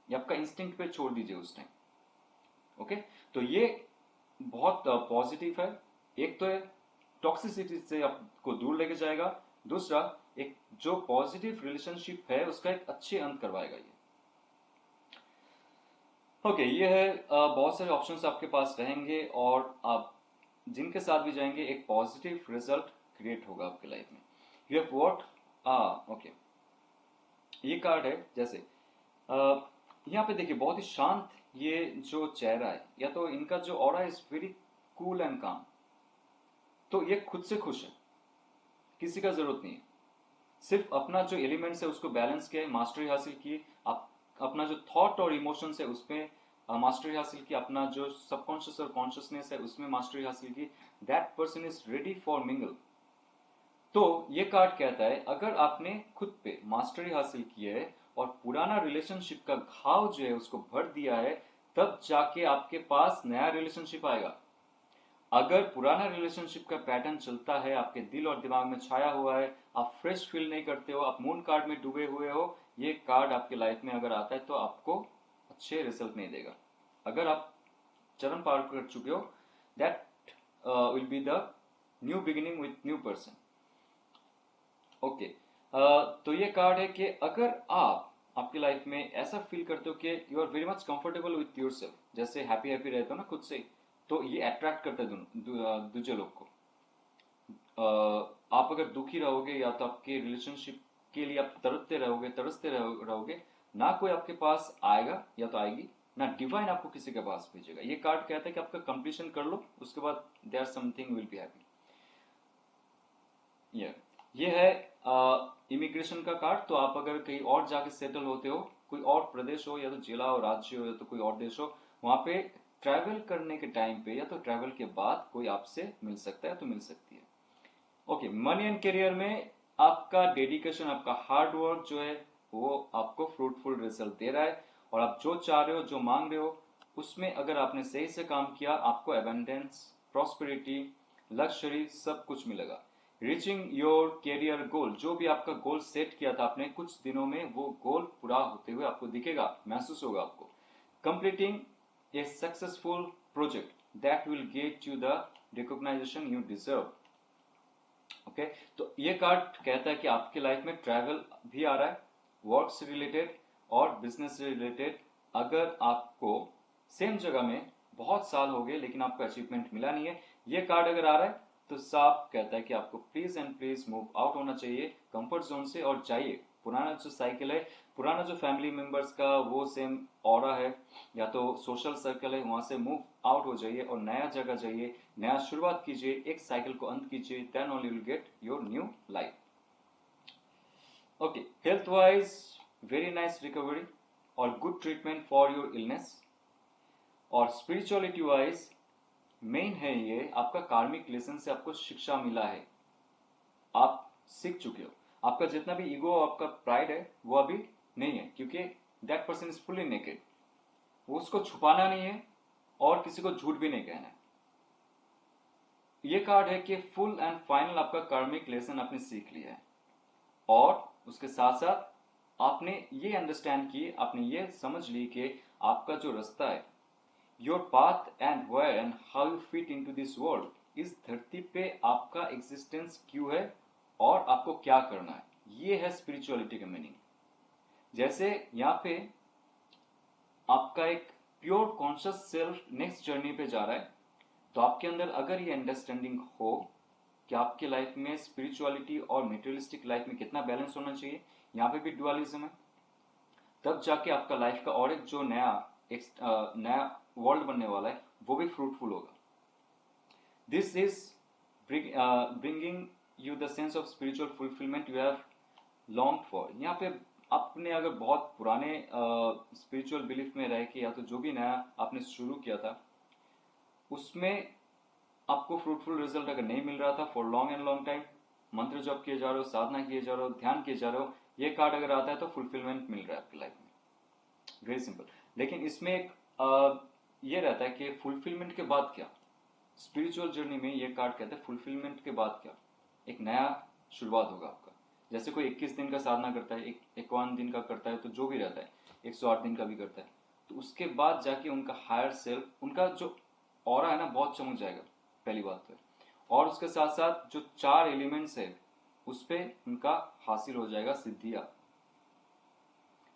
ये आपका इंस्टिंक्ट पे छोड़ दीजिए उस टाइम, ओके। तो ये बहुत पॉजिटिव है। एक तो है टॉक्सिसिटी से आपको दूर लेके जाएगा, दूसरा एक जो पॉजिटिव रिलेशनशिप है उसका एक अच्छे अंत करवाएगा ये, ओके। ये है बहुत सारे ऑप्शंस आपके पास रहेंगे और आप जिनके साथ भी जाएंगे एक पॉजिटिव रिजल्ट क्रिएट होगा आपके लाइफ में। You have what, okay. ये कार्ड है जैसे यहाँ पे देखिए बहुत ही शांत ये जो चेहरा है, या तो इनका जो aura is very cool and काम। तो ये खुद से खुश है, किसी का जरूरत नहीं है, सिर्फ अपना जो एलिमेंट्स है उसको बैलेंस किया है, मास्टरी हासिल की, आप अपना जो थॉट और इमोशंस है उसमें मास्टरी हासिल की, अपना जो सबकॉन्शियस और कॉन्शियसनेस है उसमें मास्टरी हासिल की, that person is ready for mingle. तो ये कार्ड कहता है अगर आपने खुद पे मास्टरी हासिल की है और पुराना रिलेशनशिप का घाव जो है उसको भर दिया है, तब जाके आपके पास नया रिलेशनशिप आएगा। अगर पुराना रिलेशनशिप का पैटर्न चलता है, आपके दिल और दिमाग में छाया हुआ है, आप फ्रेश फील नहीं करते हो, आप मून कार्ड में डूबे हुए हो, ये कार्ड आपके लाइफ में अगर आता है तो आपको अच्छे रिजल्ट नहीं देगा। अगर आप चरण पार कर चुके हो, that will be the new beginning with new person, okay. तो ये कार्ड है कि अगर आप आपकी लाइफ में ऐसा फील करते हो कि you are very much comfortable with yourself, जैसे हैप्पी हैप्पी रहते हो ना खुद से, तो ये अट्रैक्ट करता है दूसरे लोग को। आप अगर दुखी रहोगे या तो आपके रिलेशनशिप के लिए आप तरसते रहोगे, ना कोई आपके पास आएगा या तो आएगी, ना डिवाइन आपको किसी के पास भेजेगा। ये कार्ड कहता है कि आपका कंप्लीशन कर लो, उसके बाद there something will be happy. ये है इमिग्रेशन का कार्ड। तो आप अगर कहीं और जाके सेटल होते हो, कोई और प्रदेश हो या तो जिला हो, राज्य हो या तो कोई और देश हो, वहां पे ट्रैवल करने के टाइम पे या तो ट्रैवल के बाद कोई आपसे मिल सकता है तो मिल सकती है। ओके, मनी एंड करियर में आपका डेडिकेशन, आपका हार्ड वर्क जो है वो आपको फ्रूटफुल रिजल्ट दे रहा है, और आप जो चाह रहे हो, जो मांग रहे हो, उसमें अगर आपने सही से काम किया, आपको एबंडेंस, प्रॉस्पेरिटी, लग्जरी सब कुछ मिलेगा। रीचिंग योर करियर गोल, जो भी आपका गोल सेट किया था आपने, कुछ दिनों में वो गोल पूरा होते हुए आपको दिखेगा, महसूस होगा आपको। Completing a successful project that will get you the recognition you deserve. Okay, तो ये कार्ड कहता है कि आपकी लाइफ में ट्रैवल भी आ रहा है, वर्क से रिलेटेड और बिजनेस से रिलेटेड। अगर आपको सेम जगह में बहुत साल हो गए लेकिन आपको अचीवमेंट मिला नहीं है, ये कार्ड अगर आ रहा है तो साफ कहता है कि आपको please and please move out होना चाहिए कंफर्ट जोन से, और जाइए। पुराना जो साइकिल है, पुराना जो फैमिली मेंबर्स का वो सेम ऑरा है या तो सोशल सर्कल है, वहां से मूव आउट हो जाइए और नया जगह जाइए, नया शुरुआत कीजिए, एक साइकिल को अंत कीजिए, then only will get your new life. Okay, health wise very nice recovery और good treatment for your illness. और स्पिरिचुअलिटी वाइज मेन है ये आपका कार्मिक लेसन से आपको शिक्षा मिला है, आप सीख चुके हो। आपका जितना भी ईगो, आपका प्राइड है, वो अभी नहीं है, क्योंकि that person is fully naked. वो उसको छुपाना नहीं है और किसी को झूठ भी नहीं कहना है। ये कार्ड है कि फुल एंड फाइनल आपका कार्मिक लेसन आपने सीख लिया है, और उसके साथ साथ आपने ये अंडरस्टैंड की, आपने ये समझ ली कि आपका जो रास्ता है, your path and where and how you fit into this world, इस धरती पे आपका एग्जिस्टेंस क्यों है और आपको क्या करना है, ये है स्पिरिचुअलिटी का मीनिंग। जैसे यहाँ पे आपका एक pure conscious self next journey पे जा रहा है, तो आपके अंदर अगर ये अंडरस्टैंडिंग हो कि आपकी लाइफ में स्पिरिचुअलिटी और मेटेरियलिस्टिक लाइफ में कितना बैलेंस होना चाहिए, यहाँ पे भी डुअलिज्म है, तब जाके आपका लाइफ का और एक जो नया वर्ल्ड बनने वाला है वो भी फ्रूटफुल होगा। This is bringing you the sense of spiritual fulfilment you have long for. यहाँ पे आपने अगर बहुत पुराने स्पिरिचुअल बिलीफ में रह के या तो जो भी नया आपने शुरू किया था उसमें आपको फ्रूटफुल रिजल्ट अगर नहीं मिल रहा था for long and long time, मंत्र जप किए जा रहे हो, साधना किए जा रहे हो, ध्यान किए जा रहे हो, ये कार्ड अगर आता है तो फुलफिलमेंट मिल रहा है आपकी लाइफ में। Very simple. लेकिन इसमें एक ये रहता है कि फुलफिलमेंट के बाद क्या, स्पिरिचुअल जर्नी में ये कार्ड कहता है फुलफिलमेंट के बाद क्या, एक नया शुरुआत होगा आपका। जैसे कोई 21 दिन का साधना करता है, 51 दिन का करता है, तो जो भी रहता है 108 दिन का भी करता है, तो उसके बाद जाके उनका हायर सेल्फ, उनका जो ऑरा है ना बहुत चमक जाएगा, पहली बात तो है। और उसके साथ साथ जो 4 एलिमेंट्स है उस पर उनका हासिल हो जाएगा सिद्धियां।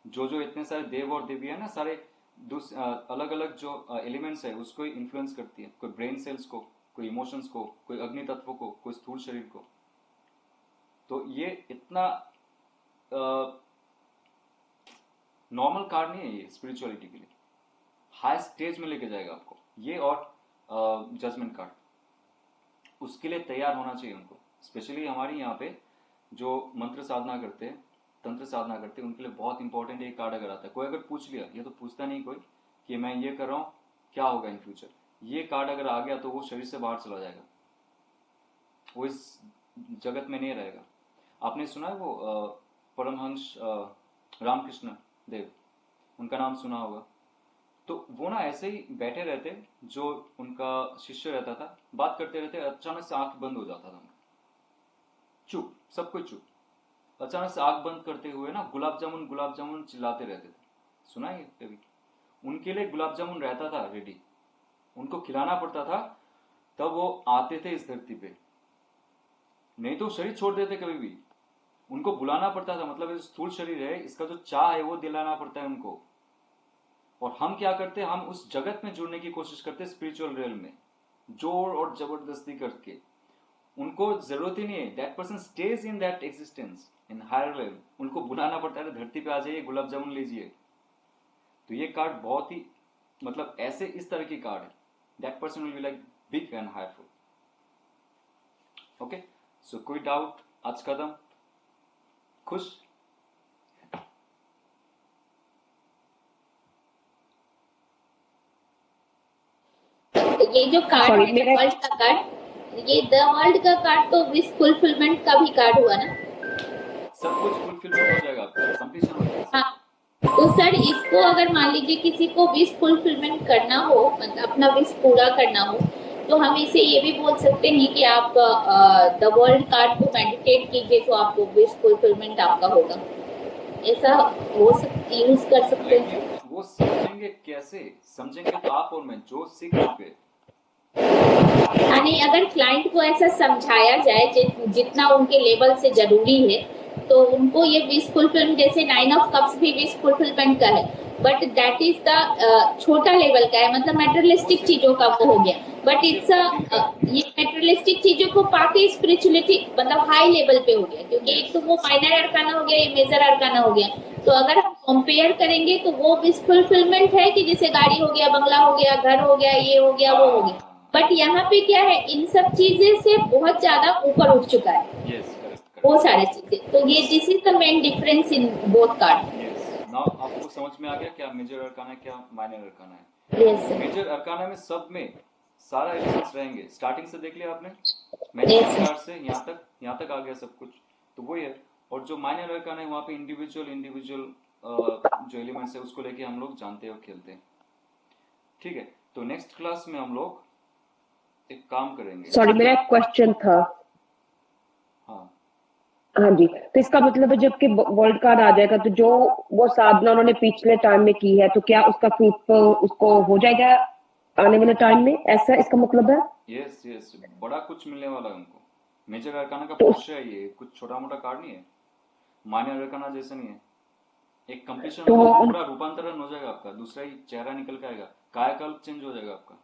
जो इतने सारे देव और देवी है ना, सारे अलग अलग जो एलिमेंट्स है उसको इन्फ्लुएंस करती है, कोई ब्रेन सेल्स को, कोई इमोशंस को, कोई अग्नि तत्व को, कोई स्थूल शरीर को। तो ये इतना नॉर्मल कार्ड नहीं है ये स्पिरिचुअलिटी के लिए, हाई स्टेज में लेके जाएगा आपको ये। और जजमेंट कार्ड, उसके लिए तैयार होना चाहिए उनको। स्पेशली हमारी यहाँ पे जो मंत्र साधना करते हैं, तंत्र साधना करते हैं, उनके लिए बहुत इंपॉर्टेंट एक कार्ड अगर आता है। कोई अगर पूछ लिया, ये तो पूछता नहीं कोई कि मैं ये कर रहा हूँ क्या होगा इन फ्यूचर, ये कार्ड अगर आ गया तो वो शरीर से बाहर चला जाएगा, वो इस जगत में नहीं रहेगा। आपने सुना है वो परमहंस रामकृष्ण देव, उनका नाम सुना होगा। तो वो ना ऐसे ही बैठे रहते, जो उनका शिष्य रहता था, बात करते रहते, अचानक से आंख बंद हो जाता था, चुप, सब कुछ चुप। अचानक से आंख बंद करते हुए ना गुलाब जामुन चिल्लाते रहते थे। सुना है कभी? उनके लिए गुलाब जामुन रहता था रेडी, उनको खिलाना पड़ता था, तब वो आते थे इस धरती पे, नहीं तो शरीर छोड़ देते कभी भी। उनको बुलाना पड़ता था, मतलब ये जो स्थूल शरीर है इसका जो चाह है वो दिलाना पड़ता है उनको। और हम क्या करते हैं, हम उस जगत में जुड़ने की कोशिश करते हैं स्पिरिचुअल रियल में, जोर और जबरदस्ती करके। उनको जरूरत ही नहीं है, that person stays in that existence in higher level. उनको बुलाना पड़ता है, धरती पे आ जाइए, गुलाब जामुन लीजिए। तो ये कार्ड बहुत ही, मतलब ऐसे इस तरह की कार्ड है, that person will be like big and cheerful. Okay, so कोई डाउट आज कदम? खुश? ये जो कार्ड सॉरी है मेरा द वर्ल्ड का कार्ड, ये द वर्ल्ड का कार्ड तो विश फुलफिलमेंट का भी कार्ड हुआ ना? सब कुछ फुलफिलमेंट हो जाएगा आपका, कंप्लीशन हो जाएगा सब। हाँ, तो सर इसको अगर मान लीजिए किसी को विश फुलफिलमेंट करना हो, मतलब अपना विश पूरा करना हो, तो हम इसे ये भी बोल सकते हैं कि आप द वर्ल्ड कार्ड को मेडिटेट कीजिए तो आपको विश फुलफिलमेंट आपका होगा। ऐसा यूज कर सकते हैं लेकिन सर। वो समझेंगे कैसे? समझेंगे तो आप और मैं जो सीख चुके हैं। यानी अगर क्लाइंट को ऐसा समझाया जाए जितना उनके लेवल से जरूरी है, तो उनको ये विश फुलफिलमेंट, जैसे 9 ऑफ कप्स भी विश फुलफिलमेंट का है, बट दैट इज द छोटा लेवल का है, मतलब मेटेरियलिस्टिक चीजों का वो हो गया। बट इट्स ये मेटेरियलिस्टिक चीजों को पाके स्पिरिचुअलिटी मतलब हाई लेवल पे हो गया, क्योंकि एक तो वो माइनर अरकाना हो गया, ये मेजर अरकाना हो गया। तो अगर हम कंपेयर करेंगे तो वो विश फुलफिलमेंट है कि जैसे गाड़ी हो गया, बंगला हो गया, घर हो गया, ये हो गया, वो हो गया। बट यहाँ पे क्या है, इन सब चीजें से बहुत ज्यादा ऊपर उठ चुका है यस, करेक्ट वो करेक्ट। सारे चीजें। तो ये this is the main difference in both card. Yes, now आपको समझ में आ गया क्या मेजर अरकाना है, क्या माइनर अरकाना है। Yes sir. मेजर अरकाना में सब में सारा एलिमेंट्स रहेंगे, स्टार्टिंग से देख लिया आपने, Yes, मैजिक sir. कार्ड से यहाँ तक आ गया सब कुछ, तो वही है। और जो माइनर अरकाना है वहाँ पे इंडिविजुअल जो एलिमेंट्स है उसको लेके हम लोग जानते हैं और खेलते हैं। ठीक है, तो नेक्स्ट क्लास में हम लोग एक काम करेंगे। सॉरी मेरा एक क्वेश्चन था। हाँ, हाँ जी, तो इसका मतलब है जब कि वर्ल्ड कार्ड आ जाएगा तो जो वो साधना उन्होंने पिछले टाइम में की है तो क्या उसका फ्रूट उसको हो जाएगा आने वाले टाइम में, ऐसा इसका मतलब है? यस यस, बड़ा कुछ मिलने वाला है उनको। मेजर अरकाना का तो पुश है, ये कुछ छोटा मोटा कार्ड नहीं है, माइनर अरकाना जैसे नहीं है। एक कंप्लीशन तो मतलब वो पूरा रूपांतरण हो जाएगा आपका, दूसरा ही चेहरा निकल के आएगा, कायाकल्प चेंज हो जाएगा आपका।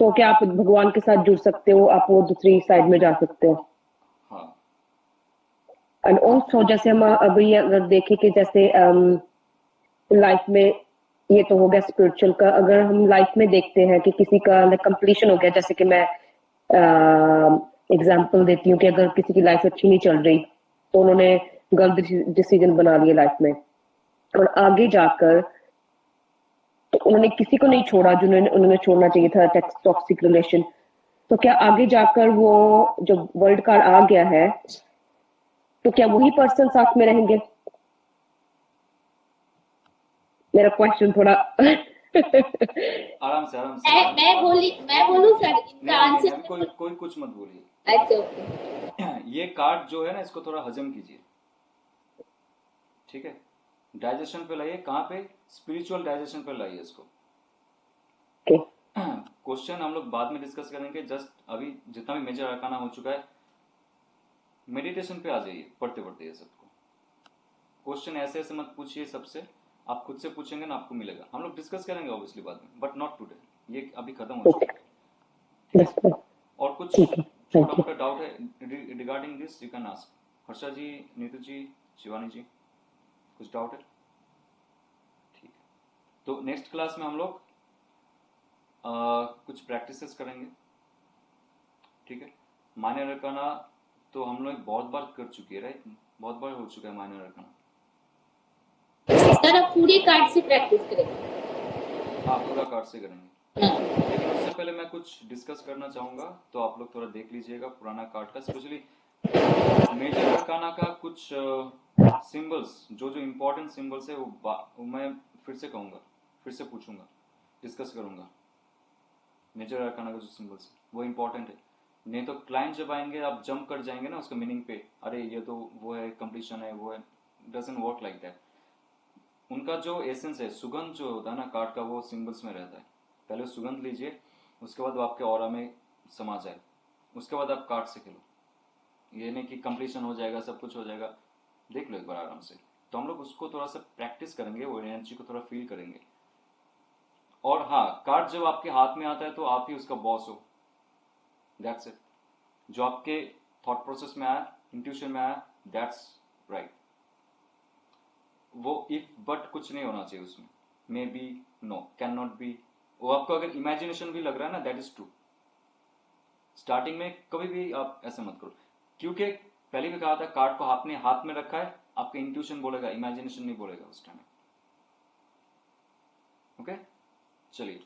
तो क्या आप भगवान के साथ जुड़ सकते हो, आप वो दूसरी साइड में जा सकते हो? हाँ, एंड ऑल्सो जैसे हम अभी अगर देखें कि जैसे लाइफ में, ये तो हो गया स्पिरिचुअल का, अगर हम लाइफ में देखते हैं कि किसी का कंप्लीशन हो गया, जैसे कि मैं एग्जांपल देती हूँ कि अगर किसी की लाइफ अच्छी नहीं चल रही तो उन्होंने गलत डिसीजन बना लिया लाइफ में, और आगे जाकर तो उन्होंने किसी को नहीं छोड़ा जिन्होंने उन्होंने छोड़ना चाहिए था, टॉक्सिक रिलेशन। तो क्या आगे जाकर वो जो वर्ल्ड कार्ड आ गया है तो क्या वही पर्सन साथ में रहेंगे? मेरा क्वेश्चन थोड़ा आराम से आराम से आराम से। मैं बोलूँ सर, इनका नहीं नहीं नहीं, आंसर। कोई कुछ मत बोलिए। अच्छा ओके। ये कार्ड जो है ना, इसको थोड़ा हजम कीजिए, ठीक है। डाइजेशन पे लाइए, कहाँ पे? स्पिरिचुअल डाइजेशन पे लाइए इसको। क्वेश्चन हम लोग बाद में डिस्कस करेंगे, जस्ट अभी जितना भी मेजर अरकाना हो चुका है, मेडिटेशन पे आ जाइए पढ़ते पढ़ते ये सबको। क्वेश्चन ऐसे ऐसे मत पूछिए सबसे, आप खुद से पूछेंगे ना आपको मिलेगा। हम लोग डिस्कस करेंगे ऑब्वियसली बाद में, बट नॉट टुडे, ये अभी खत्म हो चुका है, ठीक है। और कुछ ठीक है, छोटा थैंक यू। मोटा डाउट है regarding this, you can ask. Harsha ji, Neetu ji, Shivani ji, कुछ डाउट है? ठीक है, तो नेक्स्ट क्लास में हम लोग कुछ प्रैक्टिसेस करेंगे, ठीक है। माइनर अरकाना तो हम लोग बहुत बार कर चुके हैं, राइट? बहुत बार हो चुका है माइनर अरकाना। सर अब पूरे कार्ड से प्रैक्टिस करेंगे। हाँ, पूरा कार्ड से करेंगे, हाँ। लेकिन उससे पहले मैं कुछ डिस्कस करना चाहूंगा, तो आप लोग थोड़ा देख लीजिएगा पुराना कार्ड का, स्पेशली मेजर अरकाना का कुछ सिंबल्स, जो जो इम्पोर्टेंट सिंबल्स है वो मैं फिर से कहूँगा, फिर से पूछूंगा, डिस्कस करूंगा। मेजर अरकाना का जो सिंबल्स है वो इम्पोर्टेंट है, नहीं तो क्लाइंट जब आएंगे आप जंप कर जाएंगे ना उसका मीनिंग पे, अरे ये तो वो है, कंप्लीशन है, वो है, डजंट वर्क लाइक दैट। उनका जो एसेंस है, सुगंध जो होता है ना कार्ड का, वो सिंबल्स में रहता है। पहले सुगंध लीजिए, उसके बाद वो आपके ऑरा में समा जाए, उसके बाद आप कार्ड से खेलो, ये नहीं कि कंप्लीशन हो जाएगा, सब कुछ हो जाएगा, देख लो एक बार आराम से। तो हम लोग उसको थोड़ा सा प्रैक्टिस करेंगे, वो एनर्जी को थोड़ा फील करेंगे। और हाँ, कार्ड जब आपके हाथ में आता है तो आप ही उसका बॉस हो, दैट्स इट। जो आपके थॉट प्रोसेस में आया, इंट्यूशन में आया, दैट्स राइट। वो इफ बट कुछ नहीं होना चाहिए उसमें, may be, no, can not be. वो आपको अगर इमेजिनेशन भी लग रहा है ना, दैट इज ट्रू। स्टार्टिंग में कभी भी आप ऐसे मत करो, क्योंकि पहले भी कहा था कार्ड को आपने हाथ में रखा है, आपका इंट्यूशन बोलेगा, इमेजिनेशन नहीं बोलेगा उस टाइम। ओके, चलिए।